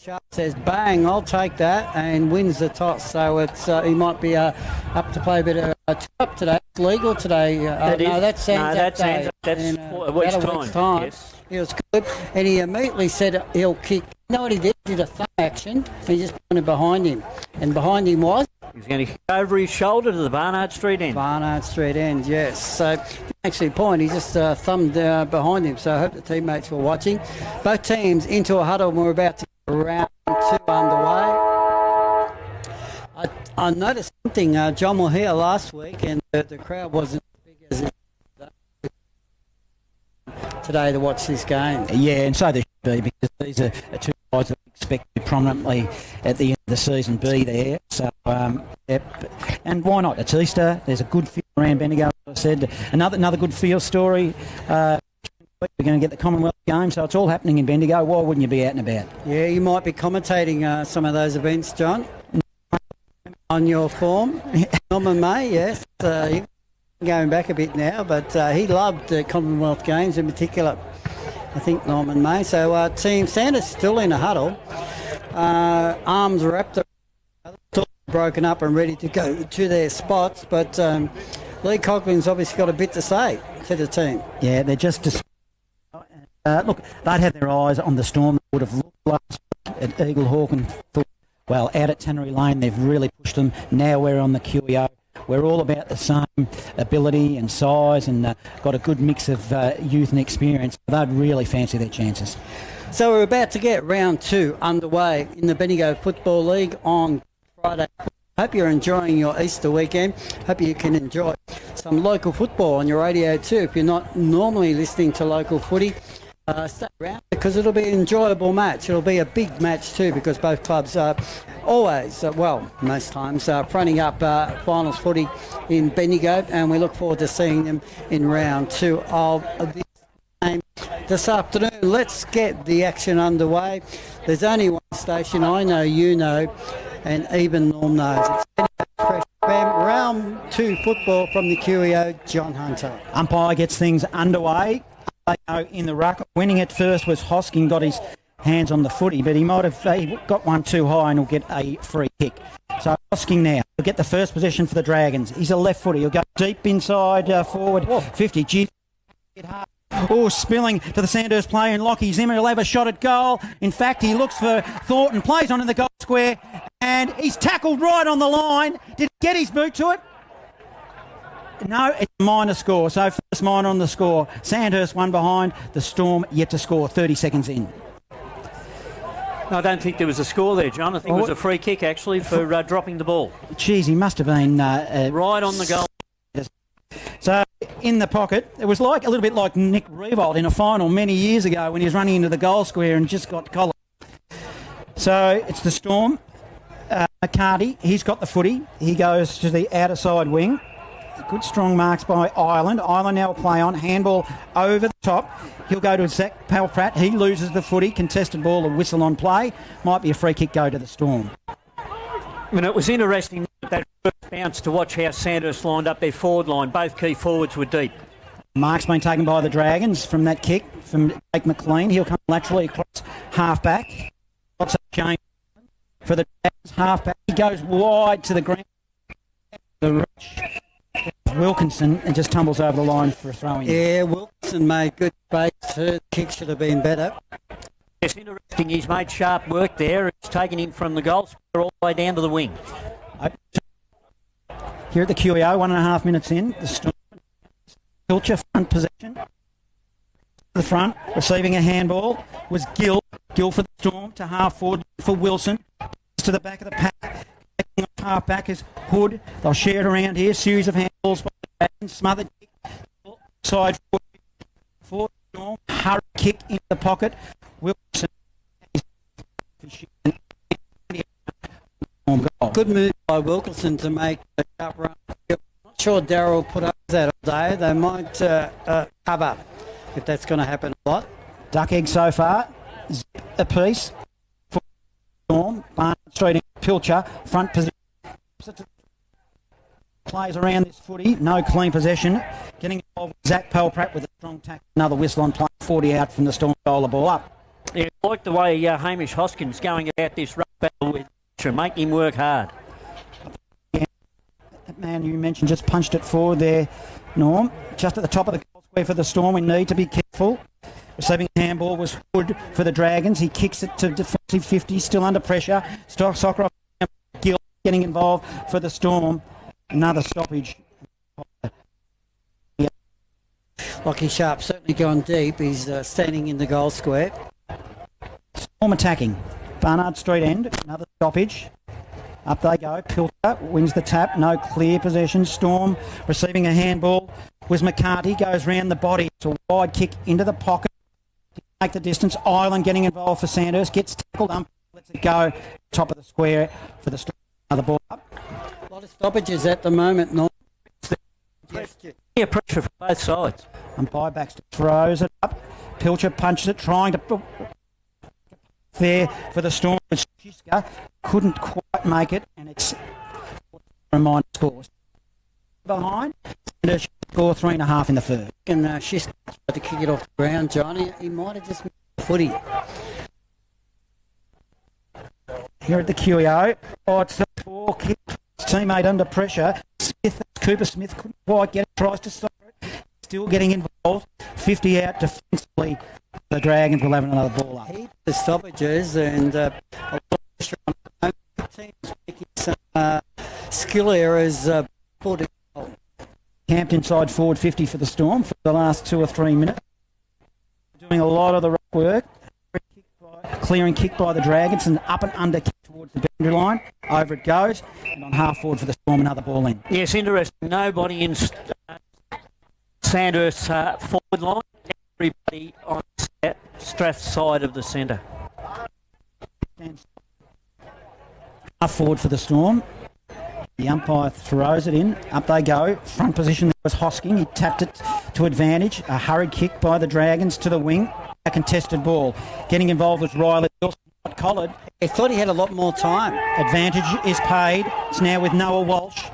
Sharp says, bang, I'll take that, and wins the toss. So it's he might be up to play a bit of top today. It's legal today. That's Anzac Day. That's in, a week's time. Yes. He was good, and he immediately said he'll kick. You know what he did? He did a thumb action. He just pointed behind him, and behind him was... He's going to kick over his shoulder to the Barnard Street end. Barnard Street end, yes. So, actually, point, he just thumbed behind him. So I hope the teammates were watching. Both teams into a huddle, and we're about to get round 2 underway. I noticed something. John was here last week, and the crowd wasn't as big as it today to watch this game. Yeah, and so they should be, because these are two sides that we expect to prominently at the end of the season be there. So, and why not? It's Easter. There's a good feel around Bendigo, as I said. Another good feel story. We're going to get the Commonwealth game, so it's all happening in Bendigo. Why wouldn't you be out and about? Yeah, you might be commentating some of those events, John, on your form. Norman May, yes. Going back a bit now, but he loved the Commonwealth Games in particular, I think, Norman May. So Team Sandhurst still in a huddle. Arms wrapped around, still broken up and ready to go to their spots, but Lee Coughlin's obviously got a bit to say to the team. Yeah, they're just... look, they'd had their eyes on the Storm. They would have looked last at Eagle Hawk and thought, well, out at Tannery Lane, they've really pushed them. Now we're on the QEO. We're all about the same ability and size, and got a good mix of youth and experience. They'd really fancy their chances. So we're about to get round 2 underway in the Bendigo Football League on Friday. Hope you're enjoying your Easter weekend. Hope you can enjoy some local football on your radio too. If you're not normally listening to local footy, stay around, because it'll be an enjoyable match. It'll be a big match too, because both clubs are always, most times, fronting up finals footy in Bendigo, and we look forward to seeing them in round 2 of this game this afternoon. Let's get the action underway. There's only one station I know, you know, and even Norm knows. It's Fresh FM, round 2 football from the QEO, John Hunter. Umpire gets things underway. In the ruck, winning it first was Hosking, got his hands on the footy, but he might have he got one too high and he'll get a free kick. So Hosking now, he'll get the first position for the Dragons. He's a left footy, he'll go deep inside forward, 50. Gee, spilling to the Sandhurst player, and Lockie Zimmer will have a shot at goal. In fact, he looks for Thornton, plays on in the goal square, and he's tackled right on the line. Did he get his boot to it? No, it's a minor score, so first minor on the score. Sandhurst one behind, the Storm yet to score, 30 seconds in. No, I don't think there was a score there, John. I think it was a free kick, actually, for dropping the ball. Jeez, he must have been... right on the goal. So, in the pocket, it was like a little bit like Nick Revolt in a final many years ago when he was running into the goal square and just got collared. So, it's the Storm. McCarty, he's got the footy. He goes to the outer side wing. Good strong marks by Ireland. Ireland now will play on. Handball over the top. He'll go to Zach Palpratt. He loses the footy. Contested ball, a whistle on play. Might be a free kick go to the Storm. I mean, it was interesting that first bounce to watch how Sandhurst lined up their forward line. Both key forwards were deep. Mark's been taken by the Dragons from that kick from Jake McLean. He'll come laterally across half-back. Lots of change for the Dragons. Half-back. He goes wide to the ground. The reach. Wilkinson and just tumbles over the line for a throw-in. Yeah, Wilkinson made good space. Her kick should have been better. It's interesting. He's made sharp work there. It's taken him from the goal square all the way down to the wing. Here at the QEO, 1.5 minutes in, the Storm. Pilcher front possession. The front, receiving a handball, was Gill. Gill for the Storm to half forward for Wilson. To the back of the pack. Half back is Hood. They'll share it around here. Series of handballs by the Dragons. Smothered kick. Side for Storm. Hurry kick into the pocket. Wilson. Good move by Wilkinson to make a sharp run. I'm not sure Darryl put up that all day. They might cover if that's going to happen a lot. Duck egg so far. Zip a piece. For Storm. Barnard straight in. Pilcher. Front position. Plays around this footy, no clean possession. Getting involved with Zach Palpratt with a strong tackle. Another whistle on play, 40 out from the Storm goal, the ball up. Yeah, I like the way Hamish Hoskins going about this ruck battle with to make him work hard. Yeah. That man you mentioned just punched it forward there, Norm. Just at the top of the goal square for the Storm. We need to be careful. Receiving the handball was Hood for the Dragons. He kicks it to defensive 50, still under pressure. Soccer off. Gill getting involved for the Storm. Another stoppage. Lockie Sharp certainly gone deep. He's standing in the goal square. Storm attacking. Barnard Street end. Another stoppage. Up they go. Pilter wins the tap. No clear possession. Storm receiving a handball was McCarty. Goes round the body. It's a wide kick into the pocket. To make the distance. Island getting involved for Sandhurst. Gets tackled. Lets it go. Top of the square for the Storm. Another ball up. A lot of stoppages at the moment, Norm. Yeah, pressure from both sides. Umpire Baxter throws it up. Pilcher punches it, trying to there for the Storm. Shiska couldn't quite make it, and it's a minor score. Behind, and score 3.5 in the first. And Shiska tried to kick it off the ground, Johnny. He might have just missed the footy. Here at the QEO, it's the ball kick. Teammate under pressure. Cooper Smith couldn't quite get it, tries to stop it. Still getting involved. 50 out defensively. The Dragons will have another ball up. The stoppages and a lot of pressure on the teams making some skill errors. Camped inside forward 50 for the Storm for the last 2 or 3 minutes. Doing a lot of the ruck work. Clearing kick by the Dragons and up and under kick towards the boundary line. Over it goes. And on half forward for the Storm, another ball in. Yes, interesting. Nobody in Sandhurst's forward line. Everybody on Strath's side of the centre. Half forward for the Storm. The umpire throws it in. Up they go. Front position there was Hosking. He tapped it to advantage. A hurried kick by the Dragons to the wing. A contested ball. Getting involved was Riley. Not collared. He thought he had a lot more time. Advantage is paid. It's now with Noah Walsh.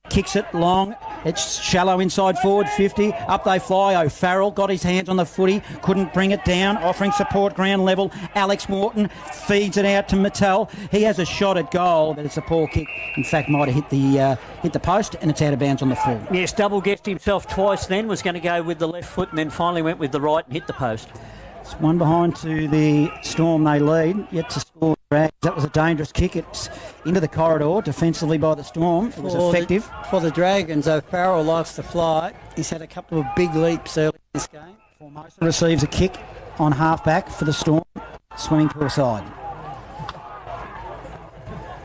Kicks it long. It's shallow inside forward 50. Up they fly. O'Farrell got his hands on the footy. Couldn't bring it down. Offering support ground level. Alex Morton feeds it out to Mattel. He has a shot at goal, but it's a poor kick. In fact, might have hit the post, and it's out of bounds on the full. Yes, double guessed himself twice then. Was going to go with the left foot and then finally went with the right and hit the post. It's one behind to the Storm. They lead. Yet to score. That was a dangerous kick. It's into the corridor defensively by the Storm. It was effective. For the Dragons, O'Farrell likes to fly. He's had a couple of big leaps early in this game. Formosa receives a kick on half-back for the Storm. Swimming pool side.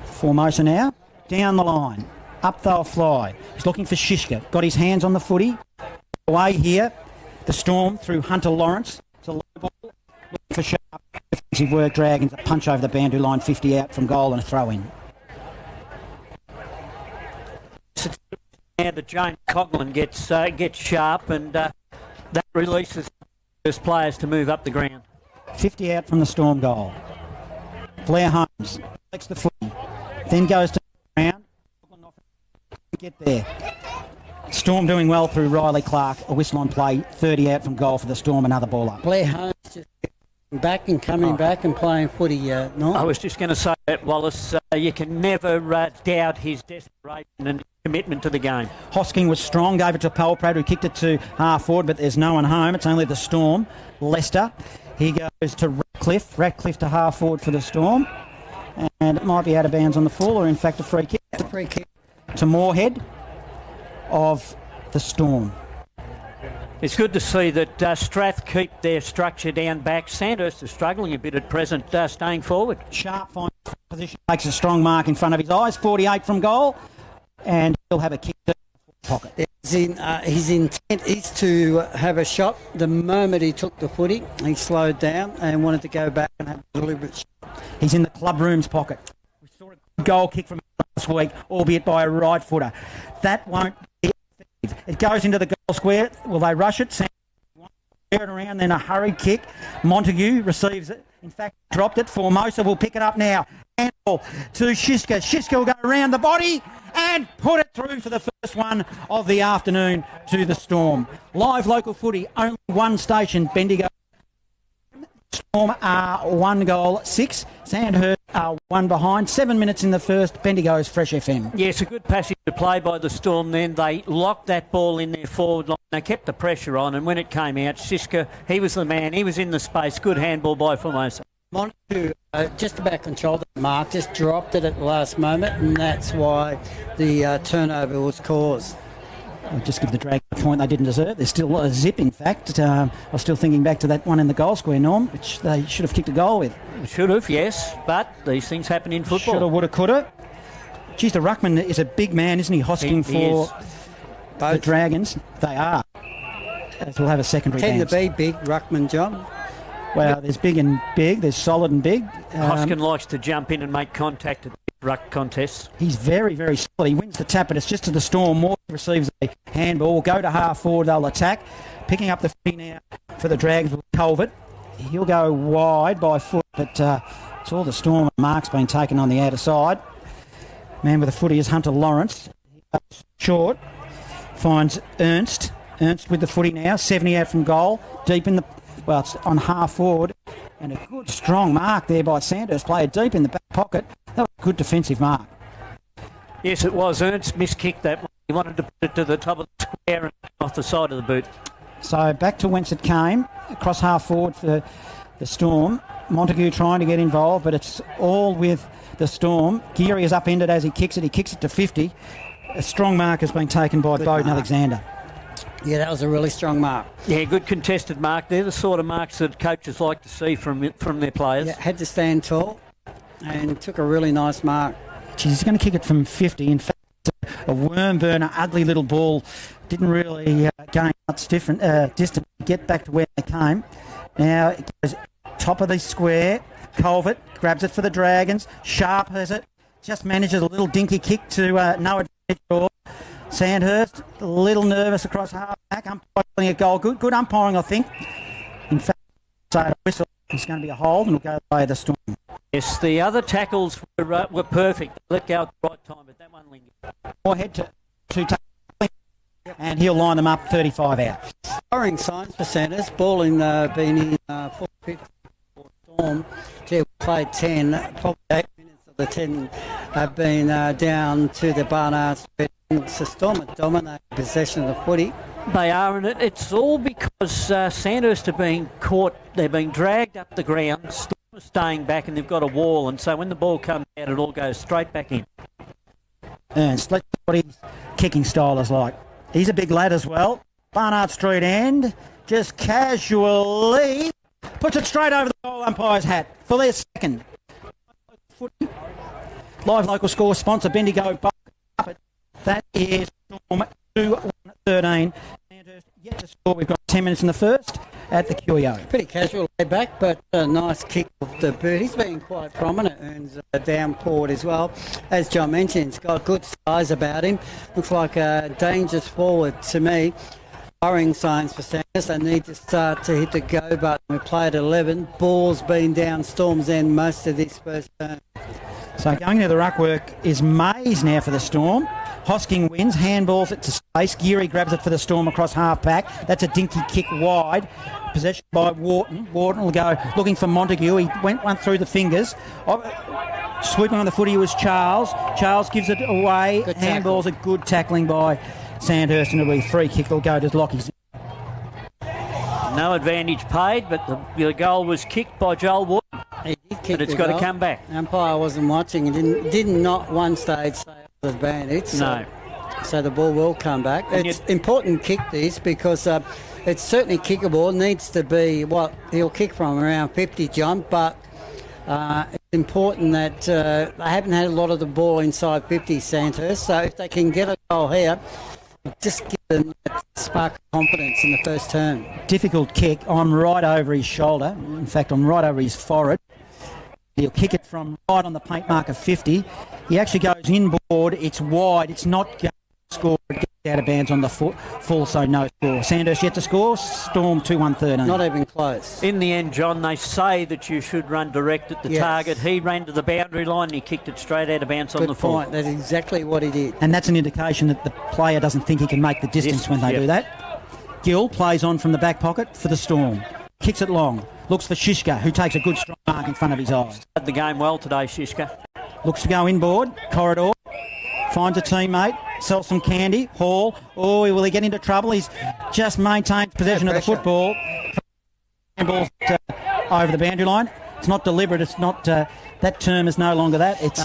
Formosa now. Down the line. Up they'll fly. He's looking for Shishka. Got his hands on the footy. Away here. The Storm through Hunter Lawrence. It's a low ball. Looking for Sharp. Defensive work. Dragons. A punch over the boundary line. 50 out from goal and a throw in. Now that James Coughlin gets sharp and that releases his players to move up the ground. 50 out from the Storm goal. Blair Holmes takes the footy. Then goes to the ground. Get there. Storm doing well through Riley Clark. A whistle on play. 30 out from goal for the Storm. Another ball up. Blair Holmes just back and coming back and playing footy. No? I was just going to say that, Wallace. You can never doubt his desperation and commitment to the game. Hosking was strong. Gave it to Palprad, who kicked it to half forward, but there's no one home. It's only the Storm. Leicester. He goes to Ratcliffe. Ratcliffe to half forward for the Storm. And it might be out of bounds on the full, or in fact a free kick. A free kick to Moorhead of the Storm. It's good to see that Strath keep their structure down back. Sandhurst is struggling a bit at present, staying forward. Sharp finds position, takes a strong mark in front of his eyes. 48 from goal, and he'll have a kick to the pocket. His intent is to have a shot. The moment he took the footy, he slowed down and wanted to go back and have a deliberate shot. He's in the club room's pocket. We saw a good goal kick from last week, albeit by a right footer. That won't be effective. It goes into the goal square. Will they rush it? Sam it around, then a hurried kick. Montague receives it. In fact, dropped it. Formosa will pick it up now. Handball to Shiska. Shiska will go around the body and put it through for the first one of the afternoon to the Storm. Live local footy, only one station, Bendigo. Storm are 1-6. Sandhurst are 1 behind. 7 minutes in the first. Bendigo's Fresh FM. Yes, a good passage to play by the Storm then. They locked that ball in their forward line. They kept the pressure on, and when it came out, Siska, he was the man. He was in the space. Good handball by Formosa. Montague just about controlled the mark, just dropped it at the last moment, and that's why the turnover was caused. I'll just give the Dragons a point they didn't deserve. There's still a zip, in fact. I was still thinking back to that one in the goal square, Norm, which they should have kicked a goal with. Should have, yes, but these things happen in football. Shoulda, woulda, coulda. Geez, the ruckman is a big man, isn't he? Hosking for the Dragons. They are. As we'll have a secondary Tend dance. to be big, ruckman, John. Well, there's big and big. There's solid and big. Hoskin likes to jump in and make contact at the ruck contests. He's very, very solid. He wins the tap, but it's just to the Storm. Moore receives a handball. Go to half forward. They'll attack. Picking up the footy now for the Drags with Culvert. He'll go wide by foot, but it's all the Storm. Mark's been taken on the outer side. Man with the footy is Hunter Lawrence. He goes short. Finds Ernst. Ernst with the footy now. 70 out from goal. Deep in the... Well, it's on half forward. And a good, strong mark there by Sandhurst player deep in the back pocket. That was a good defensive mark. Yes, it was. Ernst miskicked that one. He wanted to put it to the top of the square and off the side of the boot. So back to whence it came. Across half forward for the Storm. Montague trying to get involved, but it's all with the Storm. Geary is upended as he kicks it. He kicks it to 50. A strong mark has been taken by Bowden Alexander. Yeah, that was a really strong mark. Yeah, good contested mark. They're the sort of marks that coaches like to see from their players. Yeah, had to stand tall and took a really nice mark. Geez, he's going to kick it from 50. In fact, a worm burner, ugly little ball. Didn't really gain much distance to get back to where they came. Now it goes top of the square. Culvert grabs it for the Dragons. Sharp has it. Just manages a little dinky kick to no advantage. Sandhurst, a little nervous across half back, umpiring a goal. Good umpiring, I think. In fact, a whistle. It's going to be a hold and we'll go by the Storm. Yes, the other tackles were perfect. They let go at the right time, but that one lingered. More head to tackle, and he'll line them up 35 out. Scoring signs for Sandhurst. Ball in been in 4-50 for Storm. Gee, we played 10. Probably 8 minutes of the 10 have been down to the Barnard Street. So Storm have dominated possession of the footy. They are, and it's all because Sandhurst are being caught. They're being dragged up the ground. Storm are staying back, and they've got a wall. And so when the ball comes out, it all goes straight back in. Ernst, let's see what his kicking style is like. He's a big lad as well. Barnard Street end, just casually puts it straight over the goal umpire's hat for their second. Live local score sponsor Bendigo. That is Storm 2-13. Sandhurst yet to score. We've got 10 minutes in the first at the QEO. Pretty casual laid back, but a nice kick off the boot. He's been quite prominent, earns down forward as well. As John mentioned, he's got good size about him. Looks like a dangerous forward to me. Worrying signs for Sandhurst. They need to start to hit the go button. We play at 11. Ball's been down Storm's end most of this first term. So going to the ruck work is Mays now for the Storm. Hosking wins, handballs it to space. Geary grabs it for the Storm across half back. That's a dinky kick wide. Possession by Wharton. Wharton will go looking for Montague. He went one through the fingers. Sweeping on the footy was Charles. Charles gives it away. Handballs a good tackling by Sandhurst, and it'll be a free kick. It'll go to Lockie. No advantage paid, but the goal was kicked by Joel Wood. He did kick but it's the got goal. to come back. Umpire wasn't watching. He did not one stage say it was advantage. No. So the ball will come back. And it's important kick this because it's certainly kickable. It needs to be what he'll kick from around 50, John, but it's important that they haven't had a lot of the ball inside 50, Sandhurst. So if they can get a goal here, just give them that spark of confidence in the first term. Difficult kick on right over his shoulder. In fact, on right over his forehead. He'll kick it from right on the paint mark of 50. He actually goes inboard. It's wide. It's not going to score. It gets out of bounds on the full, so no score. Sandhurst yet to score. Storm 2-1-13. Not even close. In the end, John, they say that you should run direct at the target. He ran to the boundary line and he kicked it straight out of bounds on the full. Good point. That's exactly what he did. And that's an indication that the player doesn't think he can make the distance when they do that. Gill plays on from the back pocket for the Storm. Kicks it long. Looks for Shishka, who takes a good strong mark in front of his eyes. Had the game well today, Shishka. Looks to go inboard. Corridor. Finds a teammate. Sells some candy. Hall. Oh, will he get into trouble? He's just maintained possession of the football. Ball over the boundary line. It's not deliberate. It's not... that term is no longer that. It's...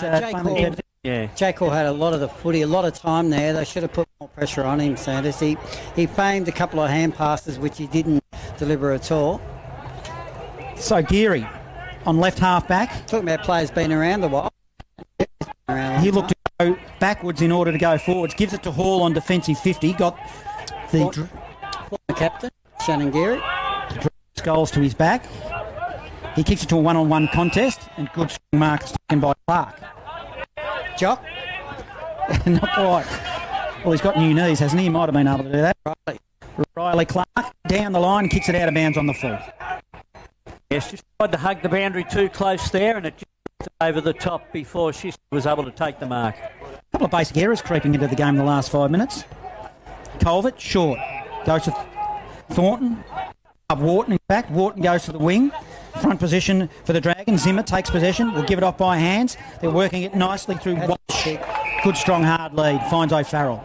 Jake Hall had a lot of the footy, a lot of time there. They should have put more pressure on him, Sanders. He famed a couple of hand passes, which he didn't deliver at all. So Geary on left half back. Talking about players being around a while. He looked to go backwards in order to go forwards. Gives it to Hall on defensive 50. Got the former captain, Shannon Geary. Goals to his back. He kicks it to a one-on-one contest, and good strong marks taken by Clark. Jock? Not quite. Well, he's got new knees, hasn't he? He might have been able to do that. Riley Clark down the line, kicks it out of bounds on the full. Yes, just tried to hug the boundary too close there, and it just over the top before she was able to take the mark. A couple of basic errors creeping into the game in the last 5 minutes. Colvert, short. Goes to Thornton. Wharton, in fact. Wharton goes to the wing. Front position for the Dragons. Zimmer takes possession. Will give it off by hands. They're working it nicely through Walsh. Good strong hard lead. Finds O'Farrell.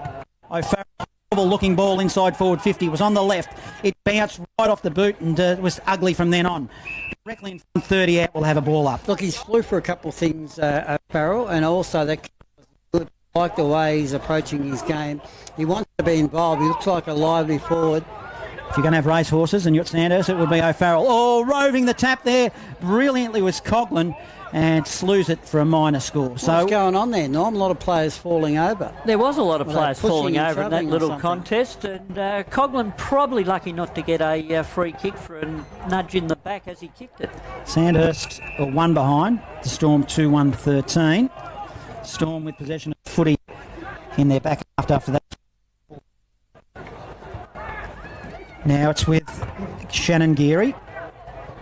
O'Farrell, looking ball inside forward 50. Was on the left. It bounced right off the boot and was ugly from then on. Directly in front 30 out will have a ball up. Look, he's flew for a couple of things, O'Farrell, and also that was good. I like the way he's approaching his game. He wants to be involved. He looks like a lively forward. If you're going to have race horses and you're at Sandhurst, it would be O'Farrell. Oh, roving the tap there brilliantly was Coughlin and slews it for a minor score. So what's going on there, Norm? A lot of players falling over. There was a lot of players falling over in that little contest, and Coughlin probably lucky not to get a free kick for a nudge in the back as he kicked it. Sandhurst are one behind. The Storm 2-1-13. Storm with possession of footy in their back after that. Now it's with Shannon Geary.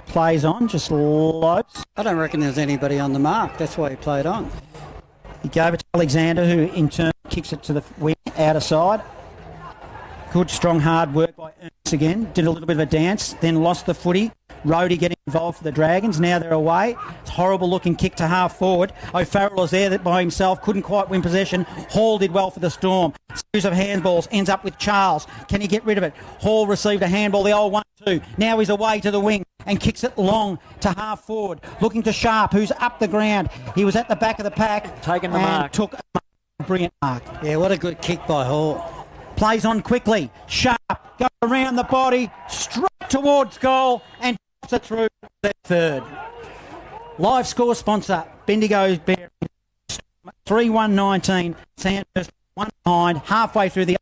Plays on, just lopes. I don't reckon there's anybody on the mark. That's why he played on. He gave it to Alexander, who in turn kicks it to the wing, outer side. Good, strong, hard work by Ernst again. Did a little bit of a dance, then lost the footy. Rhodey getting involved for the Dragons. Now they're away. It's a horrible looking kick to half forward. O'Farrell was there by himself. Couldn't quite win possession. Hall did well for the Storm. Series of handballs. Ends up with Charles. Can he get rid of it? Hall received a handball. The old 1-2. Now he's away to the wing and kicks it long to half forward. Looking to Sharp, who's up the ground. He was at the back of the pack. Taking the mark. Took a brilliant mark. Yeah, what a good kick by Hall. Plays on quickly. Sharp goes around the body. Straight towards goal and it through the third. Live score sponsor, Bendigo's Bearing. 3-1-19. Sandhurst one behind, halfway through the...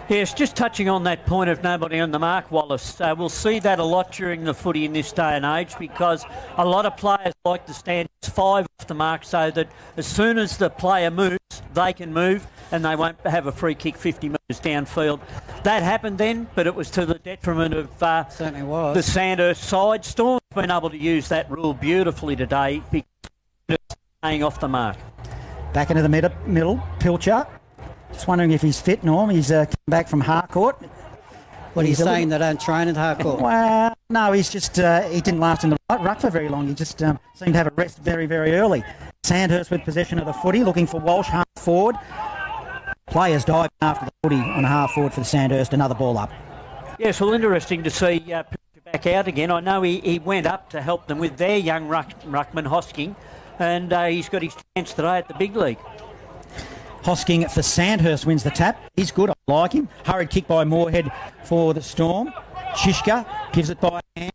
Yes, just touching on that point of nobody on the mark, Wallace. We'll see that a lot during the footy in this day and age because a lot of players like to stand 5 off the mark so that as soon as the player moves, they can move and they won't have a free kick 50 metres downfield. That happened then, but it was to the detriment of certainly was. The Sandhurst side. Storm's been able to use that rule beautifully today because it's staying off the mark. Back into the middle, Pilcher. Just wondering if he's fit, Norm. He's come back from Harcourt. What are you saying, they don't train at Harcourt? Well, no, he's just, he didn't last in the ruck for very long. He just seemed to have a rest very, very early. Sandhurst with possession of the footy, looking for Walsh, half forward. Players diving after the footy on a half forward for the Sandhurst, another ball up. Yes, well, interesting to see Pilcher back out again. I know he went up to help them with their young ruckman, Hosking, and he's got his chance today at the big league. Hosking for Sandhurst wins the tap. He's good. I like him. Hurried kick by Moorhead for the Storm. Shishka gives it by hand.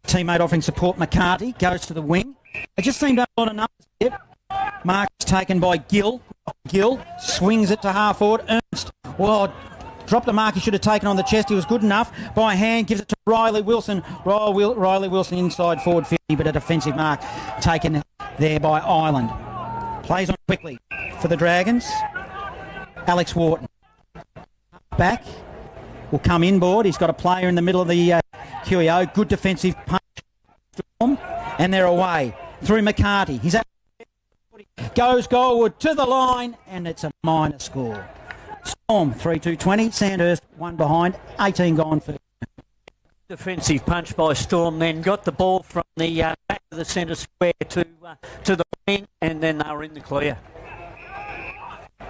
Teammate offering support. McCarthy goes to the wing. They just seem to have a lot of numbers here. Mark is taken by Gill. Gill swings it to half forward. Ernst. Well, dropped the mark he should have taken on the chest. He was good enough. By hand gives it to Riley Wilson. Riley Wilson inside forward 50, but a defensive mark taken there by Ireland. Plays on quickly for the Dragons. Alex Wharton. Back. Will come inboard. He's got a player in the middle of the QEO. Good defensive punch. Storm. And they're away. Through McCarthy. He's at... Goes goalward to the line. And it's a minor score. Storm 3-2-20. Sandhurst one behind. 18 gone for... defensive punch by Storm, then got the ball from the back of the centre square to the wing, and then they were in the clear.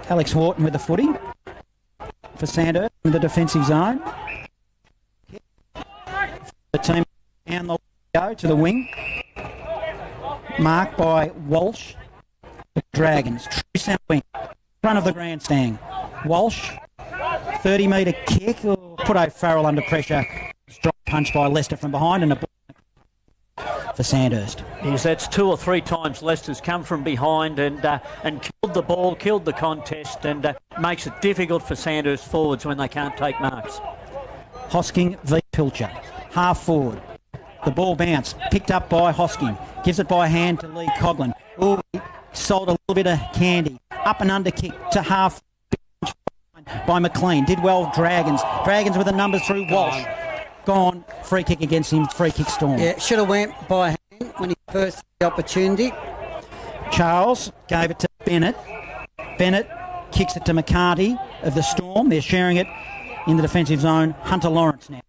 Alex Wharton with the footy for Sandhurst in the defensive zone. The team down the go to the wing. Marked by Walsh. The Dragons. True centre wing. Front of the grandstand. Walsh. 30-metre kick. Oh, put O'Farrell under pressure. Strong punch by Leicester from behind and a ball for Sandhurst. Yes, that's 2 or 3 times Leicester's come from behind and killed the ball, killed the contest, and makes it difficult for Sandhurst forwards when they can't take marks. Hosking v Pilcher. Half forward. The ball bounced. Picked up by Hosking. Gives it by hand to Lee Coughlin. Oh, he sold a little bit of candy. Up and under kick to half by McLean. Did well, Dragons. Dragons with the numbers through Walsh. Gone. Free kick against him. Free kick Storm. Yeah, should have went by hand when he first had the opportunity. Charles gave it to Bennett. Bennett kicks it to McCarty of the Storm. They're sharing it in the defensive zone. Hunter Lawrence now.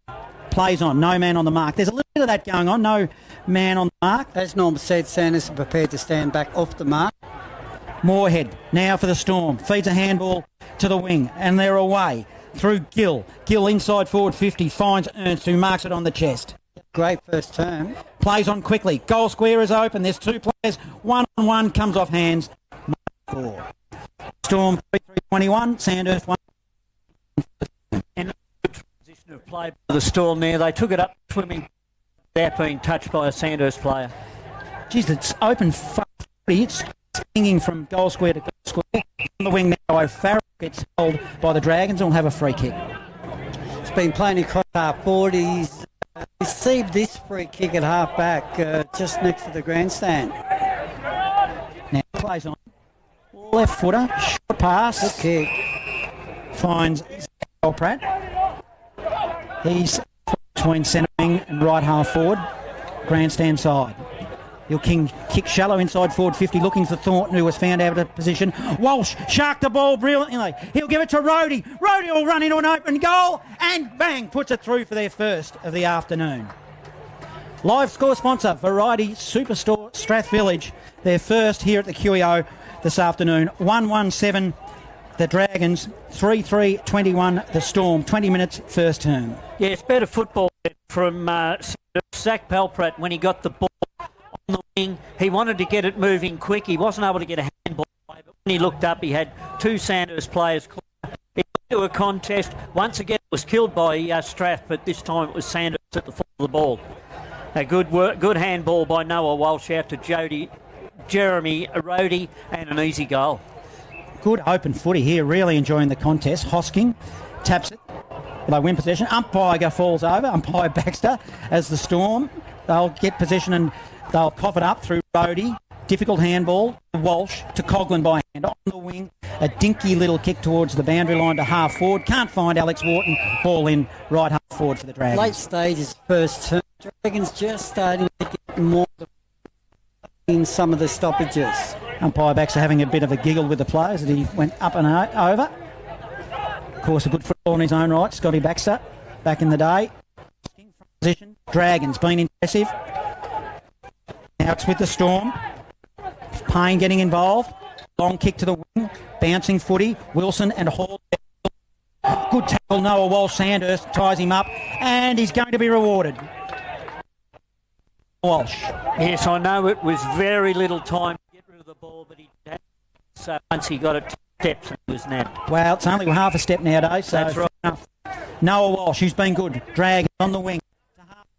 Plays on. No man on the mark. There's a little bit of that going on. No man on the mark. As Norm said, Sanders are prepared to stand back off the mark. Moorhead now for the Storm. Feeds a handball to the wing and they're away through Gill. Gill inside forward 50. Finds Ernst who marks it on the chest. Great first term. Plays on quickly. Goal square is open. There's 2 players. 1-on-1 comes off hands. 4. Storm 3-3-21. Sandhurst 1. And a good transition of play by the Storm there. They took it up swimming without being touched by a Sandhurst player. Geez, it's open footy. It's swinging from goal square to goal square. On the wing now, O'Farrell gets held by the Dragons and will have a free kick. It's been playing across half forward. He's received this free kick at half back just next to the grandstand. Now plays on. Left footer, short pass. Good kick. Finds Pratt. He's between centre wing and right half forward. Grandstand side. He'll kick shallow inside forward 50, looking for Thornton, who was found out of position. Walsh sharked the ball brilliantly. He'll give it to Rhodey. Rhodey will run into an open goal and bang, puts it through for their first of the afternoon. Live score sponsor, Variety Superstore Strathvillage. Their first here at the QEO this afternoon. 1-1-7 the Dragons, 3-3-21 the Storm. 20 minutes first term. Yeah, it's better football from Zach Pelprat when he got the ball on the wing. He wanted to get it moving quick. He wasn't able to get a handball away, but when he looked up, he had 2 Sandhurst players. He went to a contest. Once again, it was killed by Strath, but this time it was Sandhurst at the foot of the ball. A good handball by Noah Walsh out to Jeremy Rhodey, and an easy goal. Good open footy here, really enjoying the contest. Hosking taps it. They win possession. Umpire falls over. Umpire Baxter as the Storm. They'll get possession and they'll cough it up through Rhodey. Difficult handball. Walsh to Coughlin by hand. On the wing, a dinky little kick towards the boundary line to half forward. Can't find Alex Wharton. Ball in right half forward for the Dragons. Late stages first term. Dragons just starting to get more in some of the stoppages. Umpire Baxter having a bit of a giggle with the players as he went up and over. Of course, a good football in his own right, Scotty Baxter, back in the day. Position. Dragons been impressive. Now it's with the Storm. Payne getting involved. Long kick to the wing. Bouncing footy. Wilson and Hall. Good tackle. Noah Walsh. Sandhurst ties him up. And he's going to be rewarded. Walsh. Yes, I know it was very little time to get rid of the ball, but he had, so once he got it 2 steps, it was nabbed. Well, it's only half a step nowadays. So that's right. Enough. Noah Walsh, who's been good. Drag on the wing.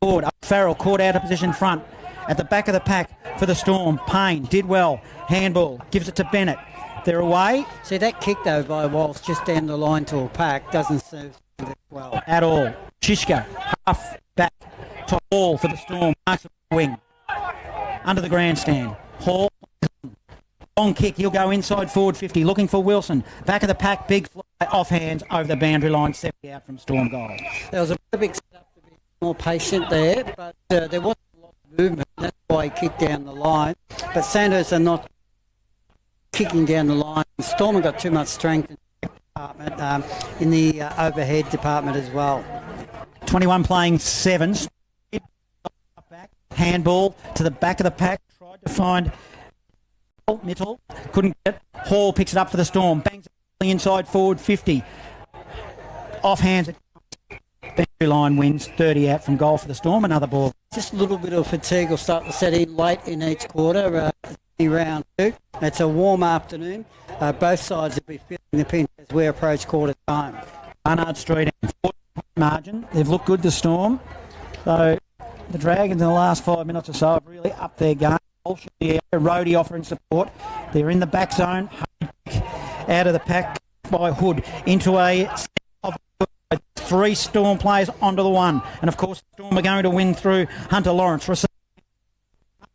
Forward. Farrell caught out of position front. At the back of the pack for the Storm. Payne did well. Handball. Gives it to Bennett. They're away. See, that kick, though, by Walsh just down the line to a pack doesn't serve well. At all. Shishka, half back to Hall for the Storm. Marks the wing. Under the grandstand. Hall. Long kick. He'll go inside forward 50. Looking for Wilson. Back of the pack. Big fly off hands over the boundary line. 70 out from Storm goal. There was a big setup to be more patient there, but there wasn't a lot of movement. That's why he kicked down the line. But Sandhurst are not kicking down the line. Storm have got too much strength in the department, in the overhead department as well. 21 playing 7. Back, handball to the back of the pack. Tried to find Mitchell. Couldn't get it. Hall picks it up for the Storm. Bangs it inside forward 50. Off hands. Boundary line wins 30 out from goal for the Storm. Another ball. Just a little bit of fatigue will start to set in late in each quarter. Round 2. It's a warm afternoon. Both sides will be feeling the pinch as we approach quarter time. Barnard Street margin. They've looked good, the Storm. So the Dragons in the last 5 minutes or so have really upped their game. Roadie offering support. They're in the back zone. Out of the pack by Hood into a 3 Storm players onto the 1. And of course, Storm are going to win through Hunter Lawrence.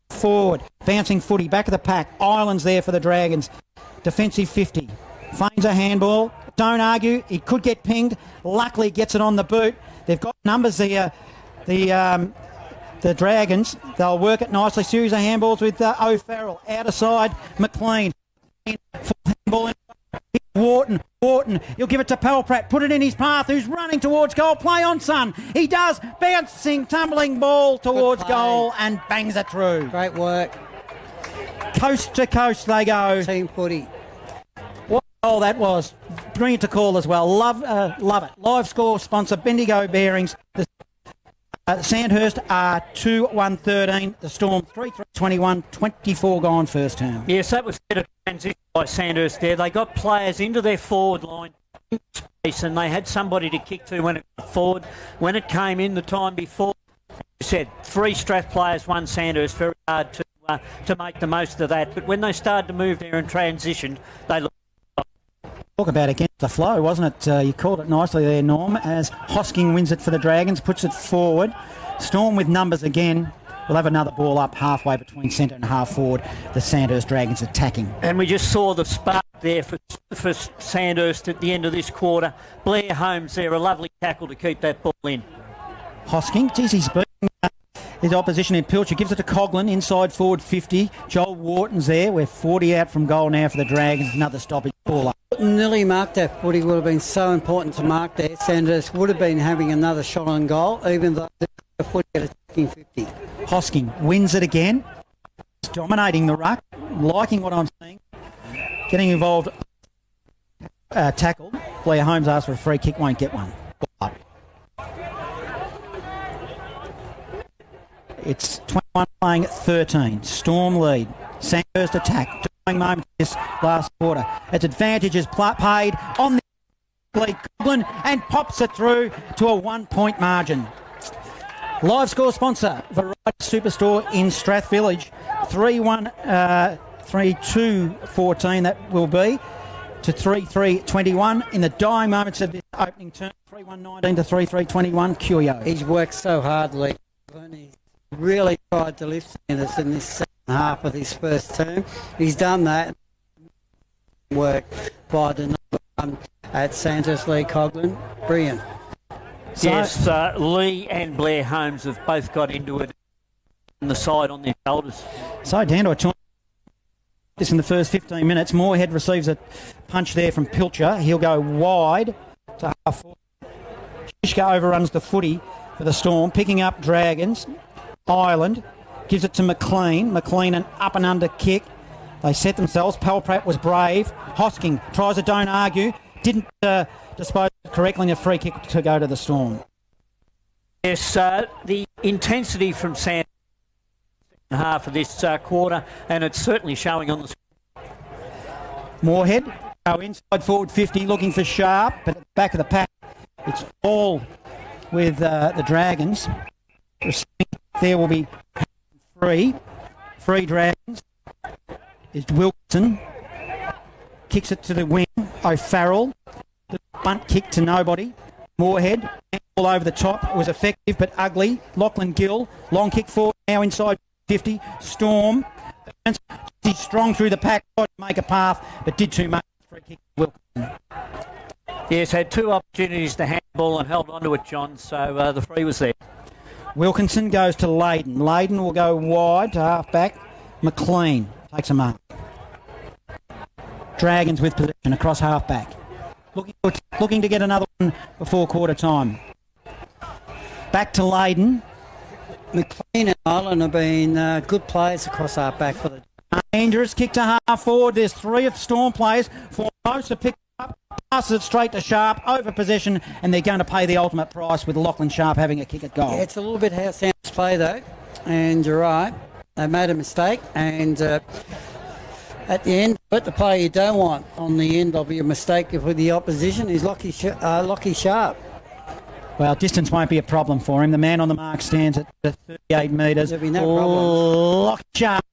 Forward, bouncing footy, back of the pack. Islands there for the Dragons. Defensive 50. Feigns a handball. Don't argue. He could get pinged. Luckily gets it on the boot. They've got numbers there. The Dragons, they'll work it nicely. Series of handballs with O'Farrell. Out of side, McLean. Handball in. Wharton, he'll give it to Pratt. Put it in his path. Who's running towards goal? Play on, son. He does. Bouncing, tumbling ball towards goal and bangs it through. Great work. Coast to coast they go. Team footy. What a goal that was. Brilliant to call as well. Love it. Live score sponsor, Bendigo Bearings. The Sandhurst are 2-1-13. The Storm 3-3-21. 24 gone first term. Yes, that was a transition by Sandhurst there. They got players into their forward line in space and they had somebody to kick to when it got forward. When it came in the time before, you said 3 Strath players, 1 Sandhurst. Very hard to make the most of that. But when they started to move there and transitioned, they looked. Talk about against the flow, wasn't it? You called it nicely there, Norm, as Hosking wins it for the Dragons, puts it forward. Storm with numbers again. We'll have another ball up halfway between centre and half forward. The Sandhurst Dragons attacking. And we just saw the spark there for Sandhurst at the end of this quarter. Blair Holmes there, a lovely tackle to keep that ball in. Hosking, geez, he's beating his opposition in Pilcher. Gives it to Coughlin, inside forward 50. Joel Wharton's there. We're 40 out from goal now for the Dragons. Another stoppage ball up. Nearly marked that footy. Would have been so important to mark there. Sandhurst would have been having another shot on goal, even though the footy at attacking 50. Hosking wins it again. He's dominating the ruck. Liking what I'm seeing. Getting involved. Tackle. Blair Holmes asks for a free kick. Won't get one. It's 21 playing 13. Storm lead. Sandhurst attack. Moment this last quarter. Its advantage is paid on the lead. Coughlin and pops it through to a 1-point margin. Live score sponsor, Variety Superstore in Strath Village. 3-2-14 that will be to 3-3-21 in the dying moments of this opening term. 3-1-19 to 3-3-21. Curio. He's worked so hard, Lee. He's really tried to lift us in this second half of his first term. He's done that. Work by the number 1 at Sandhurst, Lee Coughlin. Brilliant. Yes, Lee and Blair Holmes have both got into it on the side on their shoulders. So down to a tournament. This in the first 15 minutes. Moorhead receives a punch there from Pilcher. He'll go wide to half forward. Shishka overruns the footy for the Storm, picking up Dragons. Ireland gives it to McLean. McLean an up and under kick. They set themselves. Pratt was brave. Hosking tries to don't argue. Didn't dispose correctly in a free kick to go to the Storm. Yes, the intensity from Sam half of this quarter, and it's certainly showing on the screen. Moorhead go inside forward 50, looking for Sharp, but at the back of the pack, it's all with the Dragons. There will be three Dragons. Is Wilson kicks it to the wing. O'Farrell, the bunt kick to nobody. Moorhead all over the top. It was effective but ugly. Lachlan Gill, long kick forward now inside 50. Storm, he's strong through the pack, tried to make a path but did too much. Free kick Wilson. Yes, had two opportunities to handball and held onto it, John, so the free was there. Wilkinson goes to Leyden. Leyden will go wide to half-back. McLean takes a mark. Dragons with possession across half-back. Looking to get another one before quarter time. Back to Leyden. McLean and Island have been good players across our back for the... Dangerous kick to half forward. There's three of the Storm players. Formosa picks up, passes it straight to Sharp, over possession, and they're going to pay the ultimate price with Lachlan Sharp having a kick at goal. Yeah, it's a little bit how Sandhurst play, though, and you're right. They made a mistake, and at the end, but the player you don't want on the end of your mistake with the opposition is Lockie Sharp. Well, distance won't be a problem for him. The man on the mark stands at 38 metres. There'll be no problem. Lockie Sharp.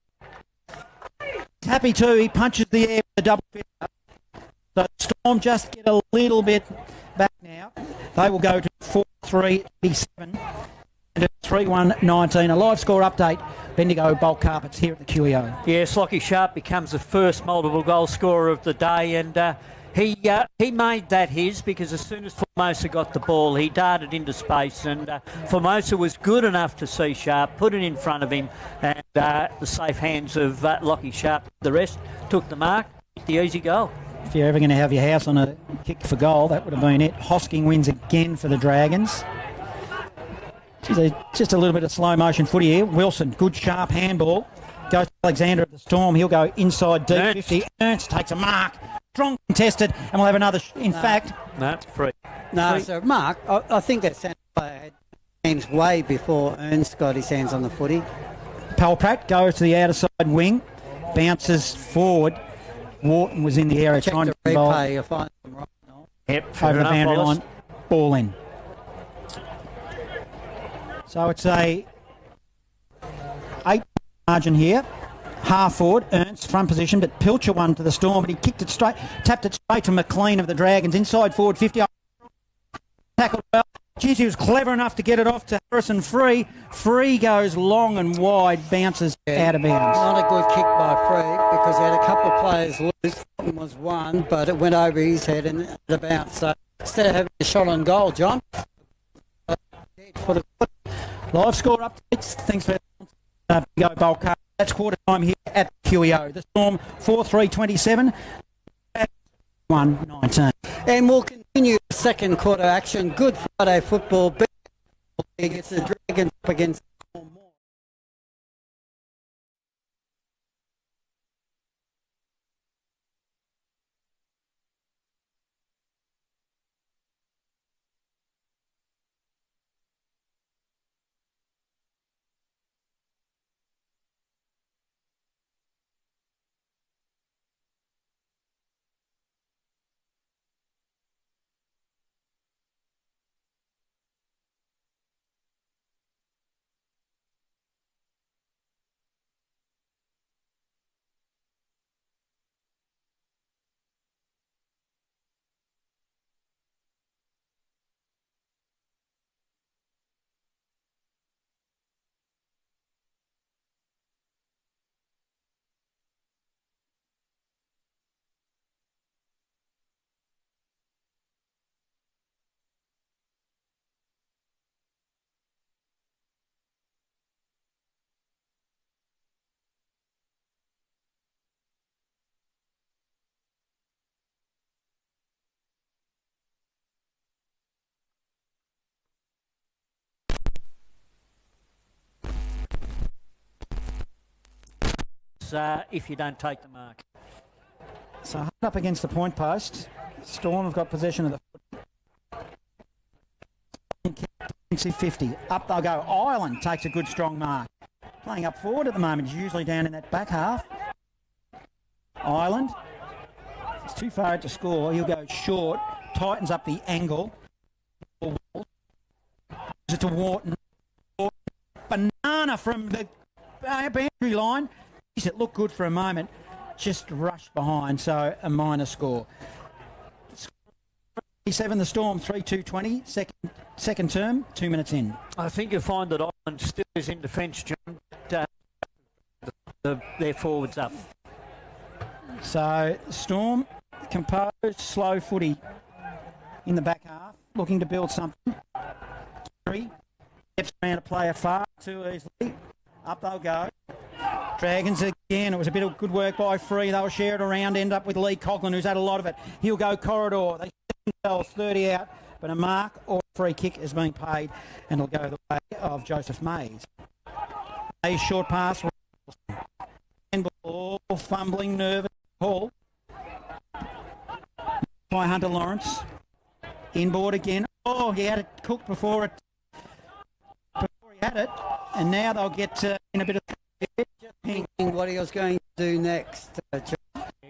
Happy too. He punches the air with a double fist. So Storm just get a little bit back now. They will go to 4-3-87 and 3-1-19. A live score update. Bendigo Bulk Carpets here at the QEO. Yes, Lockie Sharp becomes the first multiple goal scorer of the day, and he made that his because as soon as Formosa got the ball, he darted into space, and Formosa was good enough to see Sharp, put it in front of him, and the safe hands of Lockie Sharp. The rest took the mark, the easy goal. If you're ever going to have your house on a kick for goal, that would have been it. Hosking wins again for the Dragons. Just a little bit of slow motion footy here. Wilson, good sharp handball. Goes to Alexander of the Storm. He'll go inside deep 50. Ernst takes a mark. Strong contested, and we'll have another. No, free. No, free. so Mark, I think that Sandhurst player had hands way before Ernst got his hands on the footy. Palprat goes to the outer side wing, bounces forward. Wharton was in the area Check trying the to involve replay, you'll find them right now. Yep, over the boundary Wallace. line. Ball in. So it's a 8 margin here. Half forward, Ernst front position, but Pilcher won to the Storm, but he kicked it straight, tapped it straight to McLean of the Dragons. Inside forward 50. Tackled well. Geez, he was clever enough to get it off to Harrison Free. Free goes long and wide, bounces out of bounds. Not a good kick by Free because he had a couple of players loose. One was one, but it went over his head and out of bounds. So instead of having a shot on goal, John, for the Live score updates. Thanks for Go Bulk Cup. That's quarter time here at QEO. The Storm 4-3-27. 1-19. And we'll continue the second quarter action. Good Friday football. It's the Dragons up against Storm. If you don't take the mark. So hard up against the point post. Storm have got possession of the 50. Up they'll go. Ireland takes a good strong mark. Playing up forward at the moment. He's usually down in that back half. Ireland. It's too far out to score. He'll go short. Tightens up the angle. Gives it to Wharton. Banana from the boundary line. It looked good for a moment, just rushed behind, so a minor score. 7 the Storm, 3-2-20, second term, 2 minutes in. I think you'll find that Ireland still is in defence, John, but their forwards up. So Storm, composed, slow footy in the back half, looking to build something. 3, steps around a player far too easily. Up they'll go. Dragons again. It was a bit of good work by Free. They'll share it around, end up with Lee Coughlin, who's had a lot of it. He'll go corridor. They set themselves 30 out, but a mark or free kick is being paid and it'll go the way of Joseph Mays. A short pass. Handball, fumbling, nervous. Hall. By Hunter Lawrence. Inboard again. Oh, he had it cooked before he had it. And now they'll get in a bit of... Thinking what he was going to do next.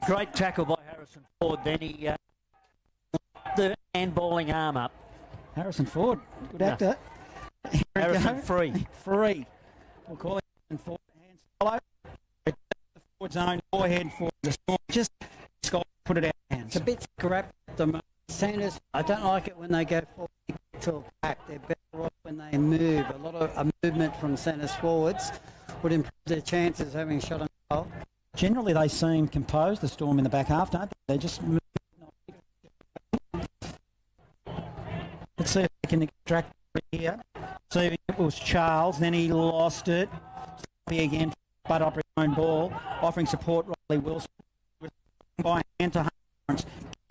Great tackle by Harrison Ford. Then he the handballing arm up. Harrison Ford, good actor. Harrison free. Free. We'll call it Harrison Ford. Hand solo. The forward zone. Forehead for the Storm. Just put it out of hands. It's a bit scrap at the moment. Sandhurst, I don't like it when they go forward to a pack. They're better off when they move. A lot of movement from Sandhurst forwards would improve their chances of having a shot on goal. Generally, they seem composed, the Storm in the back half, don't they? They just move. Let's see if they can extract here. See if it was Charles, then he lost it. Again, but up his own ball, offering support. Riley Wilson by hand to Hunter.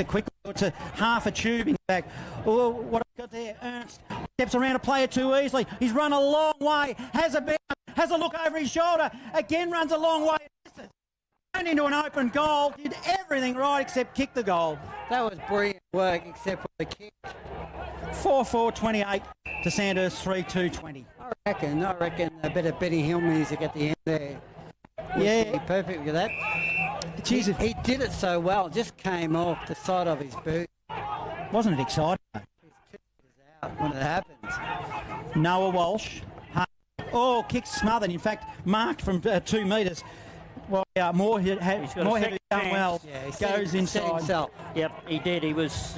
Quickly, it's a half a tube in back. Oh, what I've got there, Ernst steps around a player too easily. He's run a long way, has a bounce, has a look over his shoulder, again runs a long way. Turned into an open goal, did everything right except kick the goal. That was brilliant work except for the kick. 4-4-28 to Sandhurst 3-2-20. I reckon a bit of Benny Hill music at the end there. Yeah. Perfect with that. Jeez, he did it so well, just came off the side of his boot. Wasn't it exciting? His tip is out when it happens. Noah Walsh. Oh, kick smothered. In fact, marked from 2 metres. Well, Moorhead done well. Yeah, goes inside. Yep, he did. He was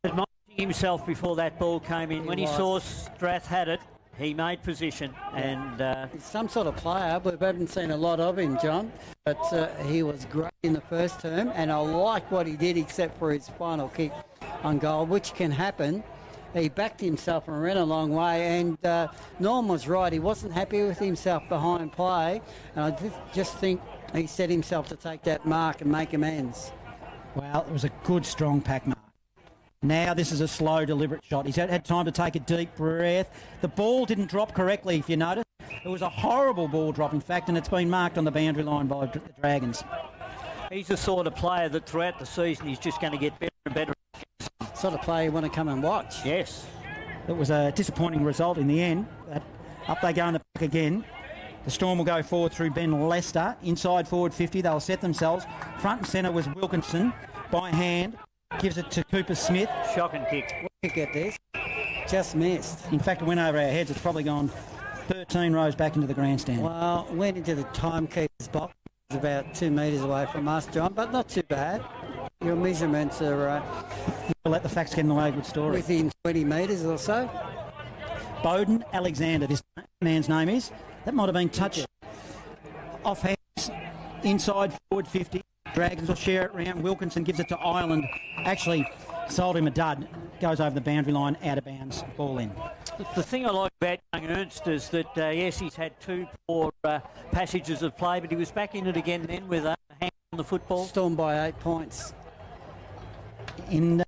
admonishing himself before that ball came in. When he saw Strath had it, he made position. And he's some sort of player. We haven't seen a lot of him, John, but he was great in the first term, and I like what he did except for his final kick on goal, which can happen. He backed himself and ran a long way, and Norm was right. He wasn't happy with himself behind play, and I just think he set himself to take that mark and make amends. Well, it was a good, strong pack mark. Now this is a slow, deliberate shot. He's had time to take a deep breath. The ball didn't drop correctly, if you notice. It was a horrible ball drop, in fact, and it's been marked on the boundary line by the Dragons. He's the sort of player that throughout the season he's just going to get better and better. Sort of player you want to come and watch. Yes. It was a disappointing result in the end. Up they go in the pack again. The Storm will go forward through Ben Lester. Inside forward 50. They'll set themselves. Front and centre was Wilkinson. By hand. Gives it to Cooper Smith. Shocking kick. What kick at this? Just missed. In fact, it went over our heads. It's probably gone 13 rows back into the grandstand. Well, went into the timekeeper's box. It's about 2 metres away from us, John, but not too bad. Your measurements are... We'll let the facts get in the way of a good story. Within 20 metres or so. Bowden Alexander, this man's name is. That might have been touched off hands. Inside forward 50. Dragons will share it round. Wilkinson gives it to Ireland. Actually sold him a dud. Goes over the boundary line, out of bounds, ball in. The thing I like about young Ernst is that, yes, he's had 2 poor passages of play, but he was back in it again then with a hand on the football. Stormed by 8 points. In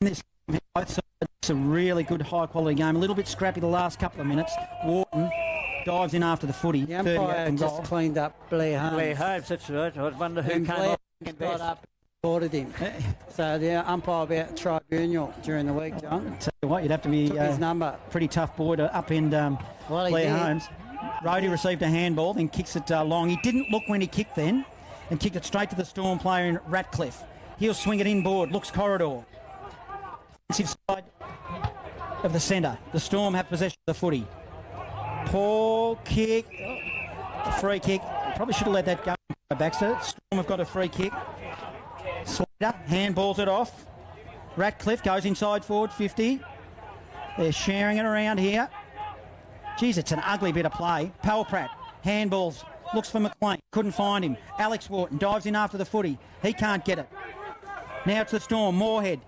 this game, it's a really good high-quality game. A little bit scrappy the last couple of minutes. Wharton dives in after the footy. The umpire just cleaned up Blair Holmes. Blair Holmes, that's right. I wonder who came up and got up and supported him. So the umpire about tribunal during the week, John. Tell you what, you'd have to be his number. Pretty tough boy to upend Blair Holmes. Rhodey received a handball, then kicks it long. He didn't look when he kicked then, and kicked it straight to the Storm player in Ratcliffe. He'll swing it inboard, looks corridor. Defensive side of the centre. The Storm have possession of the footy. Paul kick. A free kick. Probably should have let that go, Baxter. Storm have got a free kick. Slater handballs it off. Ratcliffe goes inside forward 50. They're sharing it around here. Geez, it's an ugly bit of play. Palprat handballs. Looks for McLean. Couldn't find him. Alex Wharton dives in after the footy. He can't get it. Now it's the Storm. Moorhead.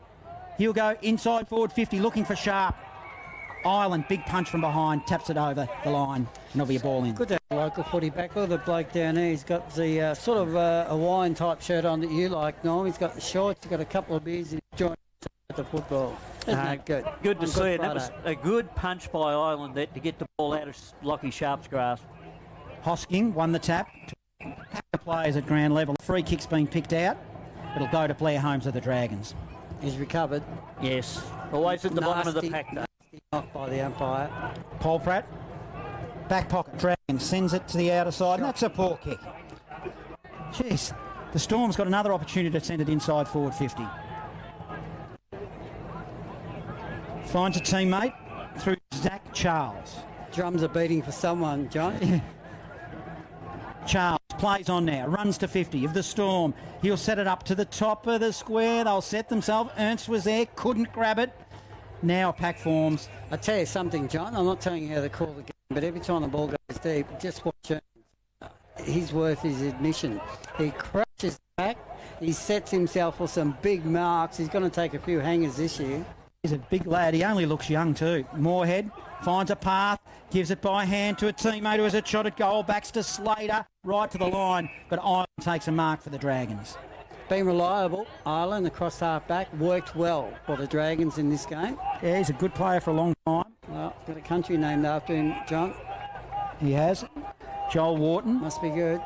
He'll go inside forward 50 looking for Sharp. Ireland, big punch from behind, taps it over the line, and there'll be a ball in. Good to have a local footy back. Look at the bloke down there. He's got the sort of a wine-type shirt on that you like, Norm. He's got the shorts. He's got a couple of beers and he's joined the football. Isn't that good? Good to On see. Good And that was Friday. a good punch by Ireland there to get the ball out of Lockie Sharp's grasp. Hosking won the tap. Pack the players at ground level. Free kick's been picked out. It'll go to Blair Holmes of the Dragons. He's recovered. Yes. Always at the bottom of the Nasty- pack, though. nasty knock by the umpire. Paul Pratt, back pocket, Dragon sends it to the outer side, and that's a poor kick. Jeez, the Storm's got another opportunity to send it inside forward 50. Finds a teammate through Zach Charles. Drums are beating for someone, John. Charles plays on now, runs to 50 of the Storm. He'll set it up to the top of the square. They'll set themselves. Ernst was there, couldn't grab it. Now pack forms. I tell you something, John. I'm not telling you how to call the game, but every time the ball goes deep, just watch Ernst. He's worth his admission. He crashes back. He sets himself for some big marks. He's going to take a few hangers this year. He's a big lad. He only looks young too. Moorhead finds a path, gives it by hand to a teammate who has a shot at goal. Backs to Slater, right to the line. But Ireland takes a mark for the Dragons. Been reliable. Ireland, across half back, worked well for the Dragons in this game. Yeah, he's a good player for a long time. Well, got a country named after him, John. He has. Joel Wharton. Must be good.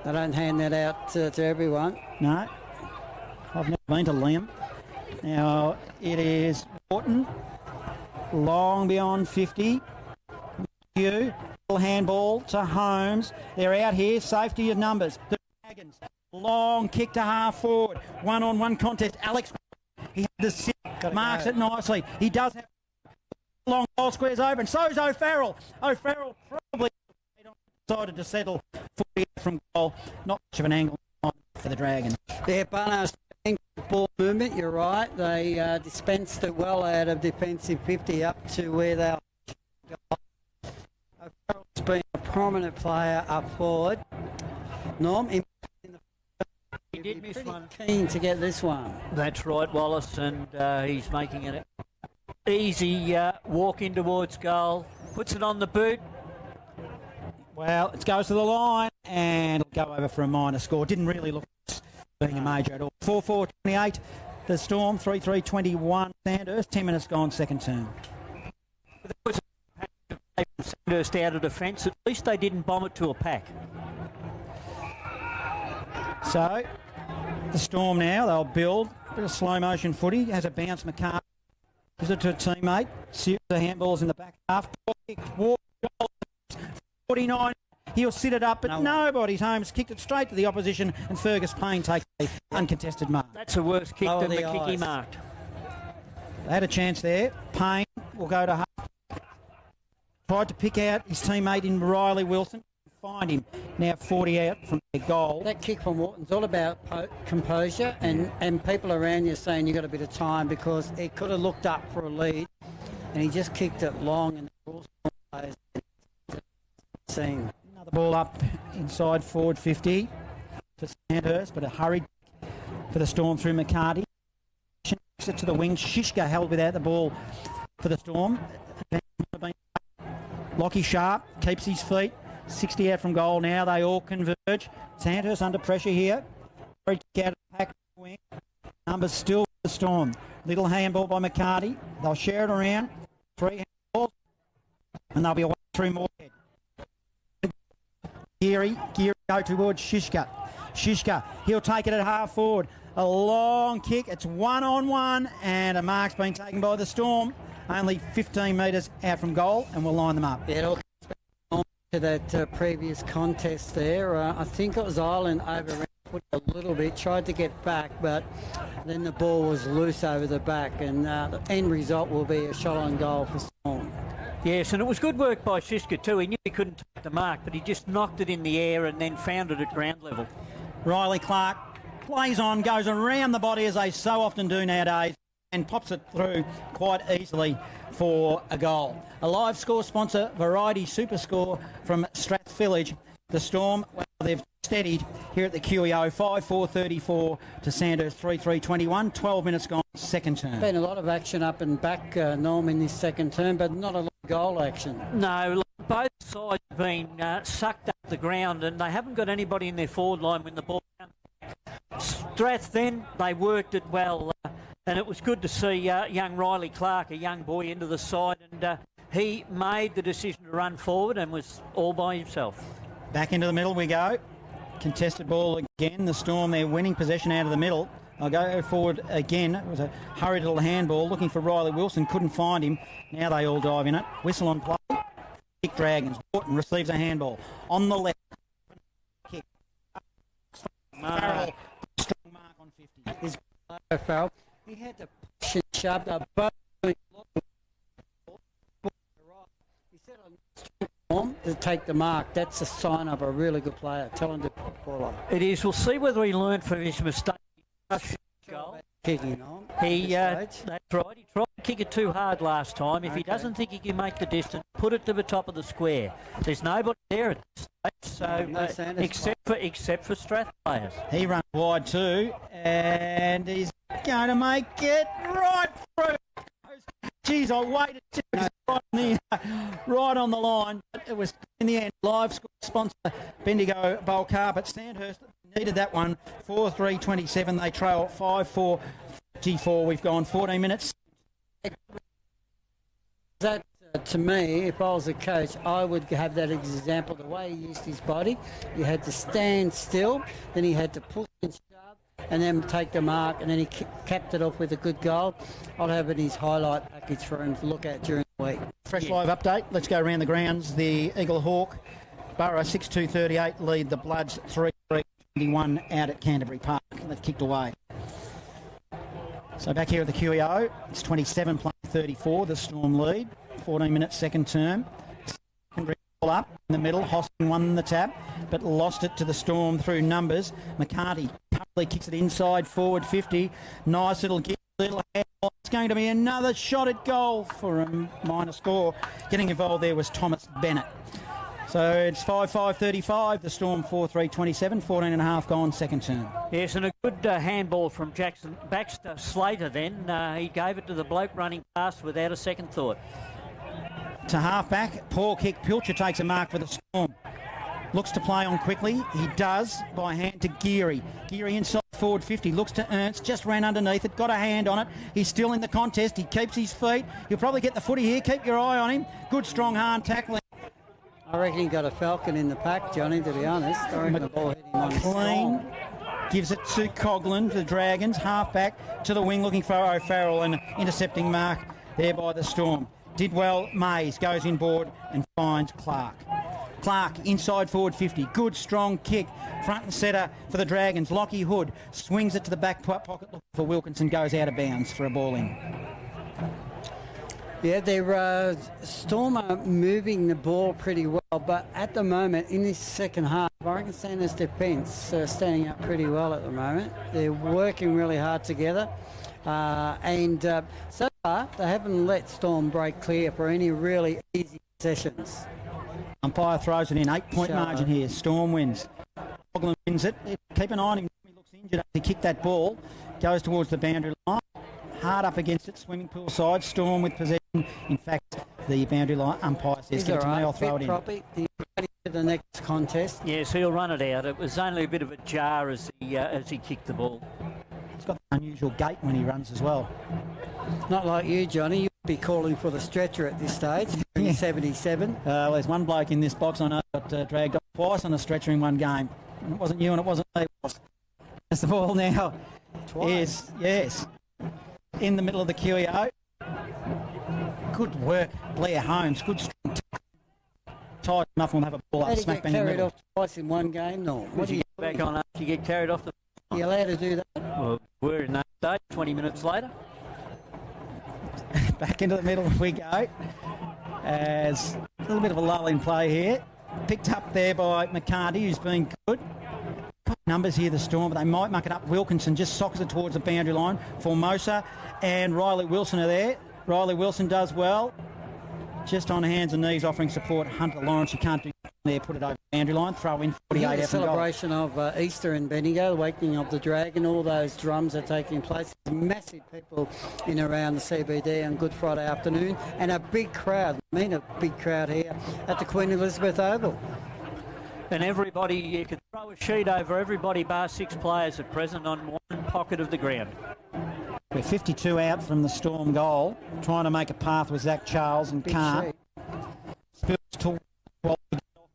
They don't hand that out to everyone. No. I've never been to Liam. Now, it is Wharton. Long beyond 50. Little handball to Holmes. They're out here. Safety of numbers. The Dragons. Long kick to half forward. One-on-one contest. Alex, he had the sit. Marks it nicely. He does have long goal squares open. So's O'Farrell. O'Farrell probably decided to settle 40 from goal. Not much of an angle for the Dragons. Yeah, Barnard's ball movement, you're right. They dispensed it well out of defensive 50 up to where they are. O'Farrell's been a prominent player up forward. Norm, he did miss pretty one. keen to get this one. That's right, Wallace, and he's making it easy walk in towards goal. Puts it on the boot. Well, it goes to the line and it'll go over for a minor score. Didn't really look being a major at all. 4-4-28, the Storm. 3-3-21, Sandhurst. 10 minutes gone, second term. There was a pack from Sandhurst out of defence. At least they didn't bomb it to a pack. So, the Storm now, they'll build. Bit of slow motion footy. Has a bounce, McCarthy. Gives it to a teammate. Series of handballs in the back half. Walk, 49. He'll sit it up, but nobody's home. Has kicked it straight to the opposition, and Fergus Payne takes the uncontested mark. That's a worse kick Lower than the the kick he eyes. marked. They had a chance there. Payne will go to half. Tried to pick out his teammate in Riley Wilson. Find him. Now 40 out from their goal. That kick from Wharton's all about composure and people around you saying you got a bit of time, because he could have looked up for a lead and he just kicked it long, and the rules players seen. Another ball up inside forward 50 for Sandhurst, but a hurried for the Storm through McCarty. Kicks it to the wing. Shishka held without the ball for the Storm. Lockie Sharp keeps his feet. 60 out from goal now. They all converge. Sandhurst under pressure here. Out of the pack wing. Numbers still for the Storm. Little handball by McCarty. They'll share it around. 3 handballs. And they'll be away through Moorhead. Geary go towards Shishka. Shishka, he'll take it at half forward. A long kick. It's 1-on-1, and a mark's been taken by the Storm. Only 15 metres out from goal, and we'll line them up. Yeah, it all comes back to that previous contest there. I think it was Ireland overran a little bit, tried to get back, but then the ball was loose over the back, and the end result will be a shot on goal for Storm. Yes, and it was good work by Shishka too. He knew he couldn't take the mark, but he just knocked it in the air and then found it at ground level. Riley Clark plays on, goes around the body as they so often do nowadays, and pops it through quite easily for a goal. A live score sponsor, Variety Super Score from Strathfieldsaye. The Storm, well, they've steadied here at the QEO. 5-4-34 to Sandhurst 3-3-21. 12 minutes gone, second term. Been a lot of action up and back, Norm, in this second term, but not a lot of goal action. No, look, both sides have been sucked up the ground, and they haven't got anybody in their forward line when the ball comes. Strath then, they worked it well. And it was good to see young Riley Clark, a young boy, into the side, and he made the decision to run forward and was all by himself. Back into the middle we go. Contested ball again. The Storm, they're winning possession out of the middle. I'll go forward again. It was a hurried little handball looking for Riley Wilson. Couldn't find him. Now they all dive in it. Whistle on play. Kick Dragons. Morton receives a handball. On the left. Kick. Farrell. Strong mark on 50. His Farrell. He had to push and shove. They're both doing he said on form to take the mark. That's a sign of a really good player. Talented footballer. It is. We'll see whether he learned from his mistake. Goal. Kicking on. That's right. He tried to kick it too hard last time. If he doesn't think he can make the distance, put it to the top of the square. There's nobody there at this stage, so except for Strath players. He runs wide too, and he's going to make it right through. Geez, I waited right on the line. But it was in the end. Live sponsor Bendigo Bowl Carpet. Sandhurst needed that one. 4-3-27. They trail 5-4. G4. We've gone 14 minutes. That to me, if I was a coach, I would have that example. The way he used his body, he had to stand still, then he had to push and shove, and then take the mark, and then he capped it off with a good goal. I'll have it in his highlight package for him to look at during the week. Fresh live update. Let's go around the grounds. The Eagle Hawk, Borough 6-2-38 lead the Bloods 3-3-21 out at Canterbury Park. They've kicked away. So back here at the QEO, it's 27-34, the Storm lead. 14 minutes second term. Secondary ball up in the middle. Hoskin won the tap, but lost it to the Storm through numbers. McCarty kicks it inside, forward 50. Nice little kick, little handball. It's going to be another shot at goal for a minor score. Getting involved there was Thomas Bennett. So it's 5-5-35, the Storm 4-3-27, 14 and a half gone second term. Yes, and a good handball from Jackson Baxter Slater then. He gave it to the bloke running past without a second thought. To half-back, poor kick. Pilcher takes a mark for the Storm. Looks to play on quickly. He does by hand to Geary. Geary inside forward 50. Looks to Ernst. Just ran underneath it. Got a hand on it. He's still in the contest. He keeps his feet. He'll probably get the footy here. Keep your eye on him. Good strong arm tackling. I reckon he got a falcon in the pack, Johnny, to be honest. I reckon the ball hit him on his Clean. Gives it to Coghlan, to the Dragons. Half-back to the wing looking for O'Farrell. And intercepting mark there by the Storm. Did well. Mays goes inboard and finds Clark. Clark inside forward 50. Good strong kick. Front and centre for the Dragons. Lockie Hood swings it to the back pocket looking for Wilkinson. Goes out of bounds for a ball in. Yeah, they're Storm are moving the ball pretty well, but at the moment in this second half, I reckon Sandhurst defence standing up pretty well at the moment. They're working really hard together, and so far they haven't let Storm break clear for any really easy sessions. Umpire throws it in. 8-point margin here. Storm wins. Coghlan wins it. Keep an eye on him. He looks injured. He kicked that ball. Goes towards the boundary line. Hard up against it. Swimming pool side. Storm with possession. In fact, the boundary line umpire says, "Give it to me, I'll throw it in." He's ready for the next contest. Yes, he'll run it out. It was only a bit of a jar as he kicked the ball. He's got an unusual gait when he runs as well. Not like you, Johnny. You'd be calling for the stretcher at this stage. 77. There's one bloke in this box I know got dragged off twice on a stretcher in one game. And it wasn't you and it wasn't me. That's the ball now. Twice. Yes. In the middle of the QEO. Good work, Blair Holmes. Good strong tight enough and have a ball up smack bang in the middle. Carried off twice in one game, no. What do you get back on after you get carried off the... Are you allowed to do that? Well, we're in that stage 20 minutes later. Back into the middle we go. As a little bit of a lull in play here. Picked up there by McCarty, who's been good. Got numbers here, the Storm, but they might muck it up. Wilkinson just socks it towards the boundary line. Formosa and Riley Wilson are there. Riley Wilson does well. Just on hands and knees offering support. Hunter Lawrence, you can't do there. Put it over the boundary line. Throw in 48 the celebration of Easter in Bendigo, the awakening of the dragon, all those drums are taking place. Massive people in around the CBD on Good Friday afternoon, and a big crowd. I mean, a big crowd here at the Queen Elizabeth Oval. And everybody, you could throw a sheet over everybody bar 6 players at present on one pocket of the ground. We're 52 out from the Storm goal, trying to make a path with Zach Charles and Big can't. Spills to off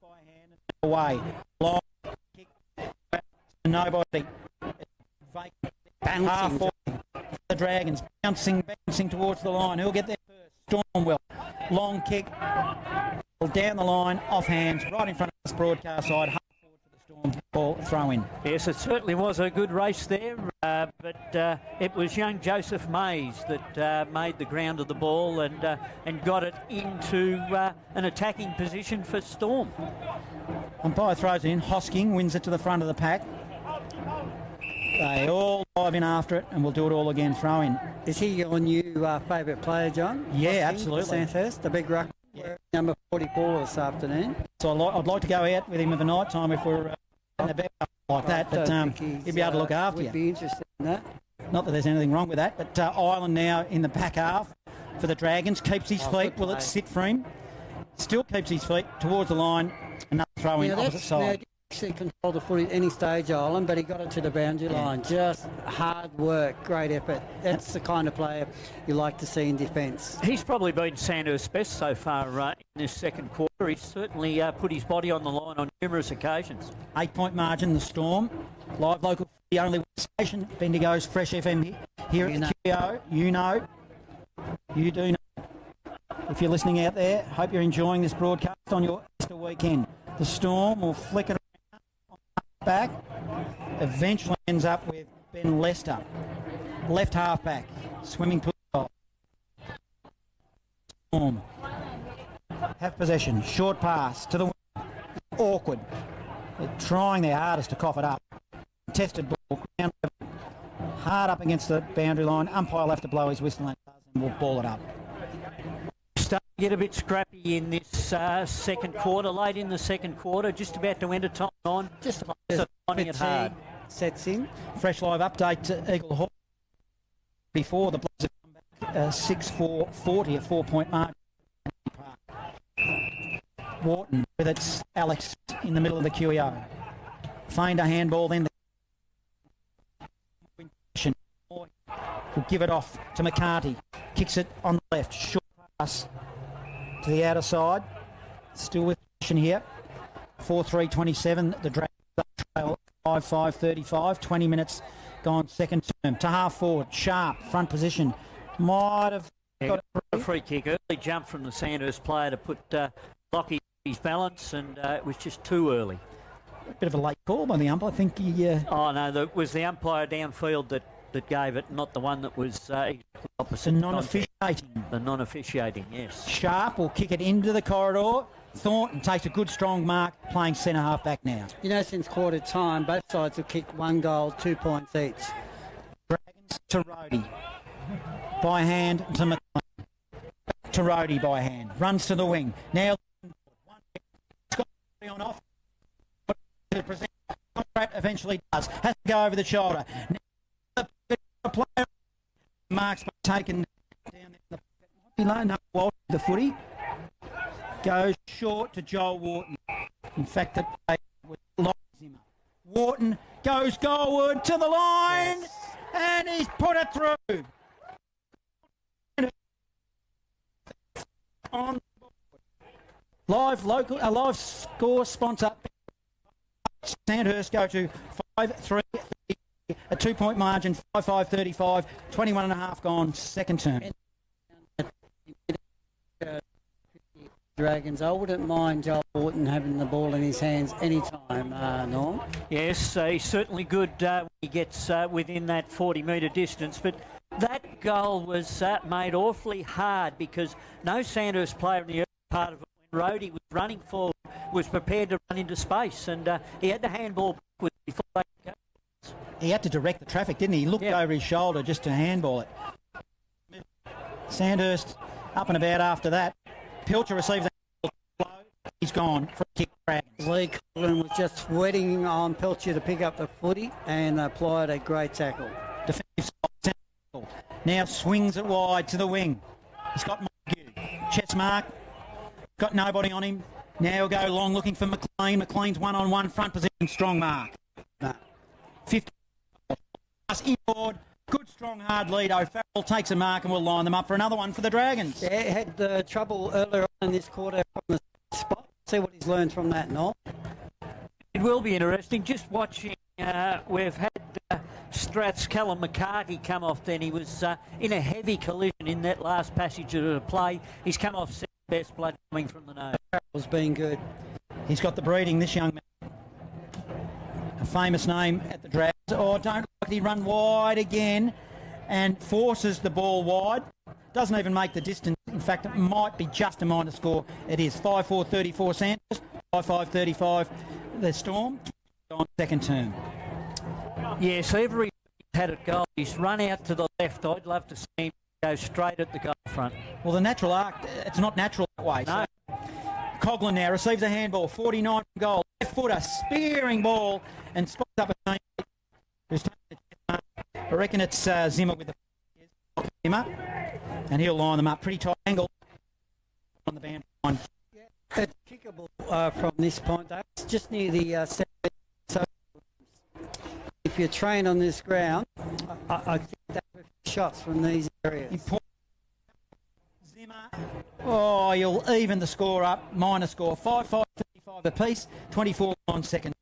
by hand and away. Long kick to nobody. Vacant. Half forward. The Dragons bouncing towards the line. Who'll get there first? Storm will. Long kick down the line, off hands, right in front of this broadcast side. Half forward for the Storm ball throw in. Yes, it certainly was a good race there, but it was young Joseph Mays that made the ground of the ball and got it into an attacking position for Storm. Umpire throws it in. Hosking wins it to the front of the pack. They all dive in after it, and we'll do it all again. Throw in. Is he your new favourite player, John? Yeah, absolutely. Sandhurst, the big ruck, number 44 this afternoon. So I'd like to go out with him of a night time if we're in a bed like that, but he'd be able to look after you. Would be interested in that. Not that there's anything wrong with that, but Ireland now in the back half for the Dragons. Keeps his feet. Will it sit for him? Still keeps his feet towards the line. Another throw in opposite side. Actually controlled the footy at any stage, Ireland, but he got it to the boundary line. Just hard work, great effort. That's the kind of player you like to see in defence. He's probably been Sandhurst's best so far in this second quarter. He's certainly put his body on the line on numerous occasions. 8-point margin, the Storm. Live local, the only station, Bendigo's Fresh FM here at the QO. You know. You do know. If you're listening out there, hope you're enjoying this broadcast on your Easter weekend. The Storm will flick it back, eventually ends up with Ben Lester, left half back, swimming pool. Storm have possession, short pass to the wing, awkward. They're trying their hardest to cough it up. Tested ball, hard up against the boundary line. Umpire will have to blow his whistle and we'll ball it up. Starting to get a bit scrappy in this second quarter, late in the second quarter, just about to enter time on. Just finding it hard. Sets in. Fresh live update to Eagle Hall. Before the Blues have come back 6-4-40, a 4-point margin. Wharton with its Alex in the middle of the QEO. Feigned a handball, then will give it off to McCarty. Kicks it on the left. Short pass to the outer side. Still with possession here. 4-3-27. The Dragons trail 5-5-35. 20 minutes gone second term. To half forward. Sharp. Front position. Might have got a free kick. Early jump from the Sandhurst player to put Lockie his balance, and it was just too early. A bit of a late call by the umpire. I think he... Oh, no. It was the umpire downfield that gave it, not the one that was exactly opposite. The non-officiating. The non-officiating, yes. Sharp will kick it into the corridor. Thornton takes a good strong mark, playing centre half back now. You know, since quarter time, both sides have kicked 1 goal, 2 points each. Dragons to Rhodey. By hand to McLean. To Rhodey by hand. Runs to the wing. Now, Scott on off. Eventually does. Has to go over the shoulder. Player marks taken down there. Below no the footy goes short to Joel Wharton. In fact, the play was Zimmer. Wharton goes goalward to the line, and he's put it through. On live local, a live score sponsor. Sandhurst go to 5-3. A 2-point margin, 5-5-35, 21 and a half gone, second term. Dragons, I wouldn't mind Joel Wharton having the ball in his hands anytime, Norm. Yes, he's certainly good when he gets within that 40-metre distance, but that goal was made awfully hard because no Sandhurst player in the early part of it, when Rhodey was running forward, was prepared to run into space, and he had the handball backwards before they could go. He had to direct the traffic, didn't he? He looked over his shoulder just to handball it. Sandhurst up and about after that. Pilcher receives a blow. He's gone for a kick. Dragons. Lee Cullen was just waiting on Pilcher to pick up the footy and applied a great tackle. Defensive side. Now swings it wide to the wing. He's got Montague. Chest mark. Got nobody on him. Now he'll go long looking for McLean. McLean's one-on-one front position. Strong mark. 50. Inboard, good strong, hard lead. O'Farrell takes a mark and will line them up for another one for the Dragons. Yeah, had trouble earlier on in this quarter from the spot. See what he's learned from that, Noel. It will be interesting. Just watching, we've had Strath's Callum McCarthy come off then. He was in a heavy collision in that last passage of the play. He's come off second best, blood coming from the nose. O'Farrell's been good. He's got the breeding, this young man. A famous name at the Dragons. Oh, don't look, he run wide again and forces the ball wide. Doesn't even make the distance. In fact, it might be just a minor score. It is 5-4-34 Sandhurst, 5-5-35 the Storm on second term. Yes, every had it goal. He's run out to the left. I'd love to see him go straight at the goal front. Well, the natural arc, it's not natural that way. No. So Coughlin now receives a handball, 49 from goal. Left footer, spearing ball, and spots up a teammate who's taking the chest. I reckon it's Zimmer with the Zimmer, and he'll line them up. Pretty tight angle on the band line. It's kickable from this point, though. It's just near the centre. So if you train on this ground, I think that shots from these areas. Important. Zimmer. Oh, you'll even the score up. Minor score. 5-5-35 apiece. 24 on second.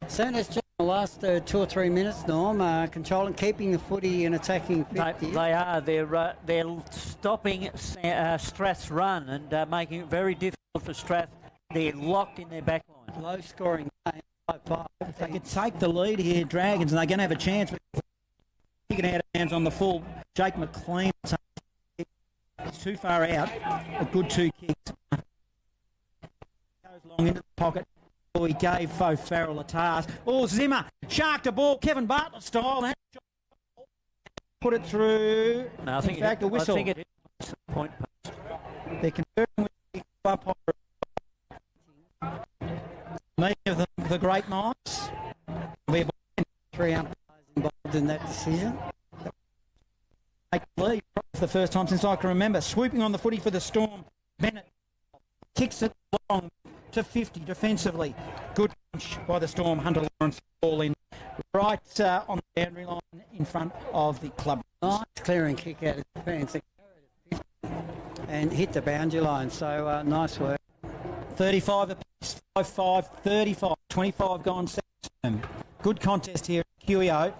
Sandhurst just in the last 2 or 3 minutes, Norm, controlling, keeping the footy and attacking 50. They are. They're stopping Strath's run and making it very difficult for Strath. They're locked in their back line. Low scoring game, 5-5. If they could take the lead here, Dragons, and they're going to have a chance. Kicking out of hands on the full. Jake McLean. It's too far out. A good 2 kicks. Goes long into the pocket. Oh, he gave O'Farrell a task. Oh, Zimmer sharked a ball, Kevin Bartlett style. Put it through. No, I think in fact, a whistle. I think it is the point post. They're conferring with the umpire. Many of the great minds. We're 3 umpires involved in that decision. take the lead for the first time since I can remember. Swooping on the footy for the Storm. Bennett kicks it long to 50 defensively. Good punch by the Storm. Hunter Lawrence ball in right on the boundary line in front of the club. Nice clearing kick out of defence and hit the boundary line. So nice work. 35 apiece. 5-5, 35. 25 gone second term. Good contest here at QEO.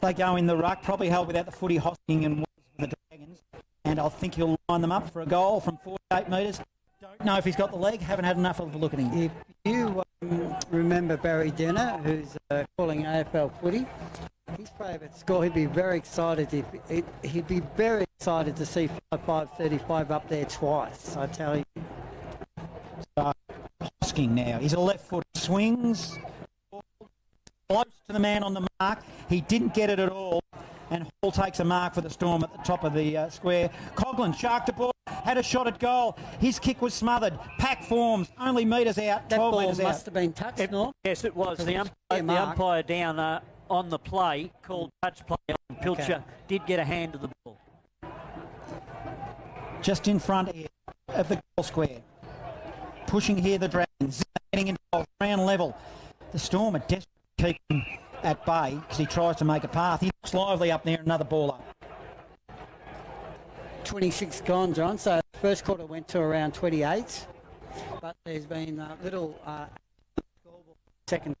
They go in the ruck, probably held without the footy hosking and the Dragons. And I think he'll line them up for a goal from 48 metres. Don't know if he's got the leg, haven't had enough of a look at him. If you remember Barry Denner, who's calling AFL footy, his favourite score, he'd be very excited he'd be very excited to see 5-5-35 up there twice, I tell you. So, Hosking now. He's a left foot, swings close to the man on the mark. He didn't get it at all. And Hall takes a mark for the Storm at the top of the square. Coughlin sharked the ball, had a shot at goal. His kick was smothered. Pack forms, only metres out, 12 metres out. That ball must have been touched, no? Yes, it was. The umpire down on the play called touch play on Pilcher did get a hand to the ball. Just in front here of the goal square. Pushing here the Dragons, getting into goal, round level. The Storm are desperate to keep him at bay as he tries to make a path. He looks lively up there, another ball up. 26 gone, John. So the first quarter went to around 28, but there's been a little second.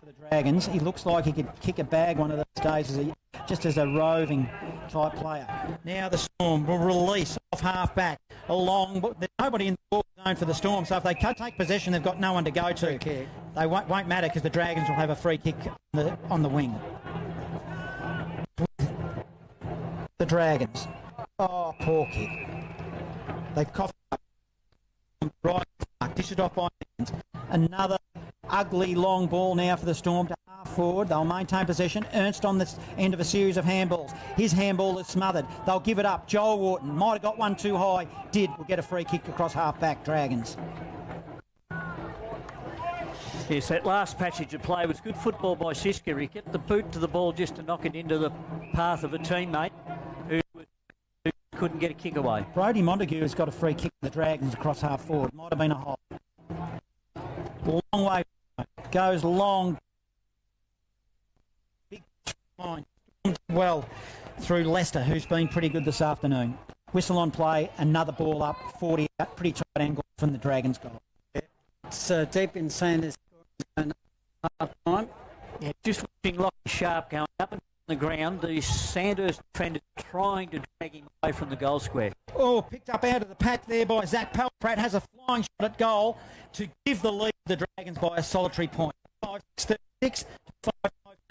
For the Dragons, he looks like he could kick a bag one of those days just as a roving type player. Now the Storm will release off half back along. There's nobody in the ball zone for the Storm, so if they take possession, they've got no one to go to. Okay. They won't matter because the Dragons will have a free kick on the wing. The Dragons. Oh, poor kick. They've coughed up. Right, dish it off by hands. Another ugly long ball now for the Storm to half forward. They'll maintain possession. Ernst on this end of a series of handballs. His handball is smothered. They'll give it up. Joel Wharton might have got one too high. Will get a free kick across half back. Dragons. Yes, that last passage of play was good football by Siska. He get the boot to the ball just to knock it into the path of a teammate who couldn't get a kick away. Brodie Montague has got a free kick for the Dragons across half forward. Might have been a hole. Long way. Goes long. fine. Well, through Leicester, who's been pretty good this afternoon. Whistle on play, another ball up, 40 out, pretty tight angle from the Dragons goal. It's deep in Sandhurst half time. Yeah, just watching Lockie Sharp going up and down the ground. The Sandhurst defenders trying to drag him away from the goal square. Oh, picked up out of the pack there by Zach Pelprat. Has a flying shot at goal to give the lead to the Dragons by a solitary point. 5-6-36 to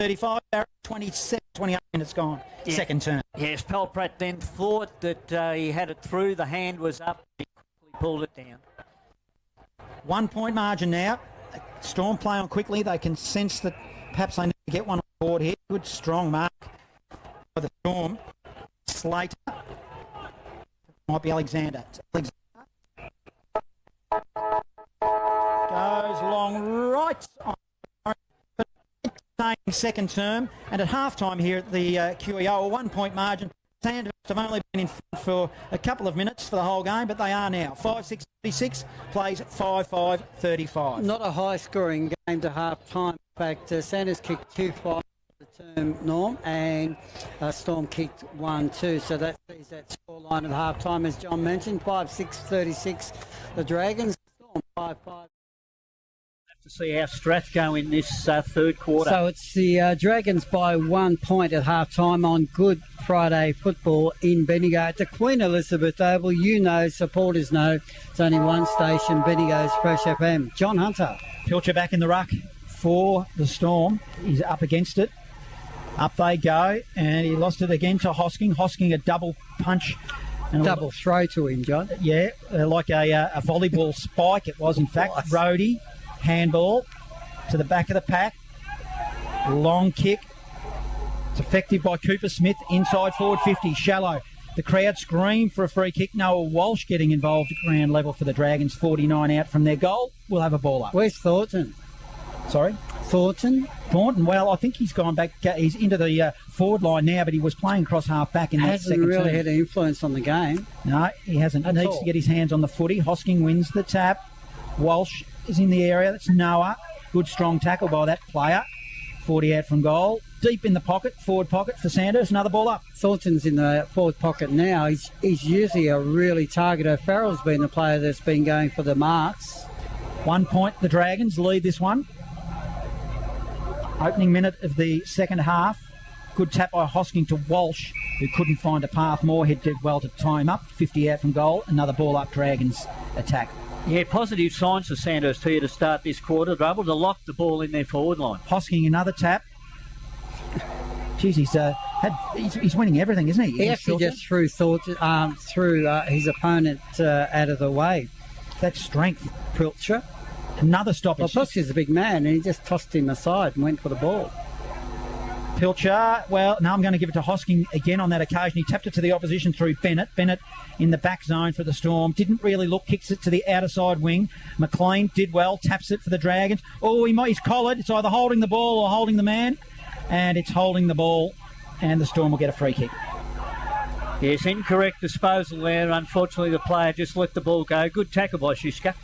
5-5-35. 27, 28 minutes gone. Yeah. Second turn. Yes, Pelprat then thought that he had it through. The hand was up. He quickly pulled it down. 1 point margin now. Storm play on quickly. They can sense that perhaps they need to get one on board here. Good strong mark by the Storm. Slater. Might be Alexander. Goes long right on. Second term, and at half-time here at the QEO, a 1 point margin. Sandhurst have only been in front for a couple of minutes for the whole game, but they are now. 5-6-36, plays 5-5-35. Not a high-scoring game to half-time. In fact, Sandhurst kicked 2-5 the term, Norm, and Storm kicked 1-2. So that sees that scoreline at half-time, as John mentioned. 5-6-36, the Dragons. Storm 5-5. To see how Strath go in this third quarter. So it's the Dragons by 1 point at half-time on Good Friday football in Bendigo at the Queen Elizabeth Oval. You know, supporters know, it's only one station, Bendigo's Fresh FM. John Hunter. Pilcher back in the ruck for the Storm. He's up against it. Up they go, and he lost it again to Hosking. Hosking a double punch. And double throw to him, John. Yeah, like a volleyball spike it was, in fact. Roadie. Handball to the back of the pack. Long kick. It's effective by Cooper Smith. Inside forward 50. Shallow. The crowd scream for a free kick. Noah Walsh getting involved at ground level for the Dragons. 49 out from their goal. We'll have a ball up. Where's Thornton? Sorry? Thornton, well, I think he's gone back. He's into the forward line now, but he was playing cross half back in that second hasn't really term. had an influence on the game. No, he hasn't. He needs to get his hands on the footy. Hosking wins the tap. Walsh is in the area. That's Noah. Good strong tackle by that player. 40 out from goal. Deep in the pocket, forward pocket for Sandhurst. Another ball up. Thornton's in the forward pocket now. He's usually a really targeter. Farrell's been the player that's been going for the marks. 1 point. The Dragons lead this one. Opening minute of the second half. Good tap by Hosking to Walsh, who couldn't find a path. Moorhead did well to tie him up. 50 out from goal. Another ball up. Dragons attack. Yeah, positive signs for Sandhurst here to start this quarter. They're able to lock the ball in their forward line. Hosking another tap. Jeez, he's winning everything, isn't he? He actually just threw his opponent out of the way. That's strength. Pilcher. Another stoppage. Well, Pilcher's a big man, and he just tossed him aside and went for the ball. Pilcher, well, now I'm going to give it to Hosking again on that occasion. He tapped it to the opposition through Bennett. Bennett in the back zone for the Storm. Didn't really look, kicks it to the outer side wing. McLean did well, taps it for the Dragons. Oh, he's collared. It's either holding the ball or holding the man. And it's holding the ball, and the Storm will get a free kick. Yes, incorrect disposal there. Unfortunately, the player just let the ball go. Good tackle by Shishka.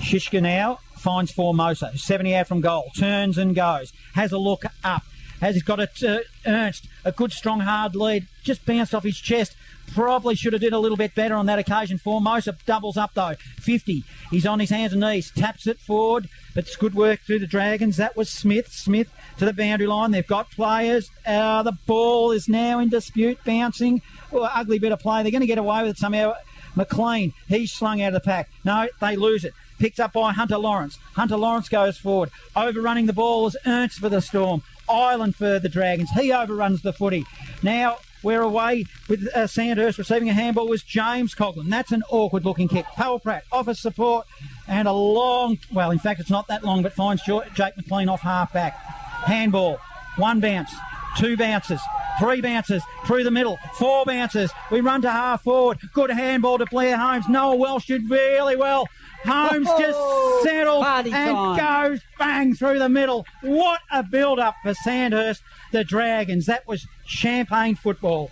Shishka now finds Formosa, 70 out from goal. Turns and goes. Has a look up. He's got it to Ernst. A good, strong, hard lead. Just bounced off his chest. Probably should have did a little bit better on that occasion. Formosa doubles up, though. 50. He's on his hands and knees. Taps it forward. But it's good work through the Dragons. That was Smith. Smith to the boundary line. They've got players. The ball is now in dispute. Bouncing. Oh, ugly bit of play. They're going to get away with it somehow. McLean. He's slung out of the pack. No, they lose it. Picked up by Hunter Lawrence. Hunter Lawrence goes forward. Overrunning the ball is Ernst for the Storm. Island for the Dragons. He overruns the footy. Now we're away with Sandhurst receiving a handball was James Coughlin. That's an awkward looking kick. Powell Pratt offers support and a long, well, in fact it's not that long, but finds Jake McLean off half back. Handball. One bounce. Two bounces. Three bounces through the middle. Four bounces. We run to half forward. Good handball to Blair Holmes. Noah Welsh did really well. Holmes just settles and goes bang through the middle. What a build-up for Sandhurst, the Dragons. That was champagne football.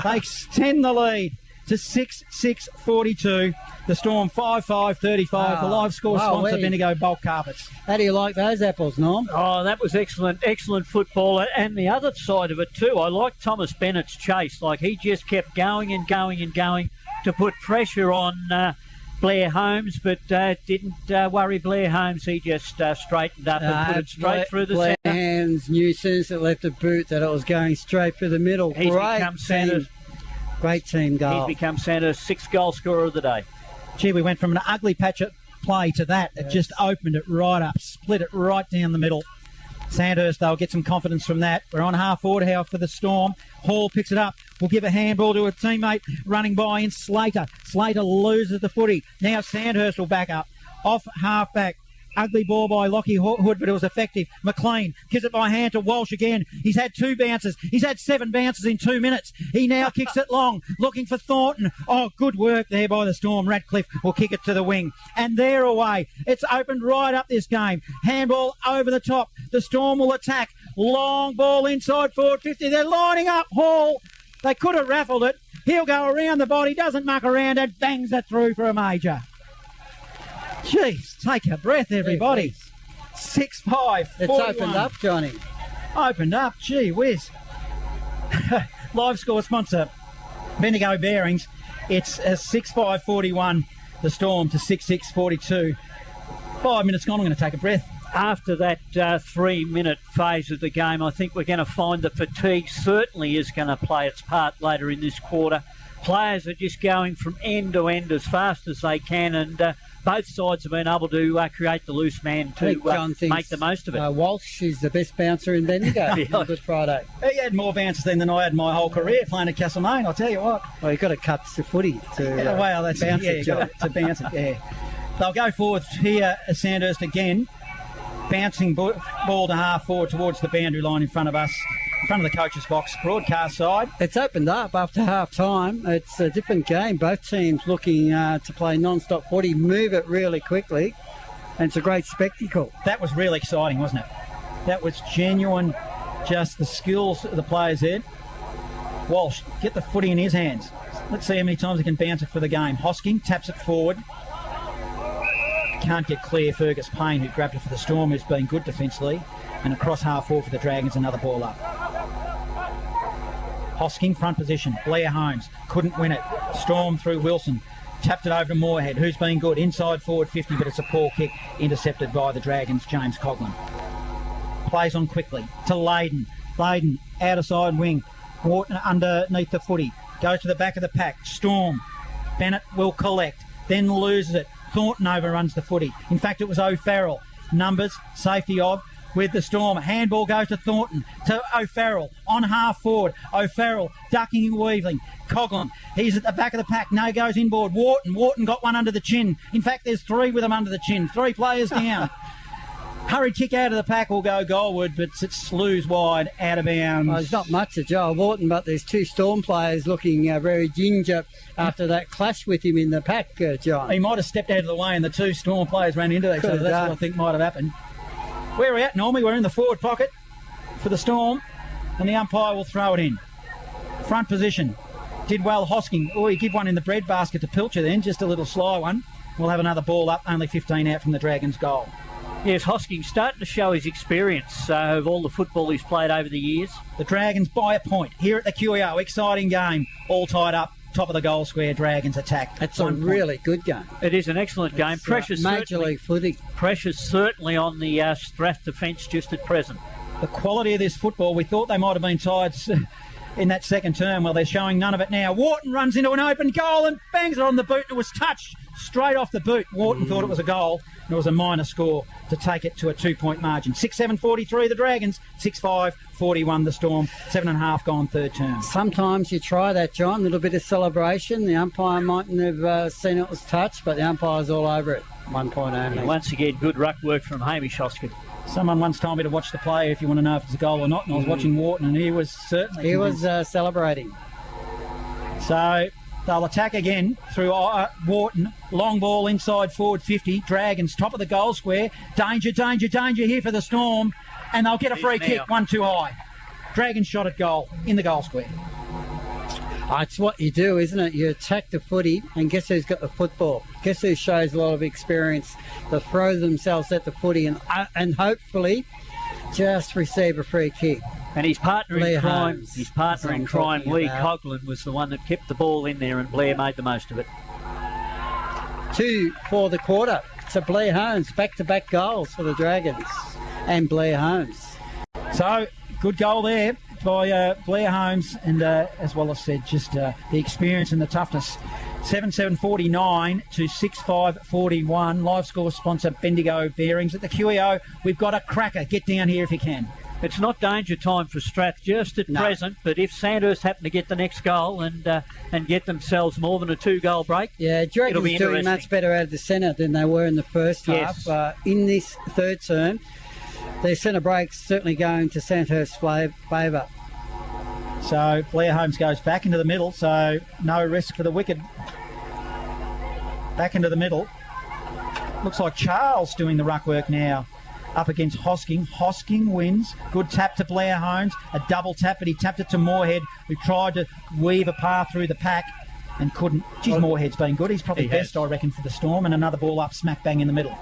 They extend the lead. to 6-6-42. The Storm 5-5-35. The live score sponsor, Bendigo Bulk Carpets. How do you like those apples, Norm? Oh, that was excellent football. And the other side of it too, I like Thomas Bennett's chase. Like, he just kept going and going and going to put pressure on Blair Holmes, but didn't worry Blair Holmes. He just straightened up and put it straight through the Blair centre. Holmes knew as soon as it left the boot that it was going straight through the middle. Great team goal. He's become Sandhurst's 6th goal scorer of the day. Gee, we went from an ugly patch of play to that. It just opened it right up, split it right down the middle. Sandhurst, they'll get some confidence from that. We're on half forward here for the Storm. Hall picks it up. Will give a handball to a teammate running by in Slater. Slater loses the footy. Now Sandhurst will back up. Off half back. Ugly ball by Lockie Hood, but it was effective. McLean gives it by hand to Walsh again. He's had 2 bounces. He's had 7 bounces in 2 minutes. He now kicks it long, looking for Thornton. Oh, good work there by the Storm. Radcliffe will kick it to the wing. And they're away. It's opened right up this game. Handball over the top. The Storm will attack. Long ball inside forward 50. They're lining up. Hall. They could have raffled it. He'll go around the body, doesn't muck around, and bangs it through for a major. Jeez, take a breath, everybody. 6-5. It's opened up, Johnny. Opened up, gee whiz. Live score sponsor, Bendigo Bearings. It's a 6-5-41, the Storm to 6-6-42. 5 minutes gone, I'm going to take a breath. After that 3-minute phase of the game, I think we're going to find that fatigue certainly is going to play its part later in this quarter. Players are just going from end to end as fast as they can, and both sides have been able to create the loose man to make the most of it. Walsh is the best bouncer in Bendigo on Good Friday. He had more bounces than I had my whole career playing at Castlemaine, I'll tell you what. Well, you've got to cut the footy to that's bounce it, to bounce it, yeah. They'll go forward here, Sandhurst again. Bouncing ball to half forward towards the boundary line in front of us, in front of the coach's box, broadcast side. It's opened up after half time. It's a different game. Both teams looking to play non-stop footy, move it really quickly, and it's a great spectacle. That was really exciting, wasn't it? That was genuine, just the skills of the players there. Walsh, get the footy in his hands. Let's see how many times he can bounce it for the game. Hosking taps it forward. Can't get clear. Fergus Payne, who grabbed it for the Storm, who's been good defensively. And across half forward for the Dragons, another ball up. Hosking, front position. Blair Holmes couldn't win it. Storm through Wilson. Tapped it over to Moorhead, who's been good. Inside forward 50, but it's a poor kick. Intercepted by the Dragons, James Coughlin. Plays on quickly to Leyden. Leyden, outer side wing. Wharton underneath the footy. Goes to the back of the pack. Storm. Bennett will collect. Then loses it. Thornton overruns the footy. In fact, it was O'Farrell. Numbers, safety of, with the Storm. Handball goes to Thornton, to O'Farrell, on half forward. O'Farrell ducking and weaving. Coughlin, he's at the back of the pack. No, goes inboard. Wharton got one under the chin. In fact, there's 3 with him under the chin. 3 players down. Hurried kick out of the pack will go goalward, but it's slews wide, out of bounds. Well, there's not much to Joel Wharton, but there's 2 Storm players looking very ginger after that clash with him in the pack, John. He might have stepped out of the way and the 2 Storm players ran into each other. That's what I think might have happened. Where we're at, Normie, we're in the forward pocket for the Storm, and the umpire will throw it in. Front position. Did well, Hosking. Oh, he give one in the bread basket to Pilcher then, just a little sly one. We'll have another ball up, only 15 out from the Dragons' goal. Yes, Hosking's starting to show his experience of all the football he's played over the years. The Dragons by a point here at the QEO. Exciting game. All tied up. Top of the goal square. Dragons attack. It's a really good game. It is an excellent game. Pressure Major League footy. Pressure's certainly on the Strath defence just at present. The quality of this football, we thought they might have been tied in that second term. Well, they're showing none of it now. Wharton runs into an open goal and bangs it on the boot. It was touched straight off the boot. Wharton thought it was a goal. It was a minor score to take it to a 2-point margin. 6-7-43 the Dragons, 6-5-41 the Storm. 7.5 gone third term. Sometimes you try that, John, a little bit of celebration. The umpire mightn't have seen it was touched, but the umpire's all over it. 1 point only. And once again, good ruck work from Hamish Hoskin. Someone once told me to watch the play if you want to know if it's a goal or not, and I was watching Wharton, and he was certainly... He was celebrating. So they'll attack again through Wharton. Long ball inside forward 50. Dragons top of the goal square. Danger here for the Storm. And they'll get a free kick, one too high. Dragons shot at goal in the goal square. It's what you do, isn't it? You attack the footy, and guess who's got the football? Guess who shows a lot of experience? They throw themselves at the footy and hopefully just receive a free kick. And his partner Lee in crime, Holmes, his partner in crime, Lee Coughlin, was the one that kept the ball in there, and Blair made the most of it. 2 for the quarter. So Blair Holmes, back-to-back goals for the Dragons, and Blair Holmes. So, good goal there by Blair Holmes, and as well as said, just the experience and the toughness. 7-7-49 to 6-5-41. Live score sponsor Bendigo Bearings. At the QEO, we've got a cracker. Get down here if you can. It's not danger time for Strath just at present, but if Sandhurst happen to get the next goal and get themselves more than a 2-goal break, Dragons be doing much better out of the centre than they were in the first half. In this third term, their centre break's certainly going to Sandhurst's favour. So Blair Holmes goes back into the middle, so no risk for the wicket. Back into the middle. Looks like Charles doing the ruck work now. Up against Hosking. Hosking wins. Good tap to Blair Holmes. A double tap, but he tapped it to Moorhead, who tried to weave a path through the pack and couldn't. Geez, Moorhead's been good. He's probably best, I reckon, for the Storm. And another ball up, smack bang in the middle.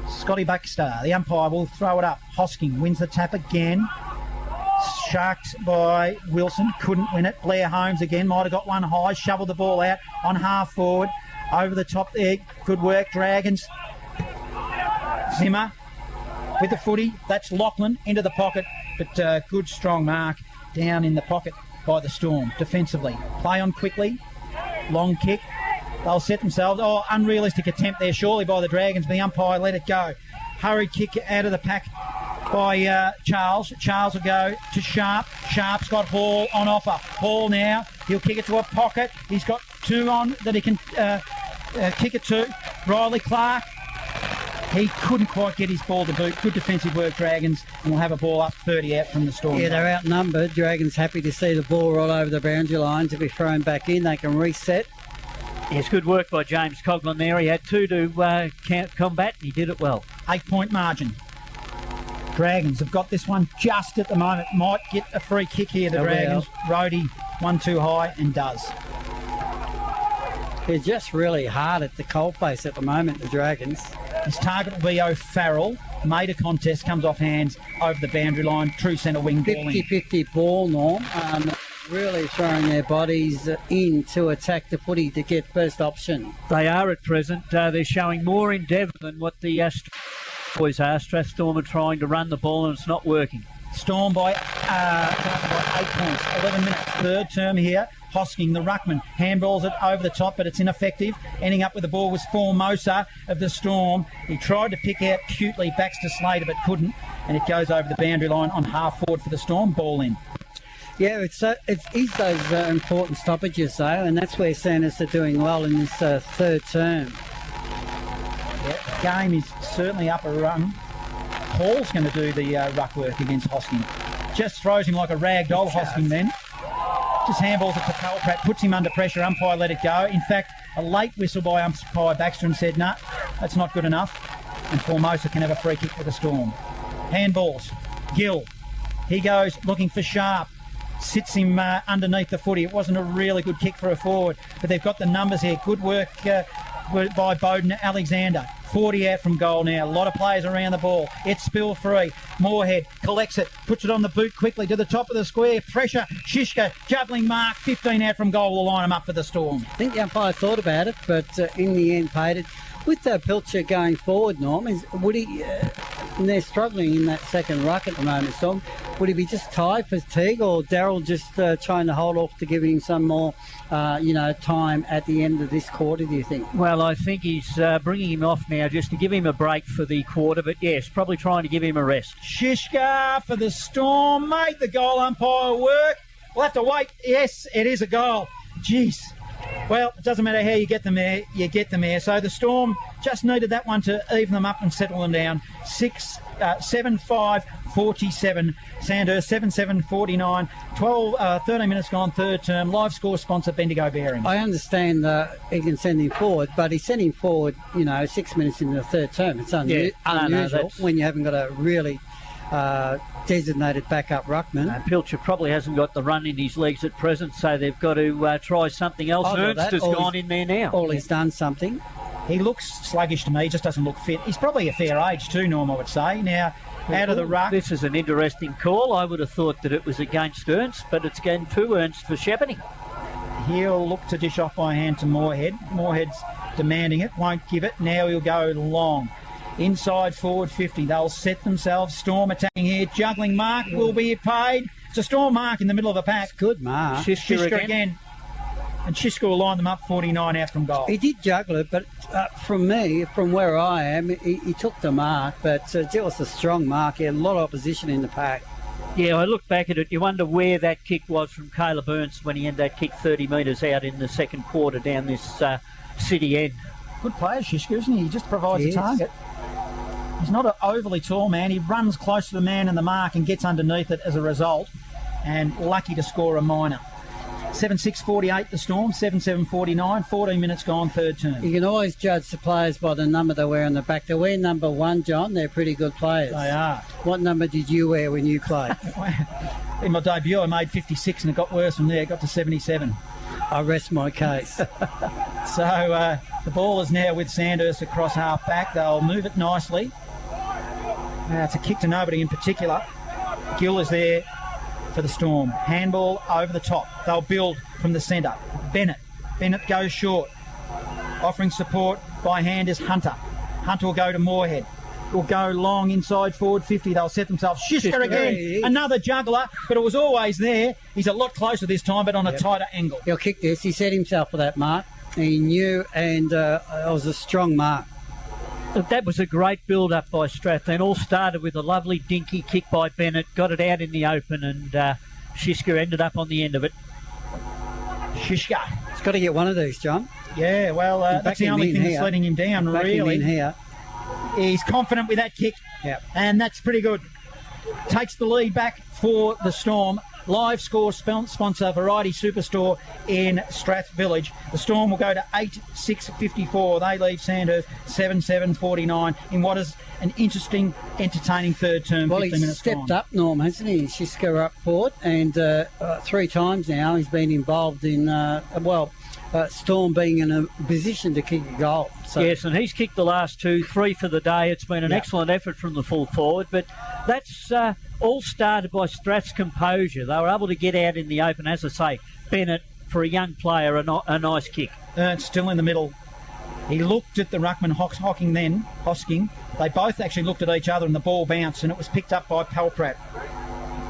Scotty Baxter, the umpire, will throw it up. Hosking wins the tap again. Sharked by Wilson. Couldn't win it. Blair Holmes again. Might have got one high. Shoveled the ball out on half forward. Over the top there. Good work, Dragons. Zimmer with the footy. That's Lachlan into the pocket, but good strong mark down in the pocket by the Storm defensively. Play on quickly. Long kick. They'll set themselves. Oh, unrealistic attempt there surely by the Dragons, but the umpire let it go. Hurried kick out of the pack by Charles. Charles will go to Sharp. Sharp's got Hall on offer. Hall now. He'll kick it to a pocket. He's got 2 on that he can kick it to. Riley Clark. He couldn't quite get his ball to boot. Good defensive work, Dragons, and we'll have a ball up 30 out from the Storm. Yeah, they're outnumbered. Dragons happy to see the ball roll over the boundary line to be thrown back in. They can reset. Yes, good work by James Coughlin there. He had 2 to combat. He did it well. 8-point margin. Dragons have got this one just at the moment. Might get a free kick here, the Dragons. Rhodey, 1 too high, and does. They're just really hard at the coalface at the moment, the Dragons. His target will be O'Farrell. Made a contest, comes off hands over the boundary line. True centre wing ball in. 50-50 ball, Norm. Really throwing their bodies in to attack the footy to get first option. They are at present. They're showing more endeavour than what the boys are. Strathstorm are trying to run the ball and it's not working. Storm by 8 points. 11 minutes. Third term here. Hosking, the ruckman, handballs it over the top, but it's ineffective. Ending up with the ball was Formosa of the Storm. He tried to pick out cutely Baxter Slater, but couldn't, and it goes over the boundary line on half forward for the Storm. Ball in. Yeah, it's those important stoppages, though, and that's where Sandhurst are doing well in this third term. Yeah, the game is certainly up a run. Hall's going to do the ruck work against Hosking. Just throws him like a rag doll, Hosking then. Just handballs it to Pratt, puts him under pressure. Umpire let it go. In fact, a late whistle by umpire Baxter and said, nah, that's not good enough. And Formosa can have a free kick for the Storm. Handballs. Gill. He goes looking for Sharp. Sits him underneath the footy. It wasn't a really good kick for a forward, but they've got the numbers here. Good work by Bowden Alexander. 40 out from goal now. A lot of players around the ball. It's spill free. Moorhead collects it, puts it on the boot quickly to the top of the square. Pressure. Shishka, juggling mark. 15 out from goal will line him up for the Storm. I think the umpire thought about it, but in the end paid it. With Pilcher going forward, Norm, would he? And they're struggling in that second ruck at the moment, Storm. Would he be just tired fatigue, or Darryl just trying to hold off to give him some more, time at the end of this quarter? Do you think? Well, I think he's bringing him off now just to give him a break for the quarter. But yes, probably trying to give him a rest. Shishka for the Storm made the goal umpire work. We'll have to wait. Yes, it is a goal. Jeez. Well, it doesn't matter how you get them there, you get them there. So the Storm just needed that one to even them up and settle them down. 7-5-47. Sandhurst 7-7-49. 13 minutes gone, third term. Live score sponsor Bendigo Bearings. I understand he can send him forward, but he's sending forward, 6 minutes into the third term. It's unusual when you haven't got a really designated backup ruckman. Pilcher probably hasn't got the run in his legs at present, so they've got to try something else. Ernst has gone in there now. All he's done something. He looks sluggish to me, he just doesn't look fit. He's probably a fair age too, Norm, I would say. Now, out of the ruck. This is an interesting call. I would have thought that it was against Ernst, but it's going to Ernst for shepherding. He'll look to dish off by hand to Moorhead. Moorhead's demanding it, won't give it. Now he'll go long. Inside forward 50. They'll set themselves. Storm attacking here. Juggling mark will be paid. It's a Storm mark in the middle of the pack. It's good mark. Shiska again. And Shiska will line them up 49 out from goal. He did juggle it, but from where I am, he took the mark, but it was a strong mark. He had a lot of opposition in the pack. Yeah, I look back at it. You wonder where that kick was from Caleb Ernst when he had that kick 30 metres out in the second quarter down this city end. Good player, Shiska, isn't he? He just provides a target. He's not an overly tall man. He runs close to the man in the mark and gets underneath it as a result. And lucky to score a minor. 7-6-48 the Storm, 7-7-49, 14 minutes gone, third term. You can always judge the players by the number they wear on the back. They wear number 1, John. They're pretty good players. They are. What number did you wear when you played? In my debut, I made 56 and it got worse from there. It got to 77. I rest my case. So the ball is now with Sandhurst across half back. They'll move it nicely. It's a kick to nobody in particular. Gill is there for the Storm. Handball over the top. They'll build from the centre. Bennett goes short. Offering support by hand is Hunter. Hunter will go to Moorhead. Will go long inside forward 50. They'll set themselves. Shiska again. Another juggler, but it was always there. He's a lot closer this time, but on a tighter angle. He'll kick this. He set himself for that mark. He knew, and it was a strong mark. That was a great build-up by Strathfield. All started with a lovely dinky kick by Bennett, got it out in the open, and Shiska ended up on the end of it. Shiska. He's got to get one of these, John. Yeah, well, that's the only thing that's letting him down, really. Him in here. He's confident with that kick, and that's pretty good. Takes the lead back for the Storm. Live score sponsor Variety Superstore in Strath Village. The Storm will go to 8-6-54. They leave Sandhurst 7-7-49 in what is an interesting, entertaining third term. Well, 15 he's minutes stepped gone. up, Norm, hasn't he? Shiska up forward, and 3 times now he's been involved in, Storm being in a position to kick a goal. So. Yes, and he's kicked the last 2, 3 for the day. It's been an excellent effort from the full forward, but that's all started by Strath's composure. They were able to get out in the open, as I say. Bennett, for a young player, a nice kick. Ernst still in the middle. He looked at the ruckman Hosking. They both actually looked at each other and the ball bounced and it was picked up by Pelprat.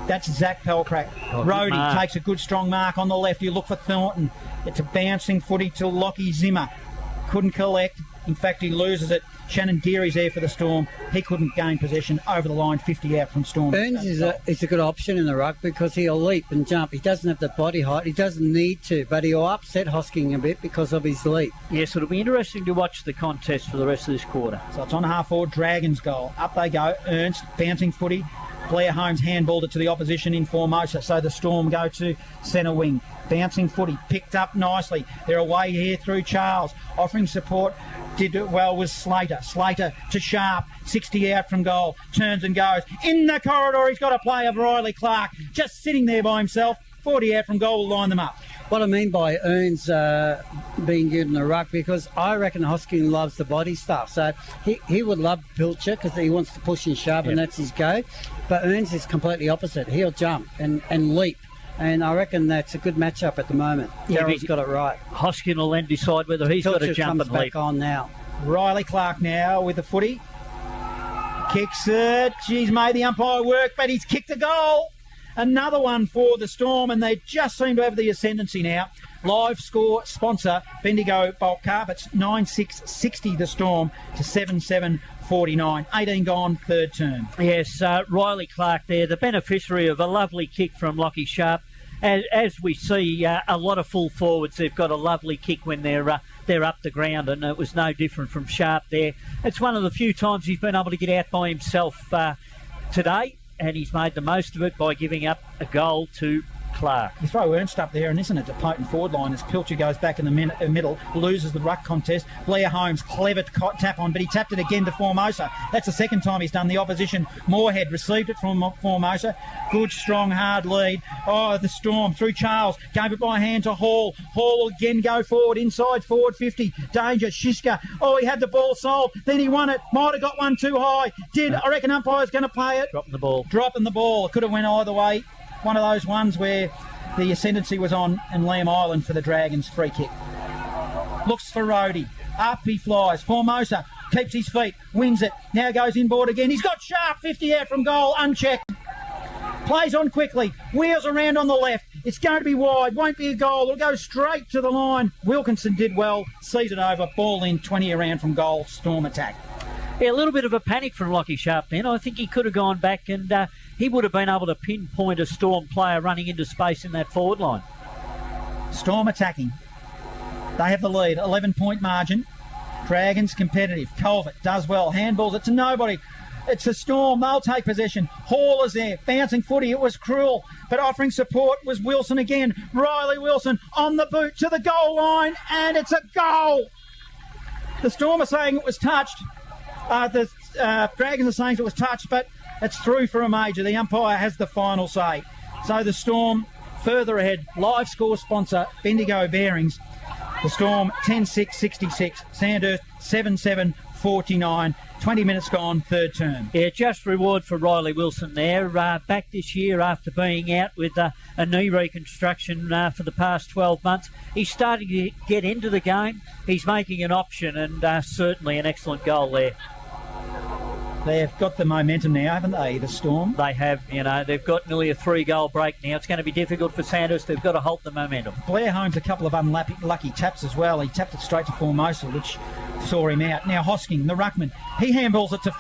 That's Zach Pelprat. Rhodey takes a good strong mark on the left. You look for Thornton. It's a bouncing footy to Lockie Zimmer. Couldn't collect. In fact, he loses it. Shannon Geary's there for the Storm. He couldn't gain possession over the line, 50 out from Storm. Burns is a good option in the ruck because he'll leap and jump. He doesn't have the body height. He doesn't need to, but he'll upset Hosking a bit because of his leap. Yes, it'll be interesting to watch the contest for the rest of this quarter. So it's on half forward, Dragons goal. Up they go. Ernst, bouncing footy. Blair Holmes handballed it to the opposition in Formosa, so the Storm go to centre wing. Bouncing footy, picked up nicely. They're away here through Charles. Offering support, did it well was Slater. Slater to Sharp, 60 out from goal. Turns and goes. In the corridor, he's got a play of Riley Clark. Just sitting there by himself. 40 out from goal will line them up. What I mean by Ernst being good in the ruck, because I reckon Hosking loves the body stuff. So he would love Pilcher because he wants to push and shove and that's his go. But Ernst is completely opposite. He'll jump and leap. And I reckon that's a good matchup at the moment. Daryl's got it right. Hoskin will then decide whether he's got to jump and leap. Back on now. Riley Clark now with the footy. Kicks it. He's made the umpire work, but he's kicked a goal. Another one for the Storm, and they just seem to have the ascendancy now. Live score sponsor, Bendigo Bulk Carpets, 9-6-60 the Storm to 7-7-49. 18 gone, third term. Yes, Riley Clark there, the beneficiary of a lovely kick from Lockie Sharp. As we see, a lot of full forwards, they've got a lovely kick when they're up the ground, and it was no different from Sharp there. It's one of the few times he's been able to get out by himself today, and he's made the most of it by giving up a goal to Clark. You throw Ernst up there, and isn't it a potent forward line as Pilcher goes back in the middle, loses the ruck contest. Blair Holmes, clever tap on, but he tapped it again to Formosa. That's the second time he's done the opposition. Moorhead received it from Formosa. Good, strong, hard lead. Oh, the Storm through Charles. Gave it by hand to Hall. Hall again go forward, inside forward 50. Danger, Shishka. Oh, he had the ball sold. Then he won it. Might have got one too high. I reckon umpire's going to play it. Dropping the ball. Dropping the ball. It could have went either way. One of those ones where the ascendancy was on and Liam Island for the Dragons. Free kick. Looks for Rhodey. Up he flies. Formosa keeps his feet. Wins it. Now goes inboard again. He's got sharp 50 out from goal. Unchecked. Plays on quickly. Wheels around on the left. It's going to be wide. Won't be a goal. It'll go straight to the line. Wilkinson did well. Sees it over. Ball in. 20 around from goal. Storm attack. Yeah, a little bit of a panic from Lockie Sharp then. I think he could have gone back and he would have been able to pinpoint a Storm player running into space in that forward line. Storm attacking. They have the lead. 11-point margin. Dragons competitive. Colvert does well. Handballs it to nobody. It's a Storm. They'll take possession. Hall is there. Bouncing footy. It was cruel. But offering support was Wilson again. Riley Wilson on the boot to the goal line. And it's a goal. The Storm are saying it was touched. The Dragons are saying it was touched, but it's through for a major. The umpire has the final say. So the Storm further ahead. Live score sponsor, Bendigo Bearings. The Storm 10-6-66. Sandhurst 7-7 49. 20 minutes gone, third term. Yeah, just reward for Riley Wilson there. Back this year after being out with a knee reconstruction for the past 12 months. He's starting to get into the game. He's making an option and certainly an excellent goal there. They've got the momentum now, haven't they, the Storm? They have, they've got nearly a 3-goal break now. It's going to be difficult for Sandhurst. They've got to halt the momentum. Blair Holmes a couple of unlucky taps as well. He tapped it straight to Formosa, which saw him out. Now Hosking, the ruckman, he handballs it to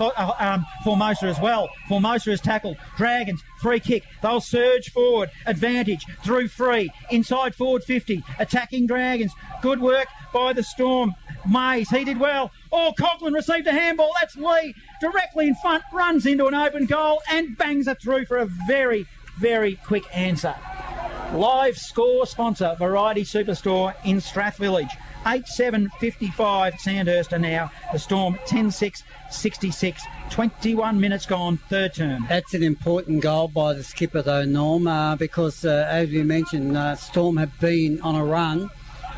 Formosa as well. Formosa is tackled. Dragons, free kick. They'll surge forward. Advantage through free. Inside forward 50. Attacking Dragons. Good work by the Storm. Mays, he did well. Oh, Coughlin received a handball. That's Lee directly in front, runs into an open goal and bangs it through for a very, very quick answer. Live score sponsor, Variety Superstore in Strathvillage. 8-7-55 Sandhurst are now. The Storm 10-6-66. 21 minutes gone, third term. That's an important goal by the skipper though, Norm, because as we mentioned, Storm have been on a run.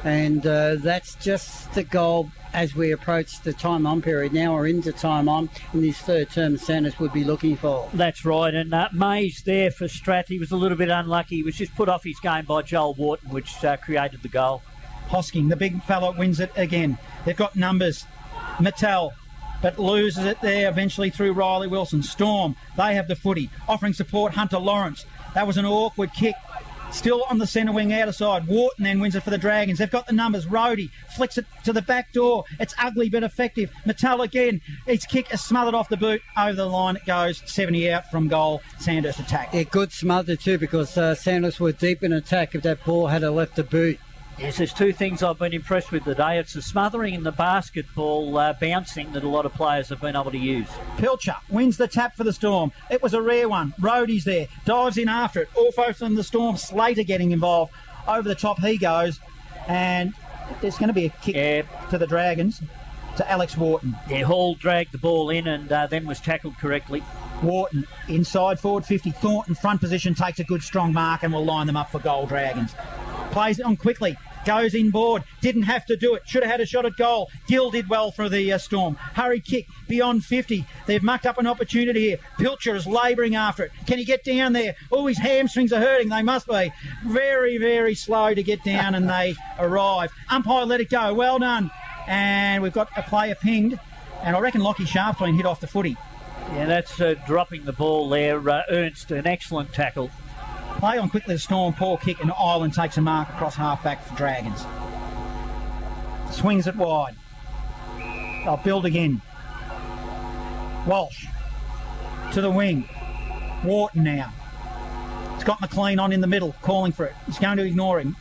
And that's just the goal as we approach the time-on period. Now we're into time-on in this third term Sandhurst would be looking for. That's right, and Mays there for Strath. He was a little bit unlucky. He was just put off his game by Joel Wharton, which created the goal. Hosking, the big fella, wins it again. They've got numbers. Mattel, but loses it there eventually through Riley Wilson. Storm, they have the footy. Offering support, Hunter Lawrence. That was an awkward kick. Still on the centre wing outer side. Wharton then wins it for the Dragons. They've got the numbers. Rhodey flicks it to the back door. It's ugly but effective. Mattel again. His kick is smothered off the boot. Over the line it goes. 70 out from goal. Sandhurst attack. Yeah, good smother too because Sandhurst were deep in attack if that ball had left the boot. Yes, there's two things I've been impressed with today. It's the smothering and the basketball bouncing that a lot of players have been able to use. Pilcher wins the tap for the Storm. It was a rare one. Rhodey's there. Dives in after it. All from the Storm. Slater getting involved. Over the top he goes. And there's going to be a kick to the Dragons. To Alex Wharton. Yeah, Hall dragged the ball in and then was tackled correctly. Wharton inside forward 50. Thornton front position takes a good strong mark and will line them up for goal. Dragons. Plays it on quickly, goes inboard, didn't have to do it, should have had a shot at goal. Gill did well for the Storm. Hurry kick beyond 50. They've mucked up an opportunity here. Pilcher is labouring after it. Can he get down there? Oh, his hamstrings are hurting. They must be. Very, very slow to get down and they arrive. Umpire let it go. Well done. And we've got a player pinged. And I reckon Lockie Sharp's been hit off the footy. Yeah, that's dropping the ball there. Ernst, an excellent tackle. Play on quickly, the Storm, poor kick, and Island takes a mark across half-back for Dragons. Swings it wide. They'll build again. Walsh to the wing. Wharton now. It's got McLean on in the middle, calling for it. He's going to ignore him.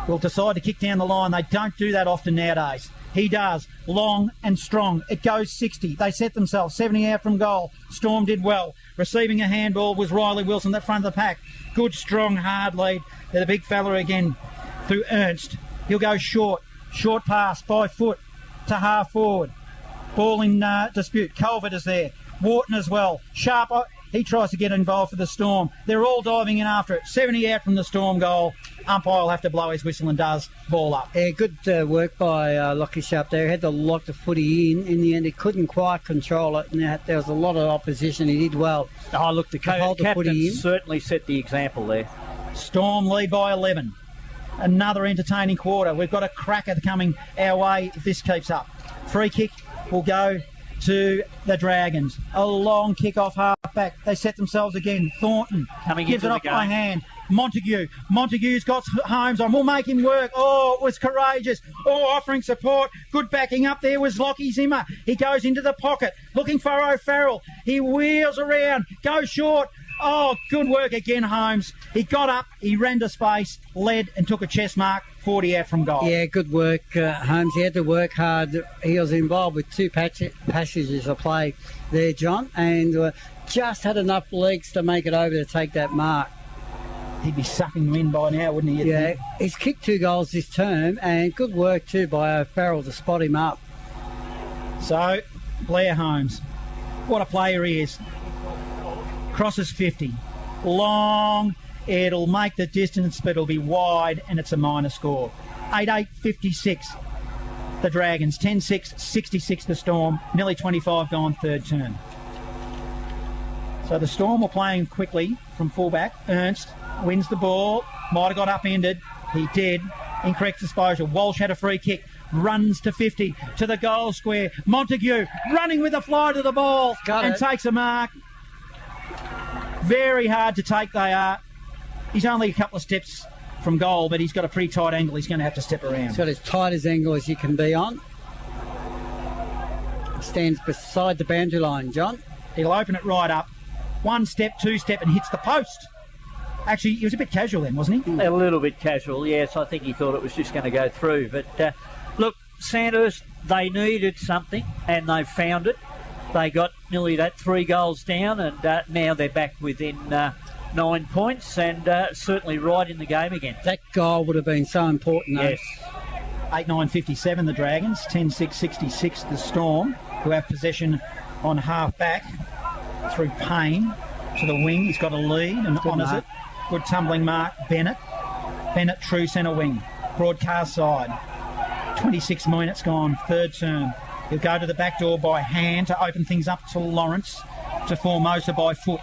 Will decide to kick down the line. They don't do that often nowadays. He does. Long and strong. It goes 60. They set themselves 70 out from goal. Storm did well. Receiving a handball was Riley Wilson at front of the pack. Good, strong, hard lead. They're the big fella again through Ernst. He'll go short. Short pass by foot to half forward. Ball in dispute. Culvert is there. Wharton as well. Sharp. He tries to get involved for the Storm. They're all diving in after it. 70 out from the Storm goal. Umpire will have to blow his whistle and does. Ball up. Yeah, good work by Lockie Sharp there. He had to lock the footy in. In the end, he couldn't quite control it. And there was a lot of opposition. He did well. Oh, look, the captain certainly set the example there. Storm lead by 11. Another entertaining quarter. We've got a cracker coming our way if this keeps up. Free kick will go to the Dragons. A long kick off half back. They set themselves again. Thornton gives it off by hand. Montague's got Holmes on. We'll make him work. Oh, it was courageous. Oh, offering support. Good backing up there was Lockie Zimmer. He goes into the pocket looking for O'Farrell. He wheels around. Goes short. Oh, good work again, Holmes. He got up, he ran to space, led and took a chest mark, 40 out from goal. Yeah, good work, Holmes. He had to work hard. He was involved with two passages of play there, John, and just had enough legs to make it over to take that mark. He'd be sucking wind by now, wouldn't he? Yeah, he's kicked 2 goals this term, and good work too by O'Farrell to spot him up. So, Blair Holmes, what a player he is. Crosses 50. Long, it'll make the distance, but it'll be wide, and it's a minor score. 8-8-56, the Dragons. 10-6, 66 the Storm. Nearly 25 gone, third term. So the Storm were playing quickly from fullback. Ernst wins the ball. Might have got upended. He did. Incorrect disposal. Walsh had a free kick. Runs to 50 to the goal square. Montague running with a fly to the ball and takes a mark. Very hard to take they are. He's only a couple of steps from goal, but he's got a pretty tight angle. He's going to have to step around. He's got as tight as angle as you can be on. Stands beside the boundary line, John. He'll open it right up. 1 step, 2 step, and hits the post. Actually, he was a bit casual then, wasn't he? A little bit casual, yes. I think he thought it was just going to go through. But look, Sandhurst, they needed something, and they found it. They got nearly that 3 goals down, and now they're back within 9 points, and certainly right in the game again. That goal would have been so important, though. Yes. 8-9-57 the Dragons, 10-6-66 the Storm, who have possession on half back through Payne to the wing. He's got a lead and honours it. Good tumbling mark, Bennett. Bennett, true centre wing. Broadcast side. 26 minutes gone, third term. He'll go to the back door by hand to open things up to Lawrence, to Formosa by foot.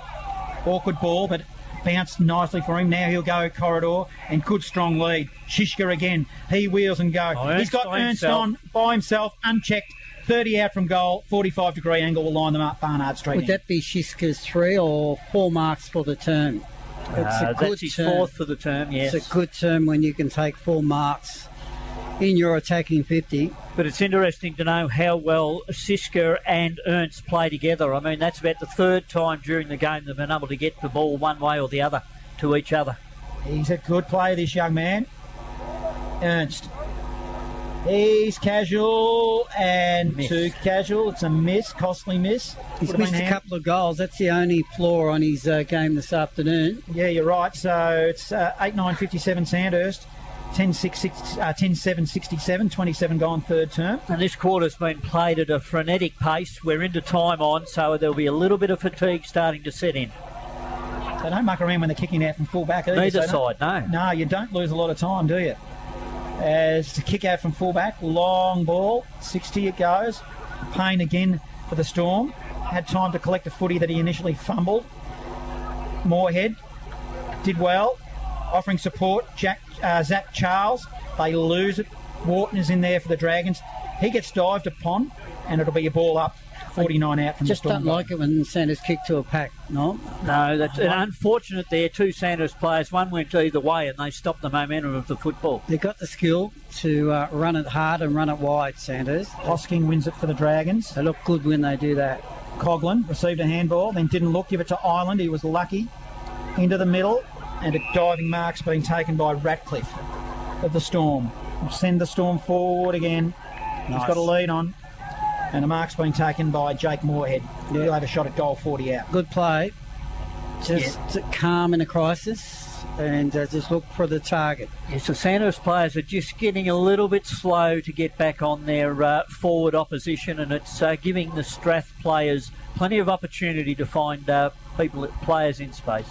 Awkward ball, but bounced nicely for him. Now he'll go corridor, and good strong lead. Shishka again. He wheels and go. He's got Ernst on by himself, unchecked. 30 out from goal, 45-degree angle will line them up. Barnard Street. Would that be Shishka's 3 or 4 marks for the term? It's a good his term. 4th for the term, yes. It's a good term when you can take 4 marks in your attacking 50. But it's interesting to know how well Shishka and Ernst play together. I mean, that's about the 3rd time during the game they've been able to get the ball one way or the other to each other. He's a good player, this young man. Ernst. He's casual and too casual. It's a miss, costly miss. He's missed a couple of goals. That's the only flaw on his game this afternoon. Yeah, you're right. So it's 8-9-57 Sandhurst. 10-7-67, 27 gone, third term. And this quarter's been played at a frenetic pace. We're into time on, so there'll be a little bit of fatigue starting to set in. They don't muck around when they're kicking out from full back either. Neither side, no. No, you don't lose a lot of time, do you? As the kick out from full back, long ball, 60 it goes. Payne again for the Storm. Had time to collect a footy that he initially fumbled. Moorhead did well, offering support. Zach Charles, they lose it. Wharton is in there for the Dragons. He gets dived upon, and it'll be a ball up. 49 out from the Storm. Just don't like it when Sandhurst kick to a pack, no? No, that's unfortunate there. 2 Sandhurst players, one went either way, and they stopped the momentum of the football. They've got the skill to run it hard and run it wide, Sandhurst. Hosking wins it for the Dragons. They look good when they do that. Coughlin received a handball, then didn't look, give it to Ireland. He was lucky. Into the middle, and a diving mark's being taken by Ratcliffe of the Storm. We'll send the Storm forward again. He's got a lead on, and a mark's been taken by Jake Moorhead. He'll have a shot at goal 40 out. Good play. Just calm in a crisis and just look for the target. Yes, the Sandhurst players are just getting a little bit slow to get back on their forward opposition, and it's giving the Strath players plenty of opportunity to find players in space.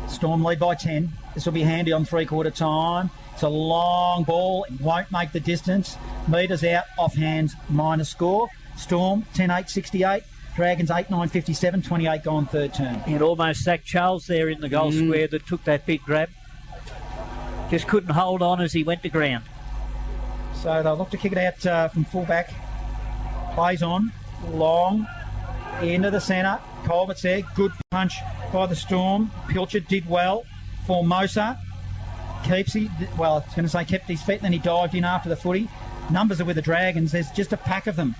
Storm lead by 10. This will be handy on three-quarter time. It's a long ball. It won't make the distance. Metres out, off hands, minor score. Storm 10-8-68. Dragons 8-9-57, 28 gone third term. It almost sacked Charles there in the goal square that took that big grab. Just couldn't hold on as he went to ground. So they'll look to kick it out from fullback. Plays on, long, into the centre. Colbert's there, good punch by the Storm. Pilcher did well. Formosa kept his feet, and then he dived in after the footy. Numbers are with the Dragons. There's just a pack of them.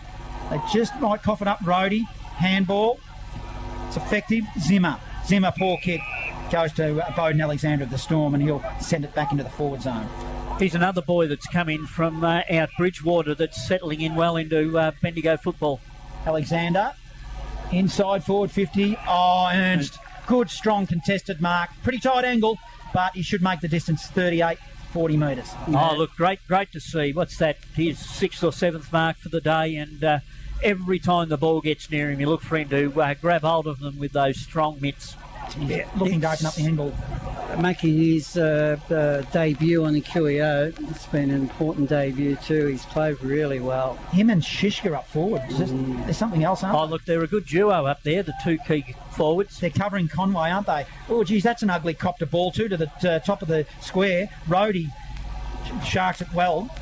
They just might cough it up. Rhodey, handball. It's effective. Zimmer, poor kick. Goes to Bowden Alexander of the Storm, and he'll send it back into the forward zone. He's another boy that's come in from out Bridgewater that's settling in well into Bendigo football. Alexander, inside forward 50. Oh, Ernst. Good, strong, contested mark. Pretty tight angle, but he should make the distance 38, 40 metres. Oh, look, great to see. What's that? His 6th or 7th mark for the day, and every time the ball gets near him, you look for him to grab hold of them with those strong mitts. Yeah, looking to open up the handball. Making his debut on the QEO. It's been an important debut too. He's played really well. Him and Shishka up forward. There's something else, aren't Oh, look, they're a good duo up there, the two key forwards. They're covering Conway, aren't they? Oh, geez, that's an ugly cop to ball to the top of the square. Rhodey sharks it well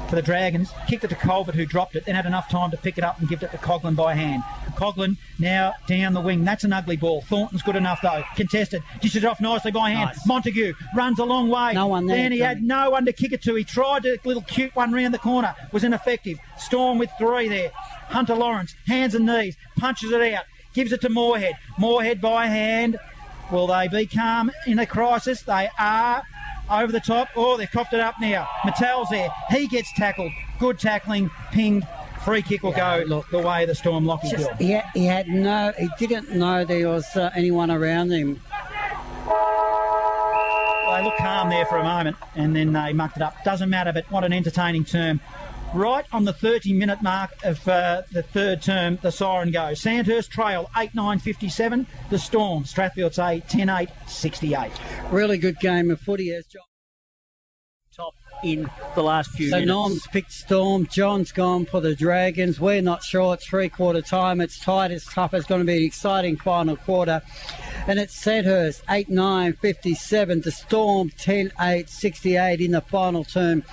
for the Dragons. Kicked it to Colbert, who dropped it, then had enough time to pick it up and give it to Coughlin by hand. Coughlin now down the wing. That's an ugly ball. Thornton's good enough, though. Contested. Dishes it off nicely by hand. Nice. Montague runs a long way. No one there. Then he had no one to kick it to. He tried a little cute one round the corner. Was ineffective. Storm with 3 there. Hunter Lawrence, hands and knees. Punches it out. Gives it to Moorhead. Moorhead by hand. Will they be calm in a crisis? They are. Over the top. Oh, they've coughed it up now. Mattel's there. He gets tackled. Good tackling. Pinged. Free kick will go the way the Storm Lockie will. He didn't know there was anyone around him. They looked calm there for a moment, and then they mucked it up. Doesn't matter, but what an entertaining term. Right on the 30-minute mark of the third term, the siren goes. Sandhurst trail 8-9-57. The Storm, Strathfieldsaye 10-8-68. Really good game of footy as John. Top in the last few minutes. So Norm's picked Storm. John's gone for the Dragons. We're not sure. It's three-quarter time. It's tight. It's tough. It's going to be an exciting final quarter. And it's Sandhurst 8-9-57. The Storm 10-8-68 in the final term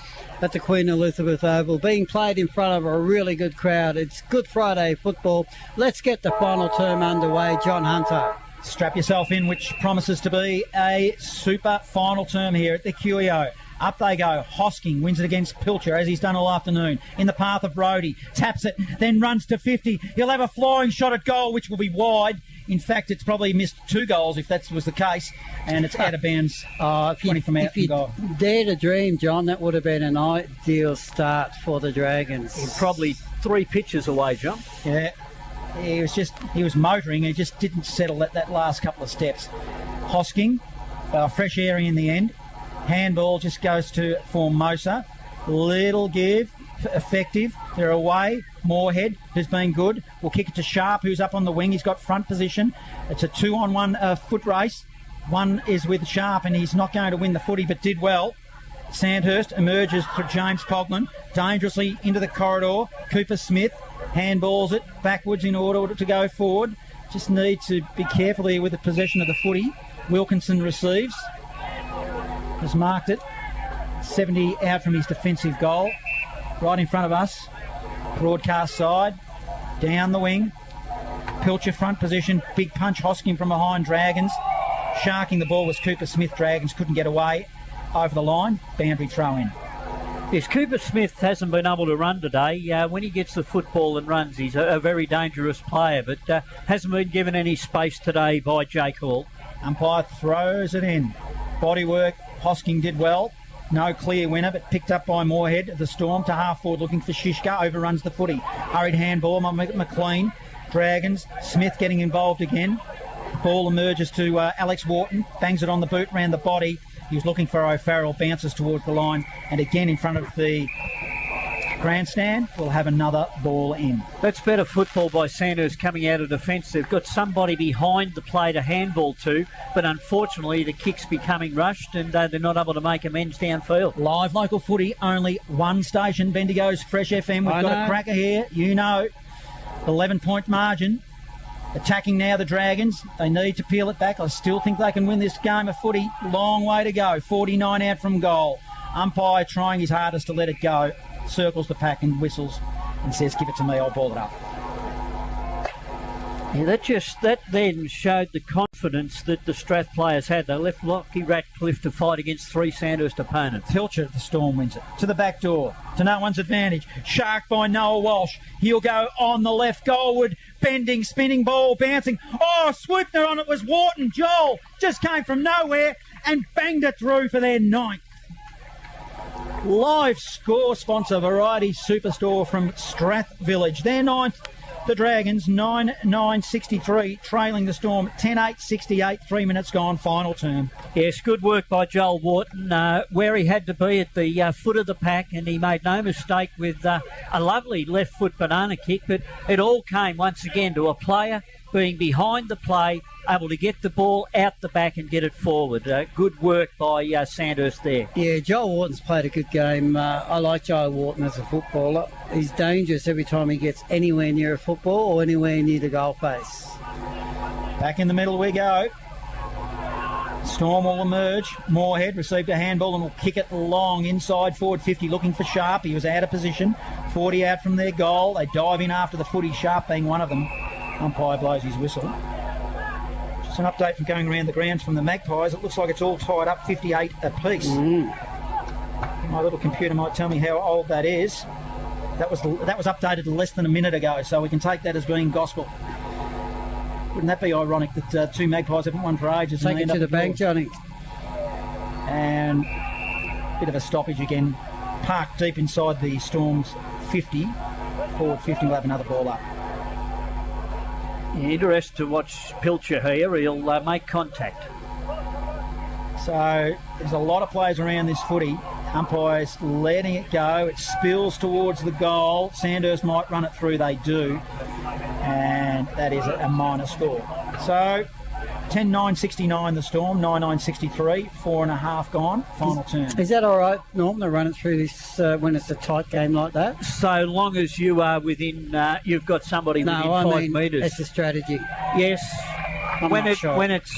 at the Queen Elizabeth Oval, being played in front of a really good crowd. It's Good Friday football. Let's get the final term underway. John Hunter. Strap yourself in, which promises to be a super final term here at the QEO. Up they go. Hosking wins it against Pilcher, as he's done all afternoon. In the path of Brodie. Taps it, then runs to 50. He'll have a flying shot at goal, which will be wide. In fact, it's probably missed 2 goals if that was the case. And it's out of bounds, 20 from out from goal. Dare to dream, John, that would have been an ideal start for the Dragons. He's probably 3 pitches away, John. Yeah. He was motoring. He just didn't settle at that last couple of steps. Hosking, fresh airing in the end. Handball just goes to Formosa. Little give, effective. They're away. Moorhead, who's been good, will kick it to Sharp, who's up on the wing. He's got front position. It's a 2-on-1 foot race. One is with Sharp, and he's not going to win the footy, but did well. Sandhurst emerges through James Coughlin, dangerously into the corridor. Cooper Smith handballs it backwards in order to go forward. Just need to be careful here with the possession of the footy. Wilkinson receives. Has marked it. 70 out from his defensive goal. Right in front of us. Broadcast side. Down the wing. Pilcher front position. Big punch Hosking from behind Dragons. Sharking the ball was Cooper Smith. Dragons couldn't get away. Over the line. Boundary throw in. Yes, Cooper Smith hasn't been able to run today. When he gets the football and runs, he's a very dangerous player, but hasn't been given any space today by Jake Hall. Umpire throws it in. Bodywork. Hosking did well. No clear winner, but picked up by Moorhead. The Storm to half forward looking for Shishka. Overruns the footy. Hurried handball by McLean. Dragons. Smith getting involved again. Ball emerges to Alex Wharton. Bangs it on the boot, round the body. He was looking for O'Farrell. Bounces towards the line. And again in front of the grandstand, we'll have another ball in. That's better football by Sandhurst coming out of defence. They've got somebody behind the play to handball to, but unfortunately the kick's becoming rushed and they're not able to make amends downfield. Live local footy, only one station, Bendigo's Fresh FM. We've got a cracker here, 11-point margin. Attacking now the Dragons. They need to peel it back. I still think they can win this game of footy. Long way to go. 49 out from goal. Umpire trying his hardest to let it go. Circles the pack and whistles and says, give it to me, I'll ball it up. Yeah, that then showed the confidence that the Strath players had. They left Lockie Ratcliffe to fight against three Sandhurst opponents. Pilcher, the Storm wins it. To the back door, to no one's advantage. Shark by Noah Walsh. He'll go on the left goalward. Bending, spinning ball, bouncing. Oh, swooped on it was Wharton. Joel just came from nowhere and banged it through for their ninth. Live score sponsor Variety Superstore from Strath Village. Their ninth, the Dragons, 9-9-63, trailing the Storm 10-8-68, 3 minutes gone, final term. Yes, good work by Joel Wharton, where he had to be at the foot of the pack, and he made no mistake with a lovely left foot banana kick, but it all came once again to a player being behind the play, able to get the ball out the back and get it forward. Good work by Sandhurst there. Yeah, Joel Wharton's played a good game. I like Joel Wharton as a footballer. He's dangerous every time he gets anywhere near a football or anywhere near the goal face. Back in the middle we go. Storm will emerge. Moorhead received a handball and will kick it long inside forward 50, looking for Sharp. He was out of position. 40 out from their goal. They dive in after the footy, Sharp being one of them. Umpire blows his whistle. Just an update from going around the grounds from the Magpies. It looks like it's all tied up 58 apiece. My little computer might tell me how old that is. That was updated less than a minute ago, so we can take that as being gospel. Wouldn't that be ironic that two Magpies haven't won for ages? Take it to the bank, Johnny. And a bit of a stoppage again. Parked deep inside the Storm's 50. Forward 50 will have another ball up. Yeah, interested to watch Pilcher here. He'll make contact. So there's a lot of players around this footy. Umpires letting it go. It spills towards the goal. Sandhurst might run it through. They do. And that is a minor score. So 10-9-69 the Storm, 9-9-63, 4.5 gone, final turn. Is that all right, Norm, to run it through this when it's a tight game like that? So long as you are within, you've got somebody within 5 metres. It's a strategy. Yes. When sure. it's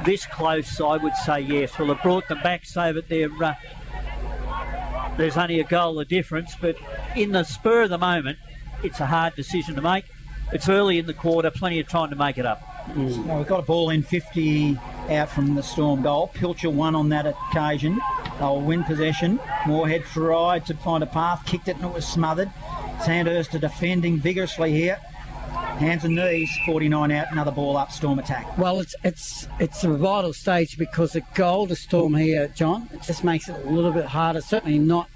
this close, I would say yes. Well, it brought them back so that there's only a goal of difference, but in the spur of the moment, it's a hard decision to make. It's early in the quarter, plenty of time to make it up. So we've got a ball in 50 out from the Storm goal. Pilcher won on that occasion. They'll win possession. Moorhead tried to find a path, kicked it and it was smothered. Sandhurst are defending vigorously here. Hands and knees, 49 out, another ball up, Storm attack. Well, it's a vital stage because a goal to Storm here, John, it just makes it a little bit harder. Certainly not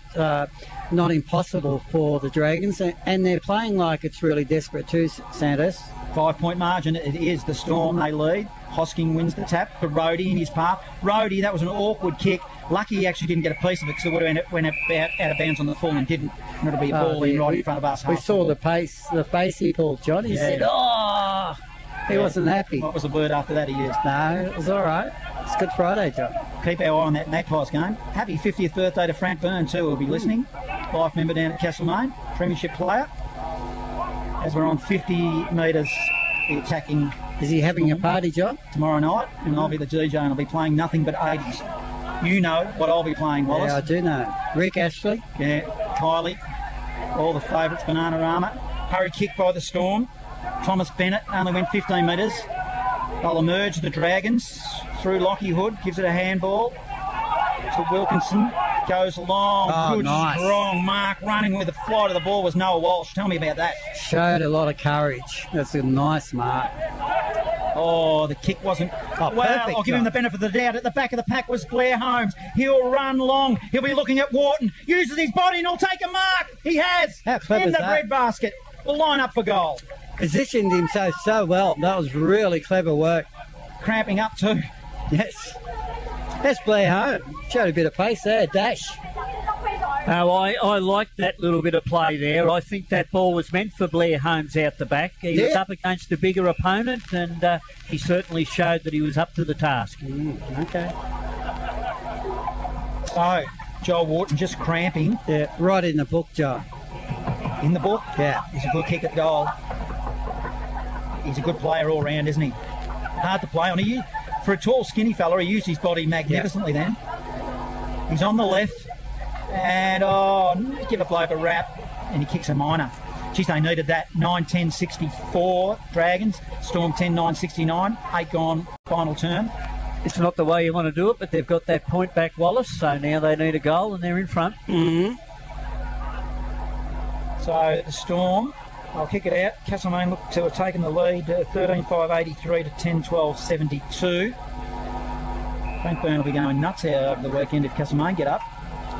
impossible for the Dragons, and they're playing like it's really desperate too, Sandhurst. 5-point margin, it is the Storm, they lead. Hosking wins the tap for Rhodey in his path. Rhodey, that was an awkward kick. Lucky he actually didn't get a piece of it because it would have went out of bounds on the full and didn't. And it'll be a ball in right in front of us. We saw the pace he pulled, John. He said, oh, he wasn't happy. What was the word after that he used? No, it was all right. It's Good Friday, John. Keep our eye on that Magpies game. Happy 50th birthday to Frank Byrne too, who'll be listening. Life member down at Castlemaine, premiership player. As we're on 50 metres, the attacking. Is he having a party, John? Tomorrow night, and I'll be the DJ and I'll be playing nothing but 80s. You know what I'll be playing, Wallace. Yeah, I do know. Rick Ashley. Yeah, Kylie. All the favourites, Bananarama. Hurry kick by the Storm. Thomas Bennett only went 15 metres. They'll emerge, the Dragons, through Lockie Hood. Gives it a handball to Wilkinson. Goes long, good, nice. Strong mark. Running with the flight of the ball was Noah Walsh. Tell me about that. Showed a lot of courage. That's a nice mark. Oh, the kick wasn't Oh, well, perfect I'll give him the benefit of the doubt. At the back of the pack was Blair Holmes. He'll run long. He'll be looking at Wharton. Uses his body and he'll take a mark. He has. How clever in is the that? breadbasket. Will line up for goal. Positioned himself so well. That was really clever work. Cramping up too. Yes. That's Blair Home. Showed a bit of pace there. Dash. Oh, I like that little bit of play there. I think that ball was meant for Blair Holmes out the back. He was up against a bigger opponent, and he certainly showed that he was up to the task. Okay. So, Joel Wharton just cramping. Yeah, right in the book, Joe. In the book? Yeah. He's a good kick at goal. He's a good player all round, isn't he? Hard to play on. For a tall, skinny fella, he used his body magnificently then. He's on the left. And, give a bloke a rap. And he kicks a minor. Geez, they needed that. 9-10-64 Dragons. Storm 10-9-69. 8 gone, final term. It's not the way you want to do it, but they've got that point back, Wallace. So now they need a goal and they're in front. Mm-hmm. So the Storm, I'll kick it out. Castlemaine look to have taken the lead, 13-5-83 to 10-12-72. Frank Byrne will be going nuts out over the weekend if Castlemaine get up.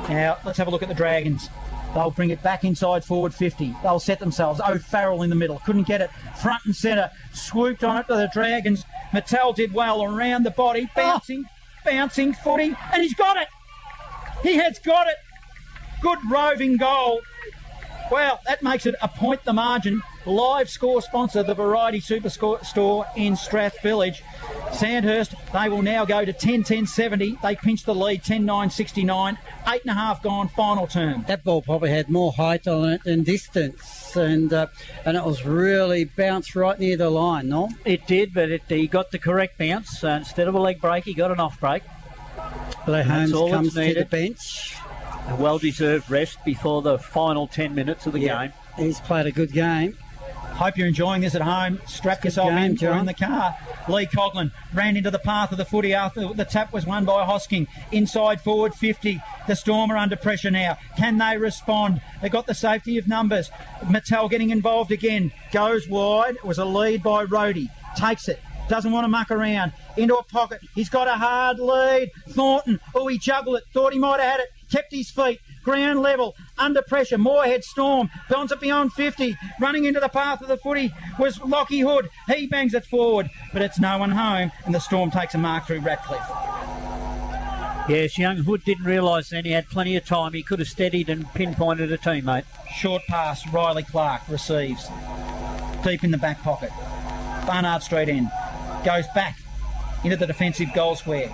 Now, let's have a look at the Dragons. They'll bring it back inside forward 50. They'll set themselves. O'Farrell in the middle. Couldn't get it. Front and centre. Swooped on it to the Dragons. Mattel did well around the body. Bouncing footy. And he's got it. He has got it. Good roving goal. Well, that makes it a point the margin. Live score sponsor, the Variety Superstore in Strath Village. Sandhurst, they will now go to 10-10-70. They pinch the lead, 10-9-69. 8.5 gone, final term. That ball probably had more height on it than distance, and it was really bounced right near the line, no? It did, but he got the correct bounce. Instead of a leg break, he got an off break. Blair Holmes comes to the bench. A well-deserved rest before the final 10 minutes of the game. He's played a good game. Hope you're enjoying this at home. Strap yourself in or in the car. Lee Coughlin ran into the path of the footy after the tap was won by Hosking. Inside forward 50. The Storm are under pressure now. Can they respond? They got the safety of numbers. Mattel getting involved again. Goes wide. It was a lead by Rhodey. Takes it. Doesn't want to muck around. Into a pocket. He's got a hard lead. Thornton. Oh, he juggled it. Thought he might have had it. Kept his feet. Ground level. Under pressure. Moorhead Storm. Bounce it beyond 50. Running into the path of the footy was Lockie Hood. He bangs it forward. But it's no one home. And the Storm takes a mark through Ratcliffe. Yes, young Hood didn't realise then he had plenty of time. He could have steadied and pinpointed a teammate. Short pass. Riley Clark receives. Deep in the back pocket. Barnard Street end. Goes back into the defensive goal square.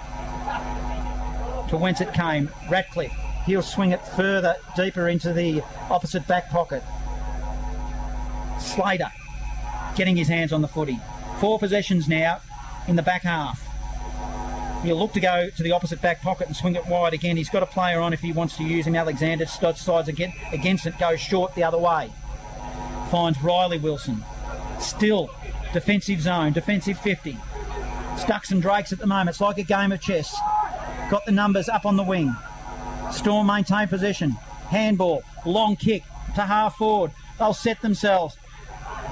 To whence it came. Ratcliffe. He'll swing it further, deeper into the opposite back pocket. Slater getting his hands on the footy. 4 possessions now in the back half. He'll look to go to the opposite back pocket and swing it wide again. He's got a player on if he wants to use him. Alexander decides against it, goes short the other way. Finds Riley Wilson. Still defensive zone, defensive 50. Stucks and Drakes at the moment. It's like a game of chess. Got the numbers up on the wing. Storm maintain possession. Handball. Long kick to half forward. They'll set themselves.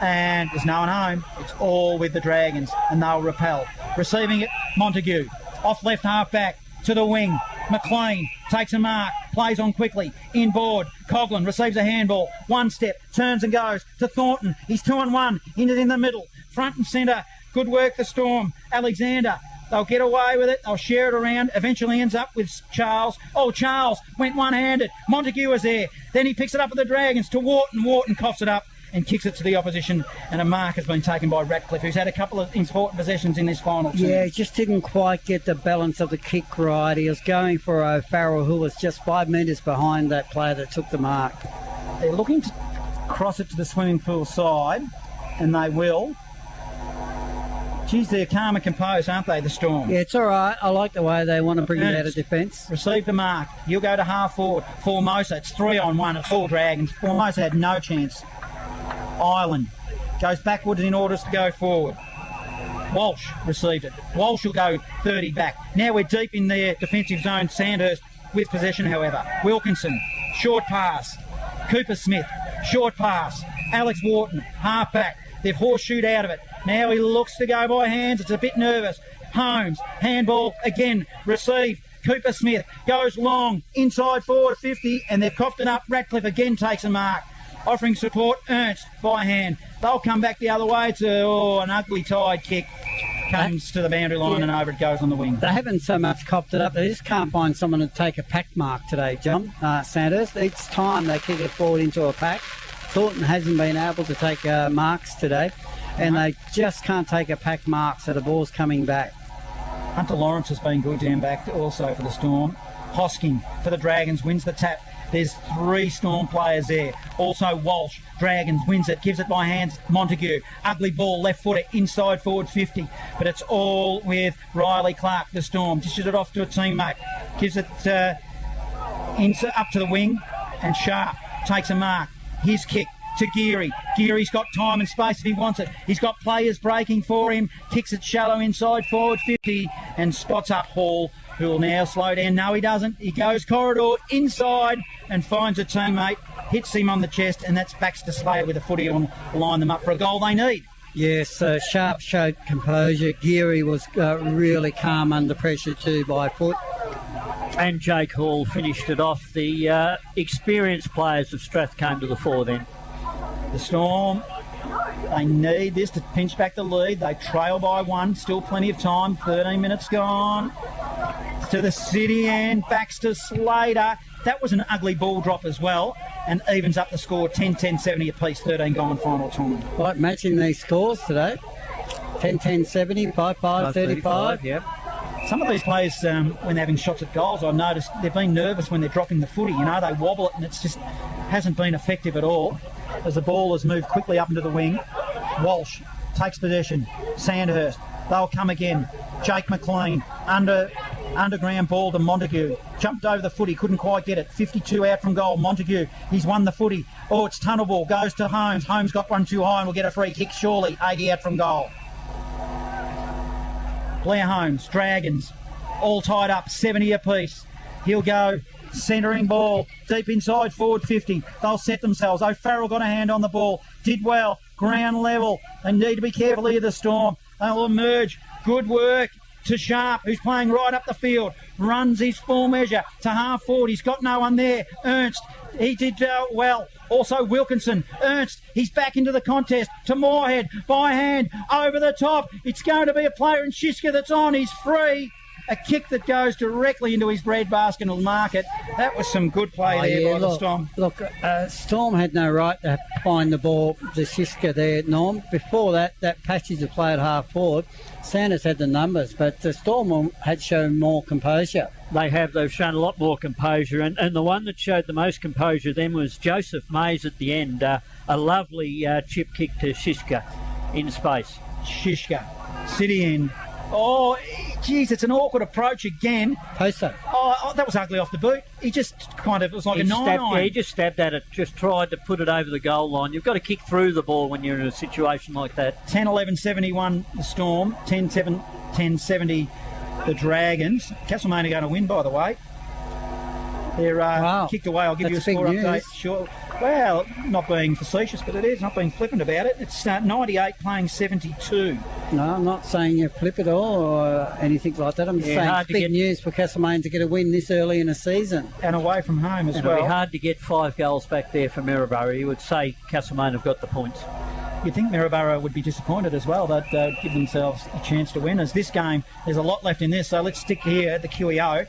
And there's no one home. It's all with the Dragons. And they'll repel. Receiving it, Montague. Off left half back to the wing. McLean takes a mark. Plays on quickly. Inboard. Coughlin receives a handball. One step. Turns and goes to Thornton. He's 2-1. In the middle. Front and centre. Good work the Storm. Alexander. They'll get away with it. They'll share it around. Eventually ends up with Charles. Oh, Charles went one-handed. Montague was there. Then he picks it up with the Dragons to Wharton. Wharton coughs it up and kicks it to the opposition. And a mark has been taken by Ratcliffe, who's had a couple of important possessions in this final term. Yeah, he just didn't quite get the balance of the kick right. He was going for O'Farrell, who was just 5 metres behind that player that took the mark. They're looking to cross it to the swimming pool side, and they will. Geez, they're calm and composed, aren't they, the Storm? Yeah, it's all right. I like the way they want to bring it out of defence. Receive the mark. You'll go to half forward. Formosa, it's 3-on-1. It's all Dragons. Formosa had no chance. Island goes backwards in orders to go forward. Walsh received it. Walsh will go 30 back. Now we're deep in their defensive zone. Sandhurst with possession, however. Wilkinson, short pass. Cooper Smith, short pass. Alex Wharton, half back. They've horseshoed out of it. Now he looks to go by hands. It's a bit nervous. Holmes, handball again, received. Cooper Smith goes long, inside forward 50, and they've coughed it up. Ratcliffe again takes a mark. Offering support, Ernst by hand. They'll come back the other way. It's an ugly tide kick. Comes to the boundary line and over it goes on the wing. They haven't so much copped it up. They just can't find someone to take a pack mark today, John. Sandhurst. Each time they kick it forward into a pack. Thornton hasn't been able to take marks today, and they just can't take a pack mark, so the ball's coming back. Hunter Lawrence has been good down back also for the Storm. Hosking for the Dragons wins the tap. There's 3 Storm players there. Also Walsh, Dragons wins it, gives it by hands. Montague, ugly ball, left footer, inside forward 50. But it's all with Riley Clark, the Storm. Dishes it off to a teammate. Gives it up to the wing, and Sharp takes a mark. His kick to Geary. Geary's got time and space if he wants it. He's got players breaking for him. Kicks it shallow inside forward 50 and spots up Hall, who will now slow down. No, he doesn't. He goes corridor inside and finds a teammate, hits him on the chest, and that's Baxter Slater with a footy on to line them up for a goal they need. Yes, Sharp showed composure. Geary was really calm under pressure too by foot. And Jake Hall finished it off. The experienced players of Strath came to the fore then. The Storm, they need this to pinch back the lead. They trail by 1, still plenty of time, 13 minutes gone. To the city end, Baxter Slater. That was an ugly ball drop as well, and evens up the score, 10-10-70 apiece, 13 gone final time. Right, matching these scores today. 10-10-70, 5-5-35. Yep. Some of these players, when they're having shots at goals, I've noticed they've been nervous when they're dropping the footy. You know, they wobble it and it's just hasn't been effective at all. As the ball has moved quickly up into the wing, Walsh takes possession. Sandhurst, they'll come again. Jake McLean, underground ball to Montague. Jumped over the footy, couldn't quite get it. 52 out from goal. Montague, he's won the footy. Oh, it's tunnel ball, goes to Holmes. Holmes got one too high and will get a free kick surely. 80 out from goal. Blair Holmes, Dragons, all tied up, 70 apiece. He'll go centering ball, deep inside forward 50. They'll set themselves. O'Farrell got a hand on the ball, did well, ground level. They need to be careful here, the Storm. They'll emerge. Good work to Sharp, who's playing right up the field. Runs his full measure to half forward. He's got no one there. Ernst, he did well. Also Wilkinson. Ernst, he's back into the contest to Moorhead. By hand, over the top. It's going to be a player in Shiska that's on. He's free. A kick that goes directly into his breadbasket and will mark it. That was some good play there by the Storm. Look, Storm had no right to find the ball to Shiska there, Norm. Before that passage of play at half forward, Sanders had the numbers, but the Storm had shown more composure. They have. They've shown a lot more composure, and the one that showed the most composure then was Joseph Mays at the end. A lovely chip kick to Shiska in space. Shiska, city end. Oh, geez, it's an awkward approach again. Poster. Oh, that was ugly off the boot. He just kind of, it was like a 9-9. Yeah, he just stabbed at it, just tried to put it over the goal line. You've got to kick through the ball when you're in a situation like that. 10-11-71 the Storm, 10-70 the Dragons. Castlemaine are going to win, by the way. They're kicked away. I'll give you a score update. Sure. Well, not being facetious, but it is. Not being flippant about it. It's 98 playing 72. No, I'm not saying you flip it all or anything like that. I'm just saying it's big news for Castlemaine to get a win this early in the season. And away from home as well. It'll be hard to get 5 goals back there for Maryborough. You would say Castlemaine have got the points. You'd think Maryborough would be disappointed as well. They'd give themselves a chance to win. As this game, there's a lot left in this, so let's stick here at the QEO.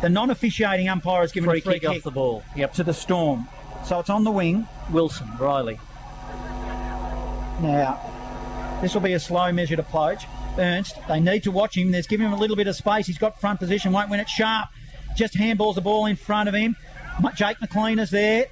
The non-officiating umpire has given a free kick off the ball to the Storm. So it's on the wing. Wilson, Riley. Now, this will be a slow measured approach. Ernst, they need to watch him. There's giving him a little bit of space. He's got front position, won't win it. Sharp just handballs the ball in front of him. Jake McLean is there.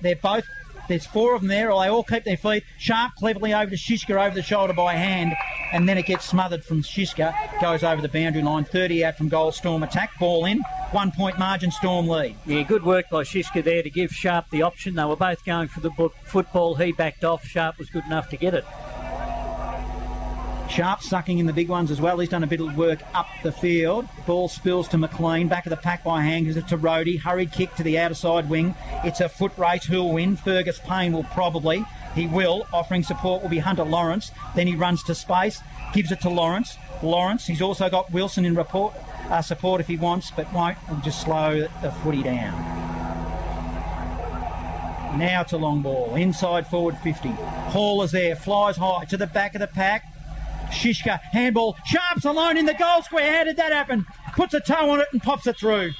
There's 4 of them there. They all keep their feet. Sharp cleverly over to Shiska over the shoulder by hand. And then it gets smothered from Shiska. Goes over the boundary line. 30 out from goal. Storm attack. Ball in. 1 point margin. Storm lead. Yeah, good work by Shiska there to give Sharp the option. They were both going for the football. He backed off. Sharp was good enough to get it. Sharp sucking in the big ones as well. He's done a bit of work up the field. Ball spills to McLean. Back of the pack by hand. Gives it to Rhodey. Hurried kick to the outer side wing. It's a foot race. Who'll win? Fergus Payne will probably. He will. Offering support will be Hunter Lawrence. Then he runs to space, gives it to Lawrence. He's also got Wilson in support if he wants, but won't. He'll just slow the footy down. Now to long ball. Inside forward 50. Hall is there. Flies high to the back of the pack. Shishka, handball. Sharp's alone in the goal square. How did that happen? Puts a toe on it and pops it through.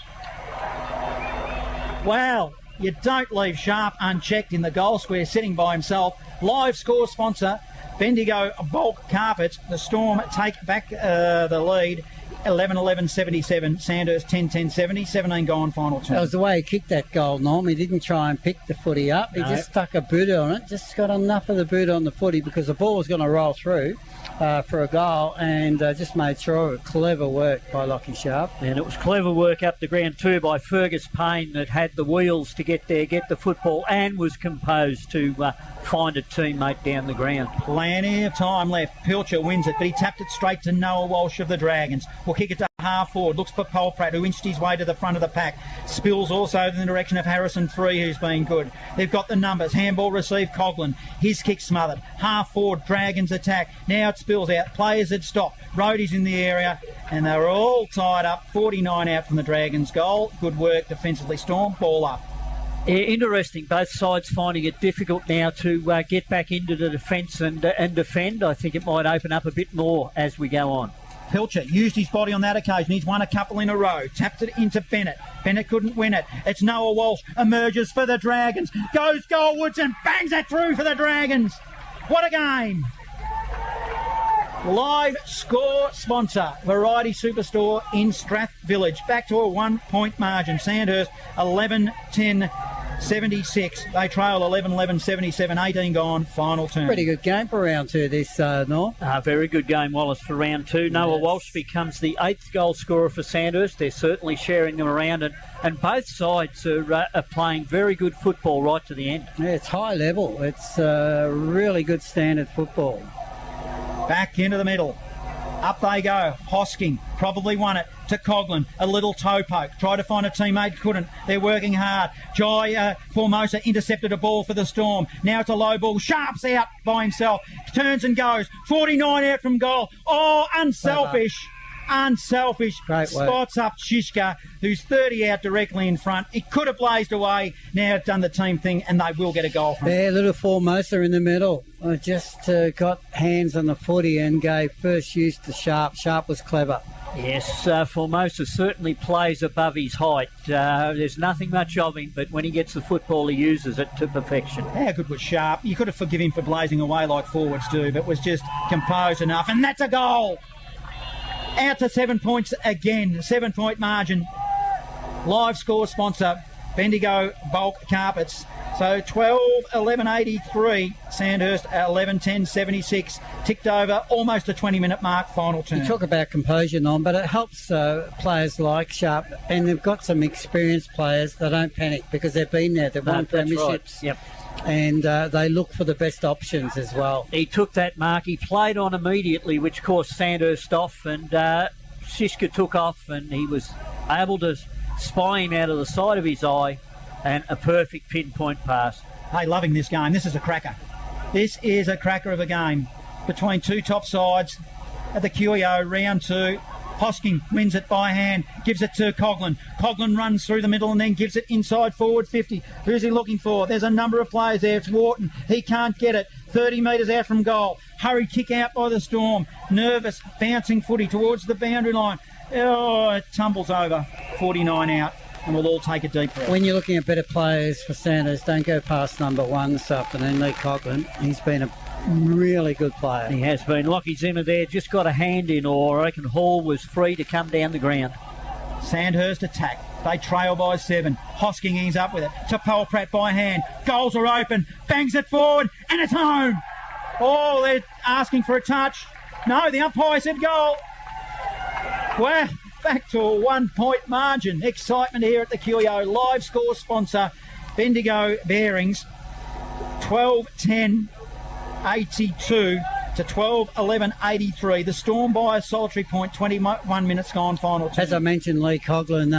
Wow. You don't leave Sharp unchecked in the goal square sitting by himself. Live score sponsor, Bendigo Bulk Carpets. The Storm take back the lead. 11-11-77. Sandhurst 10-10-70. 17 gone, final turn. That was the way he kicked that goal, Norm. He didn't try and pick the footy up. He just stuck a boot on it. Just got enough of the boot on the footy because the ball was going to roll through for a goal, and just made sure. Clever work by Lockie Sharp. And it was clever work up the ground too by Fergus Payne that had the wheels to get there, get the football, and was composed to find a teammate down the ground. Plenty of time left. Pilcher wins it, but he tapped it straight to Noah Walsh of the Dragons. Will kick it to half forward. Looks for Polpratt, who inched his way to the front of the pack. Spills also in the direction of Harrison Free, who's been good. They've got the numbers. Handball received Coughlin. His kick smothered. Half forward, Dragons attack. Now it spills out. Players had stopped. Roadies in the area, and they were all tied up. 49 out from the Dragons goal. Good work defensively. Storm, ball up. Interesting, both sides finding it difficult now to get back into the defence and defend. I think it might open up a bit more as we go on. Pilcher used his body on that occasion. He's won a couple in a row. Tapped it into Bennett. Bennett couldn't win it. It's Noah Walsh. Emerges for the Dragons. Goes goalwards and bangs it through for the Dragons. What a game. Live score sponsor, Variety Superstore in Strath Village. Back to a 1 point margin. Sandhurst 11-10-76. They trail 11-11-77. 18 gone. Final turn. Pretty good game for round two this, Norm. Very good game, Wallace, for round two. Yes. Noah Walsh becomes the 8th goal scorer for Sandhurst. They're certainly sharing them around, and both sides are playing very good football right to the end. Yeah, it's high level. It's really good standard football. Back into the middle. Up they go. Hosking probably won it to Coughlin. A little toe poke. Tried to find a teammate, couldn't. They're working hard. Jai Formosa intercepted a ball for the Storm. Now it's a low ball. Sharp's out by himself. Turns and goes. 49 out from goal. Oh, unselfish. Unselfish. Spots up Shishka, who's 30 out directly in front. It could have blazed away. Now it's done the team thing, and they will get a goal from it. Yeah, little Formosa in the middle. Just got hands on the footy and gave first use to Sharp. Sharp was clever. Yes, Formosa certainly plays above his height. There's nothing much of him, but when he gets the football, he uses it to perfection. How good was Sharp? You could have forgiven him for blazing away like forwards do, but was just composed enough, and that's a goal. Out to 7 points again, 7 point margin. Live score sponsor, Bendigo Bulk Carpets. So 12-11-83, Sandhurst 11-10-76. Ticked over, almost a 20-minute mark, final turn. You talk about composure, Norm, but it helps players like Sharp, and they've got some experienced players. They don't panic because they've been there. They've won premierships. Right. Yep. And they look for the best options as well. He took that mark. He played on immediately, which caused Sandhurst off, and Shishka took off, and he was able to spy him out of the side of his eye, and a perfect pinpoint pass. Hey, loving this game. This is a cracker. This is a cracker of a game between two top sides at the QEO round two. Hosking wins it by hand, gives it to Coughlin. Coughlin runs through the middle and then gives it inside forward 50. Who's he looking for? There's a number of players there. It's Wharton. He can't get it. 30 metres out from goal. Hurried kick out by the Storm. Nervous, bouncing footy towards the boundary line. Oh, it tumbles over. 49 out. And we'll all take a deep breath. When you're looking at better players for Sandhurst, don't go past number one this afternoon, Lee Coughlin. He's been a really good player. He has been. Lockie Zimmer there just got a hand in, or I reckon Hall was free to come down the ground. Sandhurst attack. They trail by 7. Hosking ends up with it. To Polpratt by hand. Goals are open. Bangs it forward. And it's home. Oh, they're asking for a touch. No, the umpire said goal. Well, back to a 1 point margin. Excitement here at the QEO. Live score sponsor, Bendigo Bearings. 12-10-82 to 12-11-83. The Storm by a solitary point. 21 minutes gone, final turn. As I mentioned, Lee Coughlin,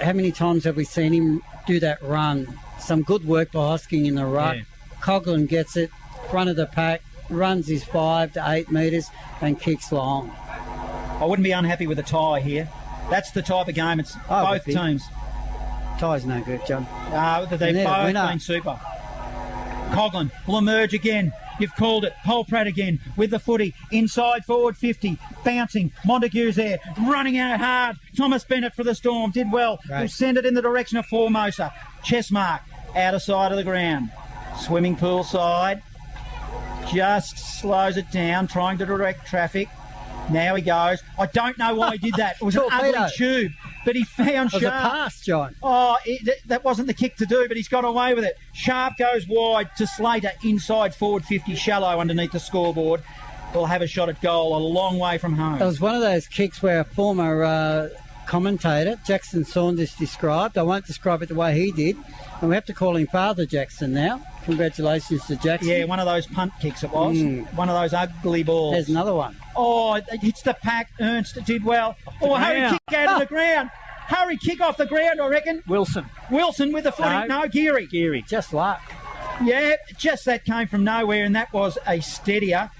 how many times have we seen him do that run? Some good work by Hosking in the ruck. Yeah. Coughlin gets it, front of the pack, runs his 5 to 8 metres and kicks long. I wouldn't be unhappy with a tie here. That's the type of game. It's both teams. Tie's no good, John. They've both been super. Coughlin will emerge again. You've called it. Polprat again with the footy. Inside forward 50. Bouncing. Montague's there. Running out hard. Thomas Bennett for the Storm. Did well. Right. Will send it in the direction of Formosa. Chess mark. Outer side of the ground. Swimming pool side. Just slows it down. Trying to direct traffic. Now he goes. I don't know why he did that. It was an ugly tube, but he found Sharp. It was a pass, John. Oh, that wasn't the kick to do, but he's got away with it. Sharp goes wide to Slater, inside forward 50, shallow underneath the scoreboard. Will have a shot at goal a long way from home. It was one of those kicks where a former commentator, Jackson Saunders, described. I won't describe it the way he did. And we have to call him Father Jackson now. Congratulations to Jackson. Yeah, one of those punt kicks it was. One of those ugly balls. There's another one. Oh, it hits the pack. Ernst did well. Hurry kick out of the ground. Hurry kick off the ground, I reckon. Wilson with the footy. No, Geary. Just luck. Yeah, just that came from nowhere, and that was a steadier.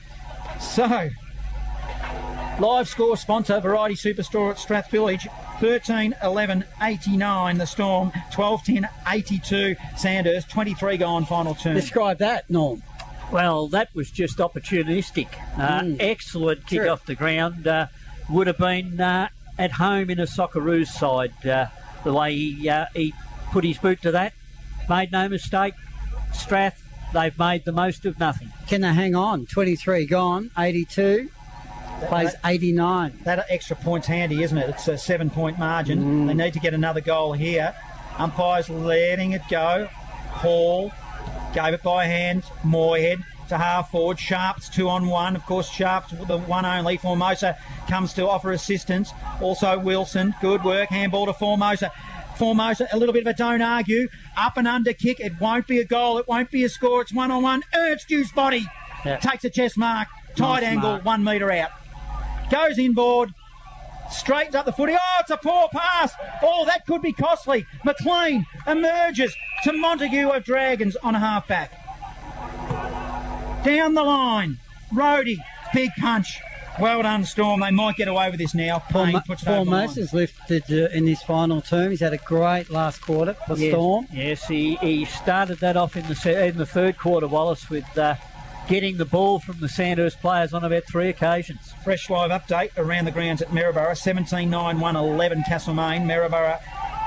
So, live score sponsor, Variety Superstore at Strathvillage, 13-11-89 the Storm, 12-10-82 Sandhurst, 23 gone final turn. Describe that, Norm. Well, that was just opportunistic. Excellent kick off the ground. Would have been at home in a Socceroos side. The way he put his boot to that. Made no mistake. Strath, they've made the most of nothing. Can they hang on? 23 gone, 82. Plays 89. That extra point's handy, isn't it? It's a 7-point margin. They need to get another goal here. Umpire's letting it go. Hall gave it by hand. Moorhead to half forward. Sharp's 2-on-1. Of course, Sharp's the one only. Formosa comes to offer assistance. Also Wilson. Good work. Handball to Formosa. Formosa, a little bit of a don't argue. Up and under kick. It won't be a goal. It won't be a score. It's 1-on-1. Ernst Hughes' body. Yeah. Takes a chest mark. Tight angle. Mark. 1 metre out. Goes inboard, straightens up the footy. Oh, it's a poor pass. Oh, that could be costly. McLean emerges to Montague of Dragons on a half-back. Down the line, Rhodey, big punch. Well done, Storm. They might get away with this now. Payne puts it over the line. Formosa's lifted in this final term. He's had a great last quarter for Storm. Yes, he started that off in the third quarter, Wallace, with... getting the ball from the Sandhurst players on about 3 occasions. Fresh live update around the grounds at Maryborough. 17-9-1-11 Castlemaine. Maryborough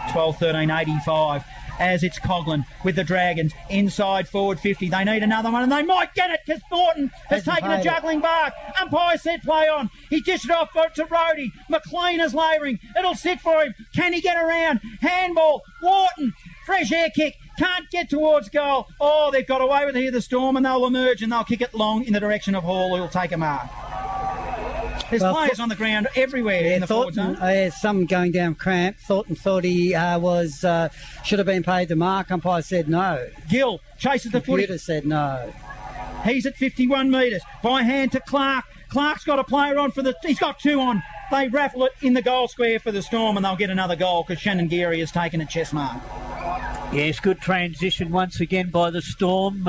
12-13-85. As it's Coughlin with the Dragons. Inside forward 50. They need another one and they might get it because Thornton has taken a juggling bark. Umpire said play on. He dished it off to Rhodey. McLean is labouring. It'll sit for him. Can he get around? Handball. Wharton. Fresh air kick. Can't get towards goal. Oh, they've got away with it here, the Storm, and they'll emerge and they'll kick it long in the direction of Hall, who'll take a mark. There's players on the ground everywhere in the forward zone. Some going down cramp. Thornton thought he should have been paid the mark. Umpire said no. Gill chases the footy. Computer said no. He's at 51 metres. By hand to Clark. Clark's got a player on for the... He's got 2 on. They raffle it in the goal square for the Storm and they'll get another goal because Shannon Geary has taken a chest mark. Yes, good transition once again by the Storm.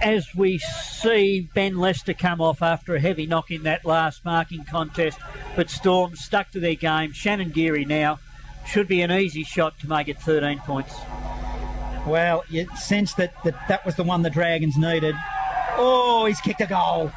As we see Ben Lester come off after a heavy knock in that last marking contest, but Storm stuck to their game. Shannon Geary now should be an easy shot to make it 13 points. Well, you sense that was the one the Dragons needed. Oh, he's kicked a goal.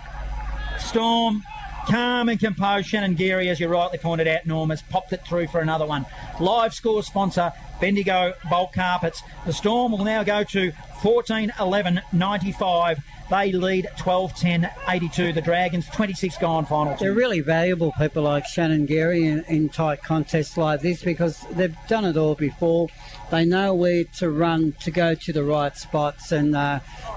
Storm, calm and composed. Shannon Geary, as you rightly pointed out, Norm, has popped it through for another one. Live score sponsor, Bendigo Bulk Carpets. The Storm will now go to 14-11-95. They lead 12-10-82. The Dragons, 26 gone final. They're really valuable people like Shannon Geary in tight contests like this because they've done it all before. They know where to run to go to the right spots. And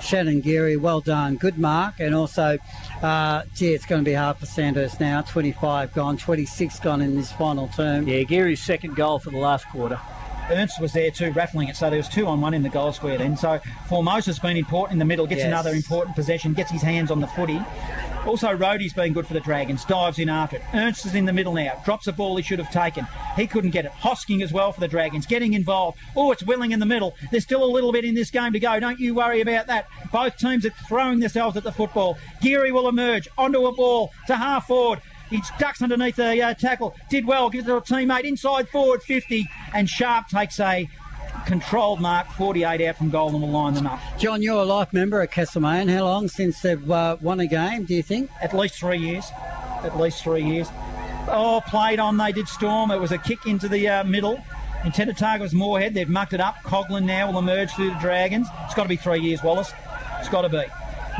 Shannon Geary, well done. Good mark. And also, it's going to be hard for Sandhurst now. 25 gone, 26 gone in this final term. Yeah, Geary's second goal for the last quarter. Ernst was there too, raffling it, so there was 2-on-1 in the goal square then. So Formosa's been important in the middle, gets another important possession, gets his hands on the footy. Also, Rhodey's been good for the Dragons. Dives in after it. Ernst is in the middle now. Drops a ball he should have taken. He couldn't get it. Hosking as well for the Dragons. Getting involved. Oh, it's Willing in the middle. There's still a little bit in this game to go. Don't you worry about that. Both teams are throwing themselves at the football. Geary will emerge onto a ball to half forward. He ducks underneath the tackle. Did well. Gives it to a teammate. Inside forward 50. And Sharp takes a controlled mark, 48 out from goal, and will line them up. John, you're a life member at Castlemaine. How long since they've won a game, do you think? At least 3 years. At least 3 years. Oh, played on, they did Storm. It was a kick into the middle. Intended target was Moorhead. They've mucked it up. Coghlan now will emerge through the Dragons. It's got to be 3 years, Wallace. It's got to be.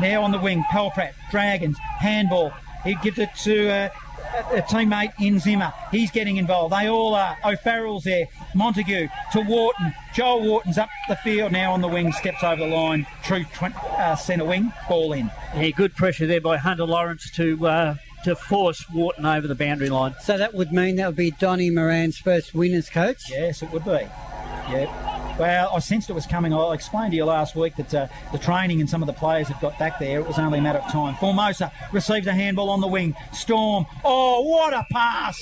Now on the wing, Pelprat, Dragons, handball. He gives it to a teammate in Zimmer. He's getting involved. They all are. O'Farrell's there. Montague to Wharton. Joel Wharton's up the field now on the wing. Steps over the line. True centre wing. Ball in. Yeah, good pressure there by Hunter Lawrence to force Wharton over the boundary line. So that would mean that would be Donnie Moran's first win as coach? Yes, it would be. Yeah. Well, I sensed it was coming. I explained to you last week that the training and some of the players had got back there. It was only a matter of time. Formosa receives a handball on the wing. Storm. Oh, what a pass.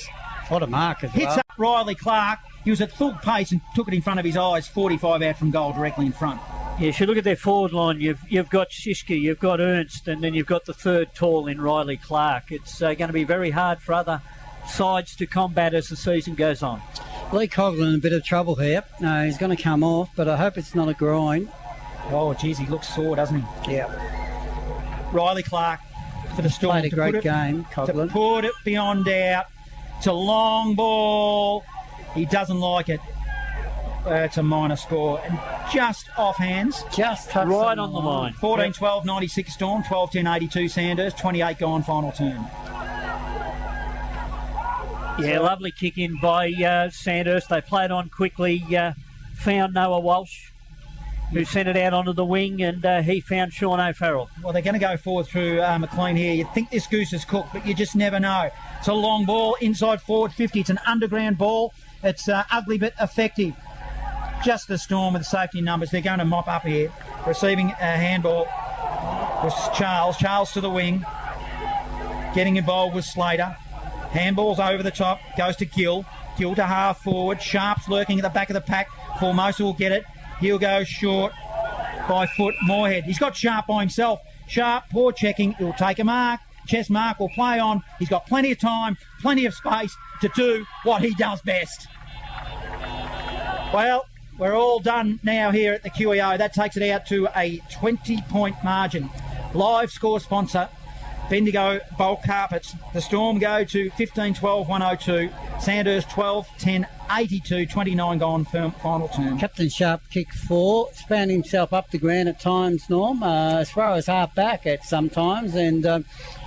What a mark as well. Hits up Riley Clark. He was at full pace and took it in front of his eyes. 45 out from goal, directly in front. Yeah, if you look at their forward line, you've got Shishke, you've got Ernst, and then you've got the third tall in Riley Clark. It's going to be very hard for other sides to combat as the season goes on. Lee Coghlan in a bit of trouble here. He's going to come off, but I hope it's not a groin. Oh, geez, he looks sore, doesn't he? Yeah. Riley Clark for the Storm. Played a great game, Coghlan. To put it beyond doubt. It's a long ball. He doesn't like it. It's a minor score. And just off hands. Just touched right on the line. 14-12, 96 Storm. 12-10, 82 Sandhurst. 28 gone, final turn. Yeah, lovely kick in by Sandhurst. They played on quickly, found Noah Walsh, who sent it out onto the wing, and he found Sean O'Farrell. Well, they're going to go forward through McLean here. You'd think this goose is cooked, but you just never know. It's a long ball, inside forward 50. It's an underground ball. It's ugly but effective. Just the Storm with the safety numbers. They're going to mop up here. Receiving a handball was Charles. Charles to the wing. Getting involved with Slater. Handball's over the top, goes to Gill. Gill to half forward. Sharp's lurking at the back of the pack. Formosa will get it. He'll go short by foot. Moorhead. He's got Sharp by himself. Sharp, poor checking. He'll take a mark. Chess mark will play on. He's got plenty of time, plenty of space to do what he does best. Well, we're all done now here at the QEO. That takes it out to a 20-point margin. Live score sponsor, Bendigo Bulk Carpets. The Storm go to 15-12, 102. Sandhurst 12-10, 82, 29 gone, final turn. Captain Sharp kick 4. Found himself up the ground at times, Norm, as far as half back at sometimes, and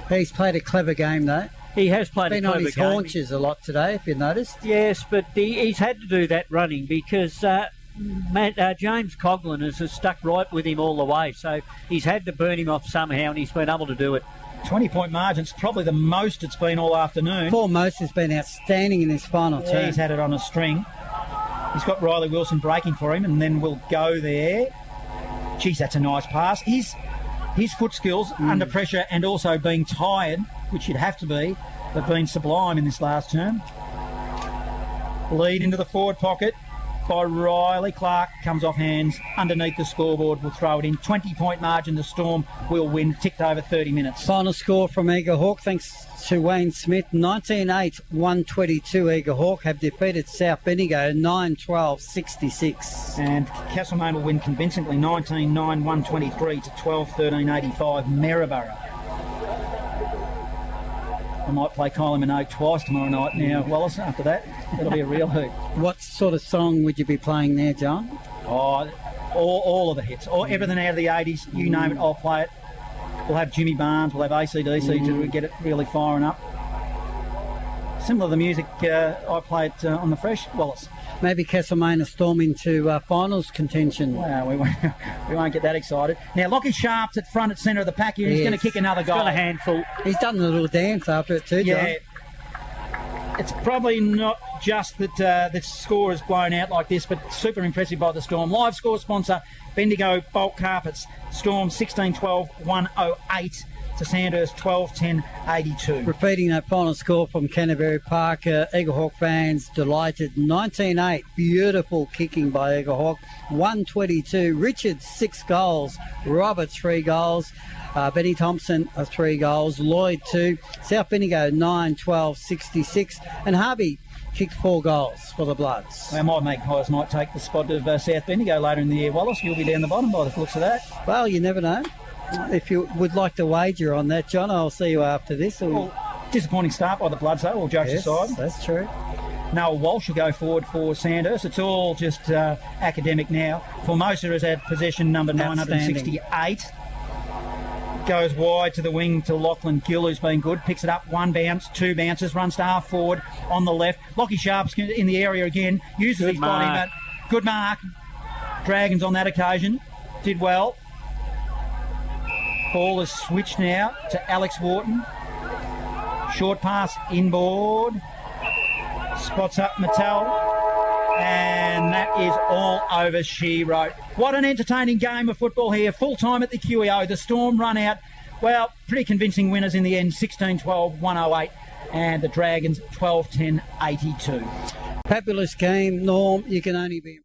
he's played a clever game though. He has played a clever game. Been on his haunches a lot today, if you've noticed. Yes, but he's had to do that running because James Coghlan has stuck right with him all the way, so he's had to burn him off somehow, and he's been able to do it. 20-point margin. It's probably the most it's been all afternoon. Foremost has been outstanding in this final turn. He's had it on a string. He's got Riley Wilson breaking for him, and then we'll go there. Geez, that's a nice pass. His foot skills under pressure and also being tired, which you'd have to be, have been sublime in this last term. Lead into the forward pocket by Riley Clark. Comes off hands underneath the scoreboard. We'll throw it in. 20-point margin. The Storm will win. Ticked over 30 minutes. Final score from Eagle Hawk, thanks to Wayne Smith. 19-8, 122 Eagle Hawk have defeated South Bendigo 9-12, 66. And Castlemaine will win convincingly. 19-9, 123 to 12-13, 85 Maryborough. I might play Kylie Minogue twice tomorrow night now, Wallace, after that. It'll be a real hoot. What sort of song would you be playing there, John? Oh, all of the hits. Everything out of the 80s, you name it, I'll play it. We'll have Jimmy Barnes, we'll have AC/DC to get it really firing up. Similar to the music I played on the Fresh, Wallace. Maybe Castlemaine will storm into finals contention. Well, we won't get that excited. Now, Lockie Sharp's at front at centre of the pack here. He's going to kick another goal. He's got a handful. He's done a little dance after it too, John. Yeah. It's probably not just that the score is blown out like this, but super impressive by the Storm. Live score sponsor, Bendigo Bulk Carpets. Storm 16-12-108 to Sandhurst 12-10-82. Repeating that final score from Canterbury Park, Eaglehawk fans delighted. 19-8, beautiful kicking by Eaglehawk. 122, Richards 6 goals, Roberts 3 goals, Benny Thompson 3 goals, Lloyd 2, South Bendigo 9-12-66, and Harvey kicked 4 goals for the Bloods. Well, my mate Hyers might take the spot of South Bendigo later in the year. Wallace, you'll be down the bottom by the looks of that. Well, you never know. If you would like to wager on that, John, I'll see you after this. Well, disappointing start by the Bloods, though, all jokes aside. That's true. Noah Walsh will go forward for Sandhurst. It's all just academic now. Formosa is at possession number 968. Goes wide to the wing to Lachlan Gill, who's been good. Picks it up, 1 bounce, 2 bounces, runs to half forward on the left. Lockie Sharp's in the area again. Uses his body, but good mark. Dragons on that occasion. Did well. Ball is switched now to Alex Wharton. Short pass inboard. Spots up Mattel. And that is all over, she wrote. What an entertaining game of football here. Full time at the QEO. The Storm run out. Well, pretty convincing winners in the end. 16-12-108. And the Dragons 12-10-82. Fabulous game, Norm. You can only be...